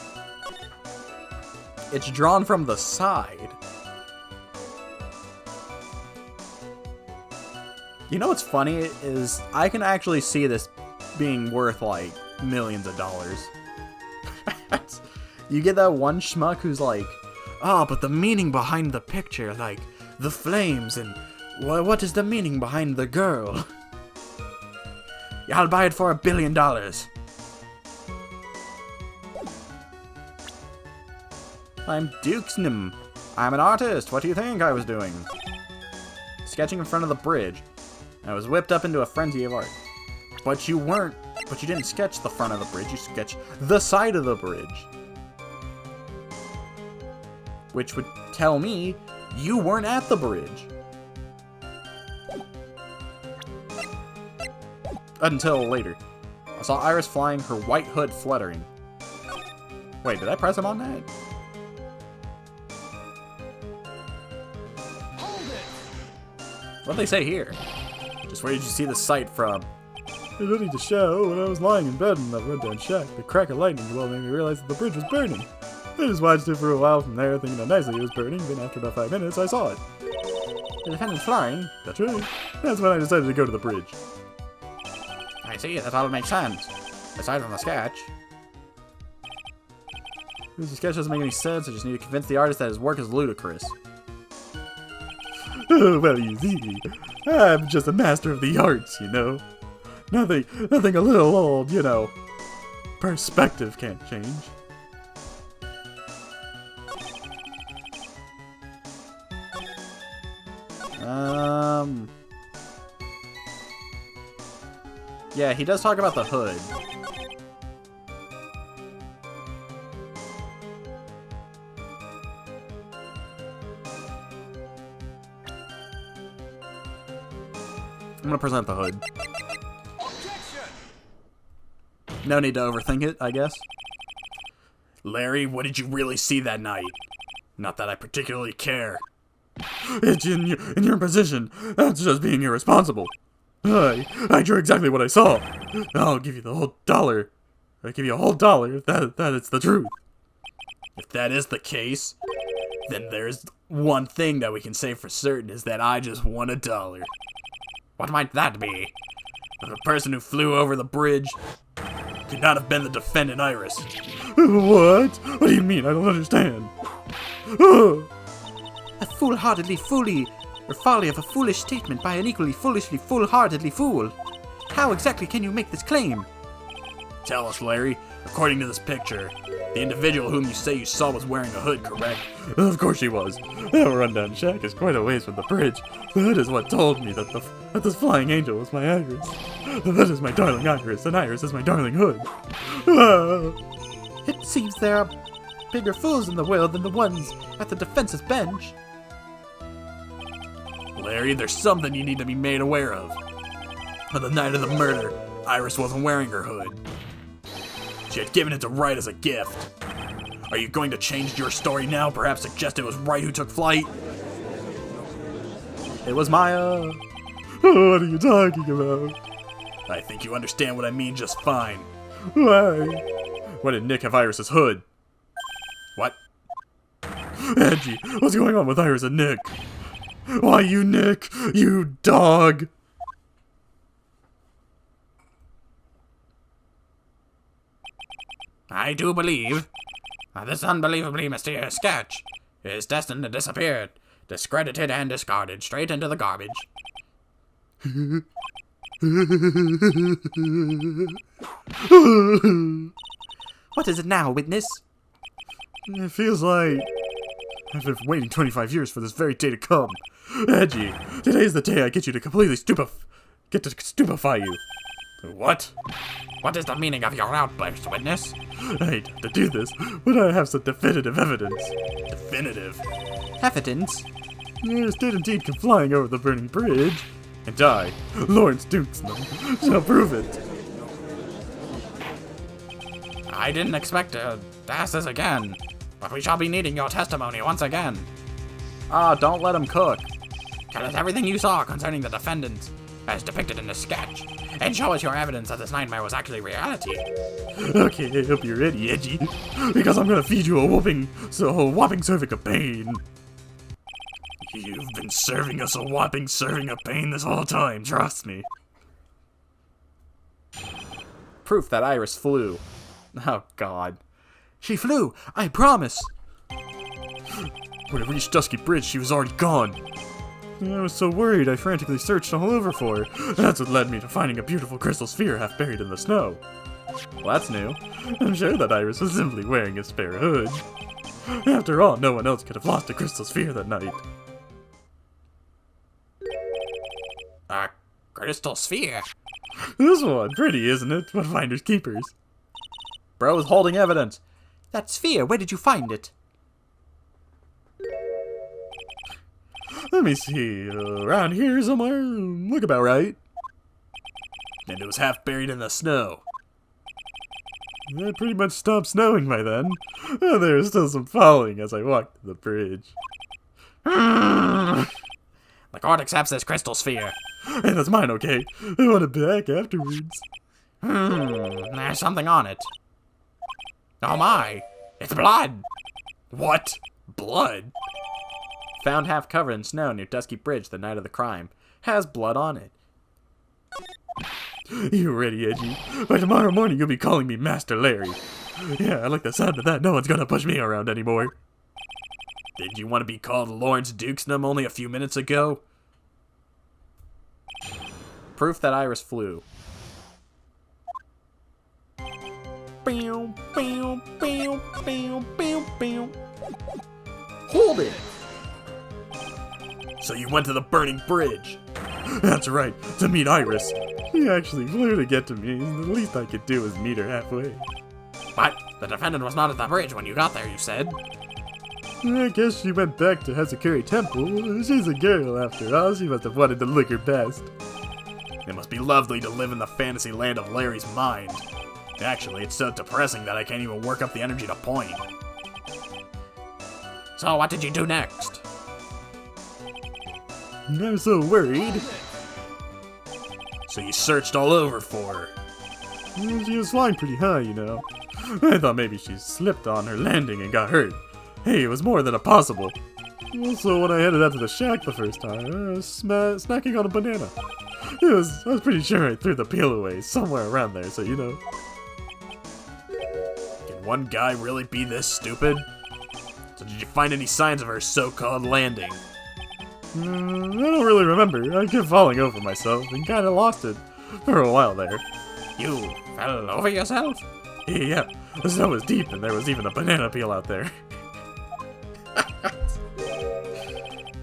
it's drawn from the side. You know what's funny is I can actually see this being worth like millions of dollars. You get that one schmuck who's like, oh, but the meaning behind the picture, like the flames and what is the meaning behind the girl? Yeah, I'll buy it for $1 billion. I'm Dukesnim. I'm an artist. What do you think I was doing? Sketching in front of the bridge. I was whipped up into a frenzy of art. But you didn't sketch the front of the bridge, you sketched the side of the bridge. Which would tell me you weren't at the bridge. Until later. I saw Iris flying, her white hood fluttering. Wait, did I press him on that? What'd they say here? Just where did you see the sight from? I don't need to show. When I was lying in bed in that rundown shack, the crack of lightning well made me realize that the bridge was burning. I just watched it for a while from there, thinking how nicely it was burning, then after about 5 minutes, I saw it. The defendant flying? That's right. That's when I decided to go to the bridge. I see, that all makes sense. Aside from the sketch. This sketch doesn't make any sense, I just need to convince the artist that his work is ludicrous. Oh, well, you see, I'm just a master of the arts, you know. Nothing a little old, you know, perspective can't change. Yeah, he does talk about the hood. I'm gonna present the hood. No need to overthink it, I guess. Larry, what did you really see that night? Not that I particularly care. It's in your position. That's just being irresponsible. I drew exactly what I saw. I'll give you the whole dollar. I'll give you a whole dollar if that is the truth. If that is the case, then there's one thing that we can say for certain is that I just won $1. What might that be? The person who flew over the bridge could not have been the defendant Iris. What? What do you mean? I don't understand. A foolhardily folly of a foolish statement by an equally foolishly foolhardily fool. How exactly can you make this claim? Tell us, Larry. According to this picture, the individual whom you say you saw was wearing a hood, correct? Of course she was. That rundown shack is quite a ways from the bridge. That is what told me that this flying angel was my Iris. That is my darling Iris, and Iris is my darling hood. It seems there are bigger fools in the world than the ones at the defense's bench. Larry, there's something you need to be made aware of. On the night of the murder, Iris wasn't wearing her hood. She had given it to Wright as a gift. Are you going to change your story now? Perhaps suggest it was Wright who took flight? It was Maya. What are you talking about? I think you understand what I mean just fine. Why? Why did Nick have Iris's hood? What? Angie, what's going on with Iris and Nick? Why you, Nick? You dog! I do believe that this unbelievably mysterious sketch is destined to disappear, discredited and discarded straight into the garbage. What is it now, witness? It feels like I've been waiting 25 years for this very day to come. Angie, today's the day I get you to completely stupefy you. What? What is the meaning of your outburst, witness? I hate to do this, but I have some definitive evidence. Definitive. Evidence? Iris did indeed come flying over the burning bridge, and I, Lawrence Dukesman, shall prove it. I didn't expect to ask this again, but we shall be needing your testimony once again. Don't let him cook. Tell us everything you saw concerning the defendant, as depicted in this sketch, and show us your evidence that this nightmare was actually reality. Okay, I hope you're ready, Edgy, because I'm gonna feed you a whopping serving of pain. You've been serving us a whopping serving of pain this whole time, trust me. Proof that Iris flew. Oh, God. She flew, I promise. When I reached Dusky Bridge, she was already gone. I was so worried I frantically searched all over for her. That's what led me to finding a beautiful crystal sphere half buried in the snow. Well, that's new. I'm sure that Iris was simply wearing a spare hood. After all, no one else could have lost a crystal sphere that night. A crystal sphere? This one, pretty, isn't it? What finders keepers. Bro's holding evidence. That sphere, where did you find it? Let me see, around here somewhere, look about right. And it was half buried in the snow. It pretty much stopped snowing by then. There was still some falling as I walked to the bridge. The court accepts this crystal sphere. Hey, that's mine, okay? I want it back afterwards. There's something on it. Oh my, it's blood! What? Blood? Found half covered in snow near Dusky Bridge the night of the crime. Has blood on it. You ready, Edgy? By tomorrow morning you'll be calling me Master Larry. Yeah, I like the sound of that. No one's gonna push me around anymore. Did you want to be called Lawrence Dukesnum only a few minutes ago? Proof that Iris flew. Hold it! So you went to the burning bridge. That's right, to meet Iris. She actually flew to get to me, and the least I could do was meet her halfway. But the defendant was not at the bridge when you got there, you said. I guess she went back to Hazakura Temple. She's a girl, after all. She must have wanted to look her best. It must be lovely to live in the fantasy land of Larry's mind. Actually, it's so depressing that I can't even work up the energy to point. So what did you do next? I'm so worried. So you searched all over for her. She was flying pretty high, you know. I thought maybe she slipped on her landing and got hurt. Hey, it was more than a possible. Also, when I headed out to the shack the first time, I was snacking on a banana. I was pretty sure I threw the peel away somewhere around there, so you know. Can one guy really be this stupid? So did you find any signs of her so-called landing? I don't really remember. I kept falling over myself and kinda lost it for a while there. You fell over yourself? Yeah, the snow was deep and there was even a banana peel out there.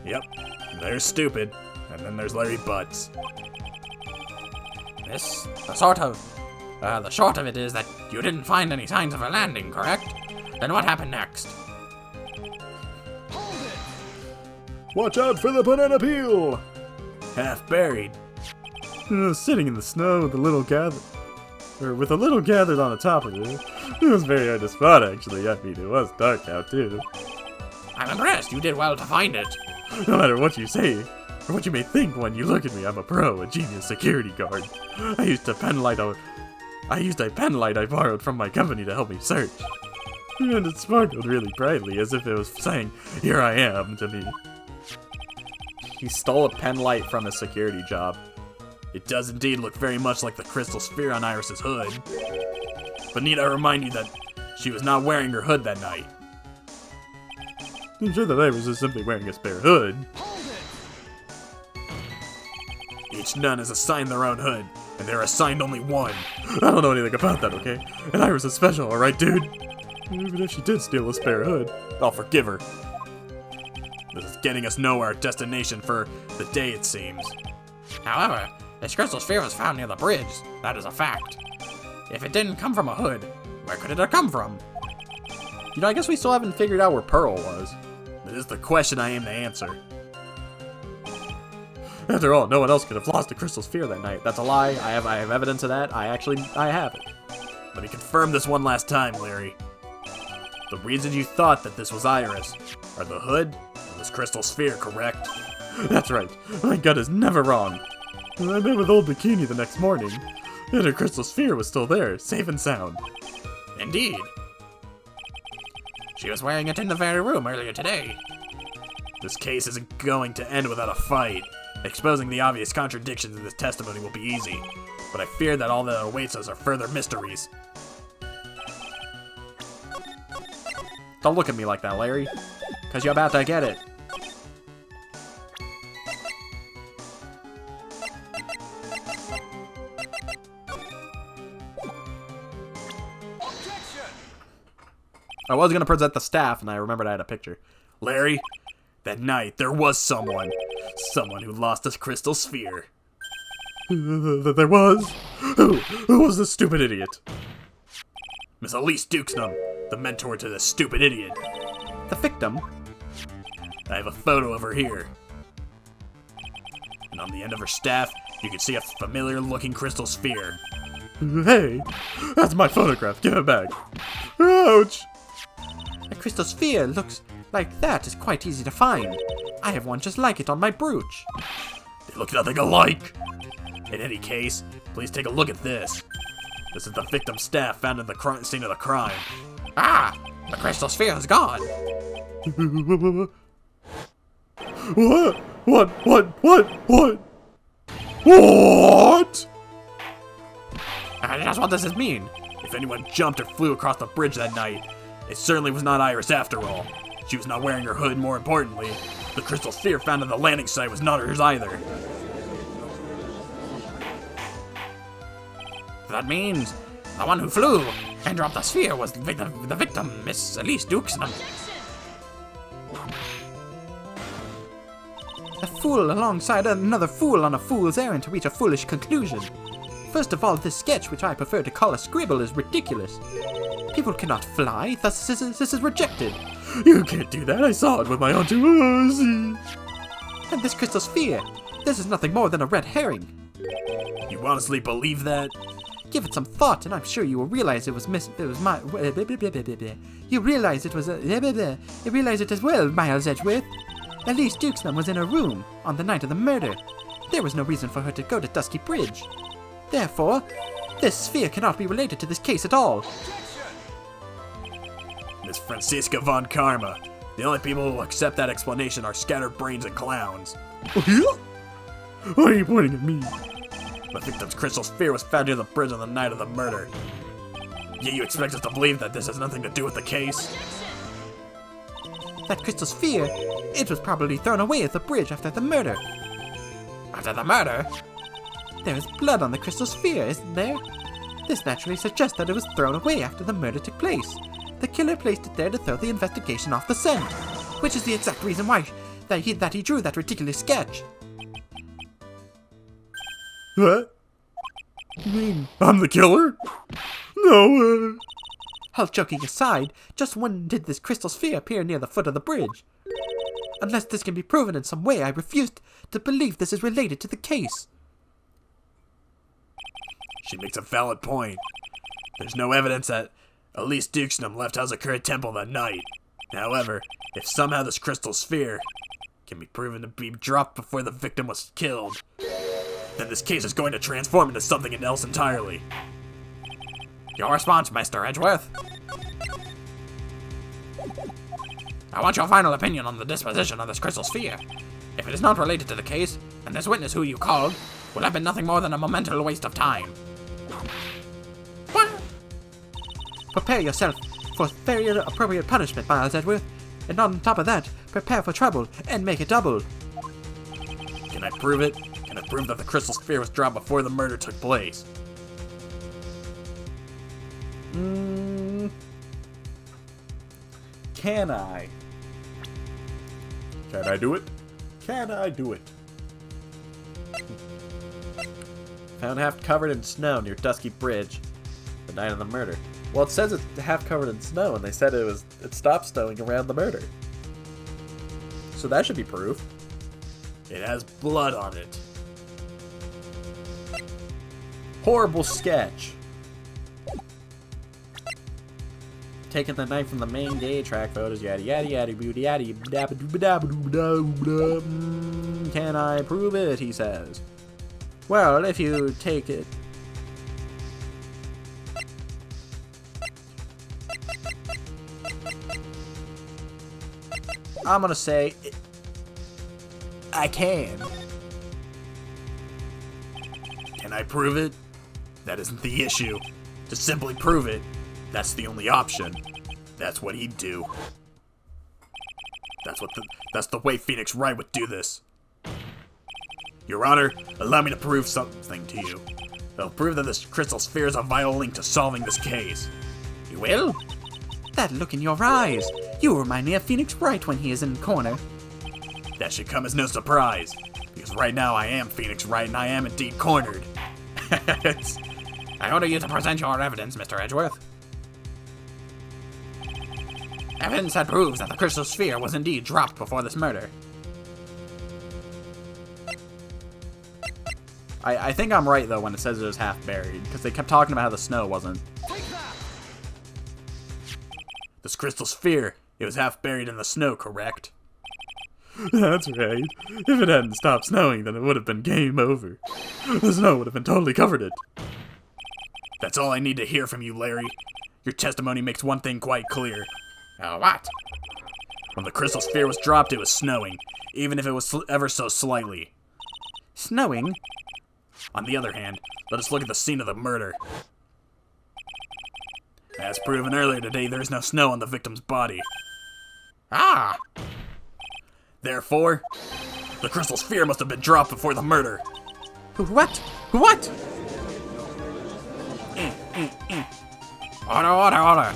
Yep, there's stupid, and then there's Larry Butts. The short of it is that you didn't find any signs of a landing, correct? Then what happened next? Watch out for the banana peel! Half buried. Sitting in the snow with a little gathered on the top of it. It was very hard to spot, actually. I mean, it was dark out, too. I'm impressed. You did well to find it. No matter what you say, or what you may think when you look at me, I'm a pro, a genius security guard. I used a pen light I borrowed from my company to help me search. And it sparkled really brightly, as if it was saying, "Here I am," to me. He stole a pen light from his security job. It does indeed look very much like the crystal sphere on Iris's hood. But need I remind you that she was not wearing her hood that night. I'm sure that Iris is simply wearing a spare hood. Each nun is assigned their own hood, and they're assigned only one. I don't know anything about that, okay? And Iris is special, alright, dude? Even if she did steal a spare hood. I'll forgive her. This is getting us nowhere, our destination for the day, it seems. However, this crystal sphere was found near the bridge. That is a fact. If it didn't come from a hood, where could it have come from? You know, I guess we still haven't figured out where Pearl was. That is the question I aim to answer. After all, no one else could have lost a crystal sphere that night. That's a lie. I have evidence of that. I have it. Let me confirm this one last time, Larry. The reason you thought that this was Iris are the hood and this crystal sphere, correct? That's right. My gut is never wrong. I met with old Bikini the next morning, and her crystal sphere was still there, safe and sound. Indeed. She was wearing it in the very room earlier today. This case isn't going to end without a fight. Exposing the obvious contradictions in this testimony will be easy, but I fear that all that awaits us are further mysteries. Don't look at me like that, Larry. Because you're about to get it. I was going to present the staff, and I remembered I had a picture. Larry, that night there was someone who lost his crystal sphere. There was? Who was this stupid idiot? Miss Elise Dukesnum, the mentor to this stupid idiot. The victim? I have a photo of her here. And on the end of her staff, you can see a familiar-looking crystal sphere. Hey, that's my photograph. Give it back. Ouch! A crystal sphere looks like that is quite easy to find. I have one just like it on my brooch. They look nothing alike. In any case, please take a look at this. This is the victim's staff found in the scene of the crime. Ah! The crystal sphere is gone! What? What? Just what does this mean? If anyone jumped or flew across the bridge that night, it certainly was not Iris after all. She was not wearing her hood, more importantly. The crystal sphere found at the landing site was not hers either. That means the one who flew and dropped the sphere was the victim, Miss Elise Dukesnam. A fool alongside another fool on a fool's errand to reach a foolish conclusion. First of all, this sketch, which I prefer to call a scribble, is ridiculous. People cannot fly, thus this is rejected. You can't do that. I saw it with my own two eyes. And this crystal sphere, this is nothing more than a red herring. You honestly believe that? Give it some thought, and I'm sure you will realize you realize it as well, Miles Edgeworth. Elise Dukesnam was in her room on the night of the murder. There was no reason for her to go to Dusky Bridge. Therefore, this sphere cannot be related to this case at all. Miss Francisca von Karma. The only people who will accept that explanation are scattered brains and clowns. Why are you pointing at me? The victim's crystal sphere was found near the bridge on the night of the murder. Yet you expect us to believe that this has nothing to do with the case? That crystal sphere, it was probably thrown away at the bridge after the murder. After the murder? There is blood on the crystal sphere, isn't there? This naturally suggests that it was thrown away after the murder took place. The killer placed it there to throw the investigation off the scent, which is the exact reason why that he drew that ridiculous sketch. What? You mean I'm the killer? No. All joking aside, just when did this crystal sphere appear near the foot of the bridge? Unless this can be proven in some way, I refuse to believe this is related to the case. She makes a valid point. There's no evidence that Elise Dukesnam left Hazakura Temple that night. However, if somehow this crystal sphere can be proven to be dropped before the victim was killed, then this case is going to transform into something else entirely. Your response, Mr. Edgeworth? I want your final opinion on the disposition of this crystal sphere. If it is not related to the case, then this witness who you called will have been nothing more than a momentous waste of time. What? Prepare yourself for very appropriate punishment, Miles Edgeworth. And on top of that, prepare for trouble and make it double. Can I prove it? Can I prove that the crystal sphere was dropped before the murder took place? Can I? Can I do it? Can I do it? Found half covered in snow near Dusky Bridge the night of the murder. Well, it says it's half covered in snow, and they said it stopped snowing around the murder. So that should be proof. It has blood on it. Horrible sketch. Taking the knife from the main gay track photos, yada yada yada booty yada dabba dooba dabba dooba dooba. Can I prove it? He says. Well, if you take it. I'm gonna say I can. Can I prove it? That isn't the issue. To simply prove it, that's the only option. That's what he'd do. That's the way Phoenix Wright would do this. Your Honor, allow me to prove something to you. It'll prove that this crystal sphere is a vital link to solving this case. You will? That look in your eyes. You remind me of Phoenix Wright when he is in the corner. That should come as no surprise, because right now I am Phoenix Wright and I am indeed cornered. I order you to present your evidence, Mr. Edgeworth. Evidence that proves that the crystal sphere was indeed dropped before this murder. I think I'm right, though, when it says it was half buried, because they kept talking about how the snow wasn't. This crystal sphere, it was half buried in the snow, correct? That's right. If it hadn't stopped snowing, then it would have been game over. The snow would have been totally covered it. That's all I need to hear from you, Larry. Your testimony makes one thing quite clear. What? When the crystal sphere was dropped, it was snowing, even if it was ever so slightly. Snowing? On the other hand, let us look at the scene of the murder. As proven earlier today, there is no snow on the victim's body. Ah! Therefore, the crystal sphere must have been dropped before the murder. What? What? Order!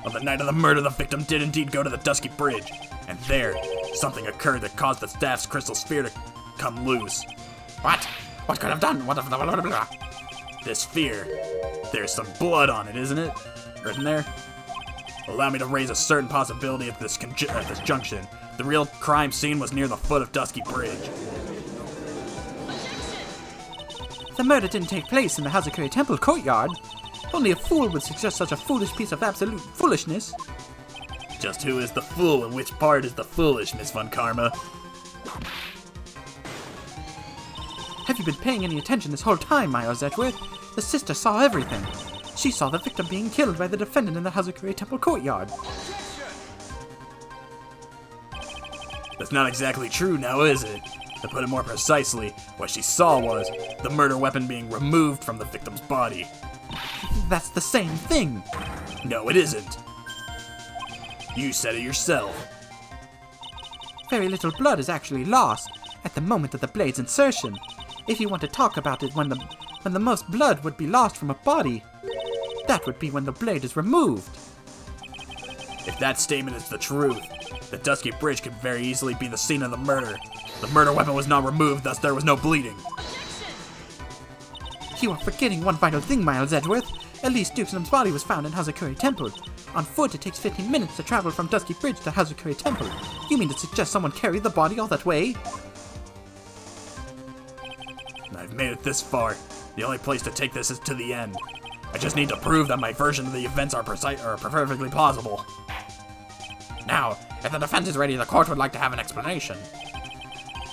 On the night of the murder, the victim did indeed go to the Dusky Bridge, and there, something occurred that caused the staff's crystal sphere to come loose. What? What could have done? What the... This sphere, there's some blood on it, isn't it? Or isn't there? Allow me to raise a certain possibility at this junction. The real crime scene was near the foot of Dusky Bridge. The murder didn't take place in the Hazakura Temple courtyard. Only a fool would suggest such a foolish piece of absolute foolishness. Just who is the fool and which part is the foolish, Miss Von Karma? Have you been paying any attention this whole time, Miles Edgeworth? The sister saw everything. She saw the victim being killed by the defendant in the Hazakura Temple courtyard. That's not exactly true now, is it? To put it more precisely, what she saw was the murder weapon being removed from the victim's body. That's the same thing. No, it isn't. You said it yourself. Very little blood is actually lost at the moment of the blade's insertion. If you want to talk about it when the most blood would be lost from a body, that would be when the blade is removed. If that statement is the truth, the Dusky Bridge could very easily be the scene of the murder. The murder weapon was not removed, thus there was no bleeding. You are forgetting one vital thing, Miles Edgeworth. Elise Dukesnum's body was found in Hazakura Temple. On foot, it takes 15 minutes to travel from Dusky Bridge to Hazakura Temple. You mean to suggest someone carried the body all that way? I've made it this far. The only place to take this is to the end. I just need to prove that my version of the events are perfectly plausible. Now, if the defense is ready, the court would like to have an explanation.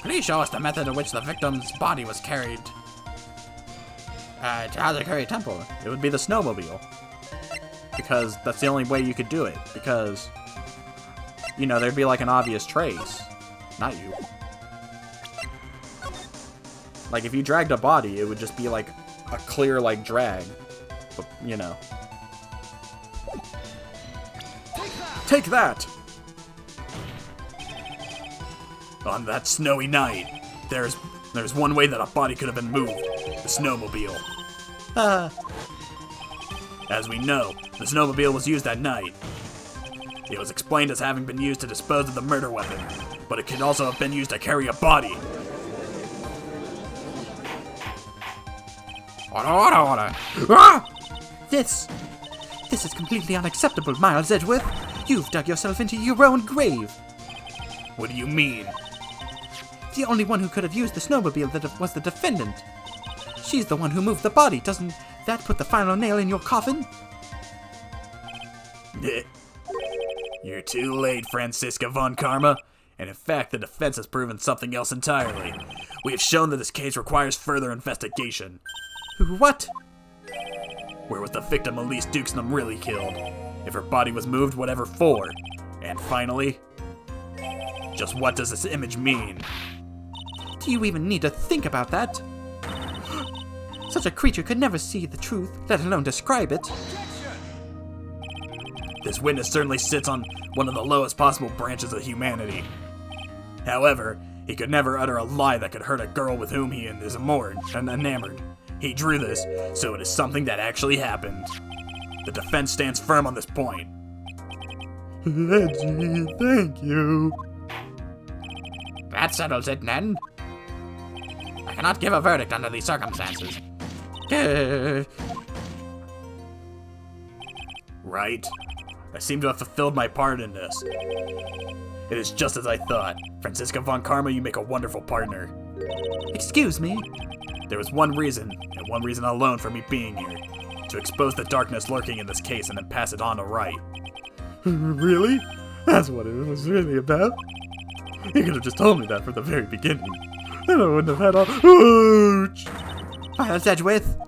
Please show us the method in which the victim's body was carried to Hazakura Temple. It would be the snowmobile. Because that's the only way you could do it. Because, you know, there'd be like an obvious trace. Not you. Like, if you dragged a body, it would just be like a clear, like, drag. But, you know. Take that! On that snowy night, there's one way that a body could have been moved. The snowmobile. As we know, the snowmobile was used that night. It was explained as having been used to dispose of the murder weapon, but it could also have been used to carry a body. Order! Ah! This is completely unacceptable, Miles Edgeworth. You've dug yourself into your own grave. What do you mean? The only one who could have used the snowmobile was the defendant. She's the one who moved the body. Doesn't that put the final nail in your coffin? You're too late, Franziska Von Karma. And in fact, the defense has proven something else entirely. We have shown that this case requires further investigation. What? Where was the victim Elise Dukesnum really killed? If her body was moved, whatever for? And finally, just what does this image mean? Do you even need to think about that? Such a creature could never see the truth, let alone describe it. This witness certainly sits on one of the lowest possible branches of humanity. However, he could never utter a lie that could hurt a girl with whom he is enamored. He drew this, so it is something that actually happened. The defense stands firm on this point. Reggie, thank you. That settles it, then. I cannot give a verdict under these circumstances. Right? I seem to have fulfilled my part in this. It is just as I thought. Franziska Von Karma, you make a wonderful partner. Excuse me? There was one reason, and one reason alone for me being here. To expose the darkness lurking in this case and then pass it on to Wright. Really? That's what it was really about? You could have just told me that from the very beginning. Then I wouldn't have had all... Ouch! Miles Edgeworth,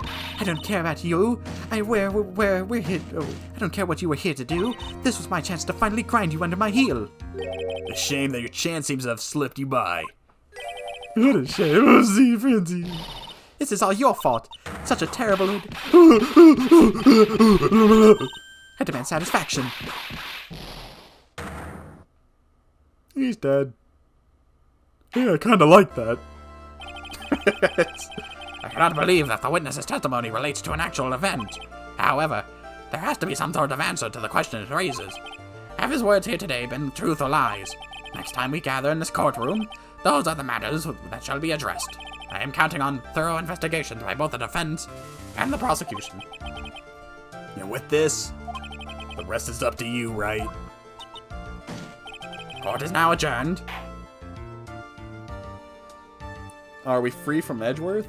I don't care about you. We're here. I don't care what you were here to do. This was my chance to finally grind you under my heel. A shame that your chance seems to have slipped you by. What a shame. Oh, see, Francie. This is all your fault. Such a terrible... I demand satisfaction. He's dead. Yeah, I kinda like that. I cannot believe that the witness's testimony relates to an actual event. However, There has to be some sort of answer to the question it raises. Have his words here today been truth or lies? Next time we gather in this courtroom, those are the matters that shall be addressed. I am counting on thorough investigations by both the defense and the prosecution. And with this, the rest is up to you, Wright. Court is now adjourned. Are we free from Edgeworth?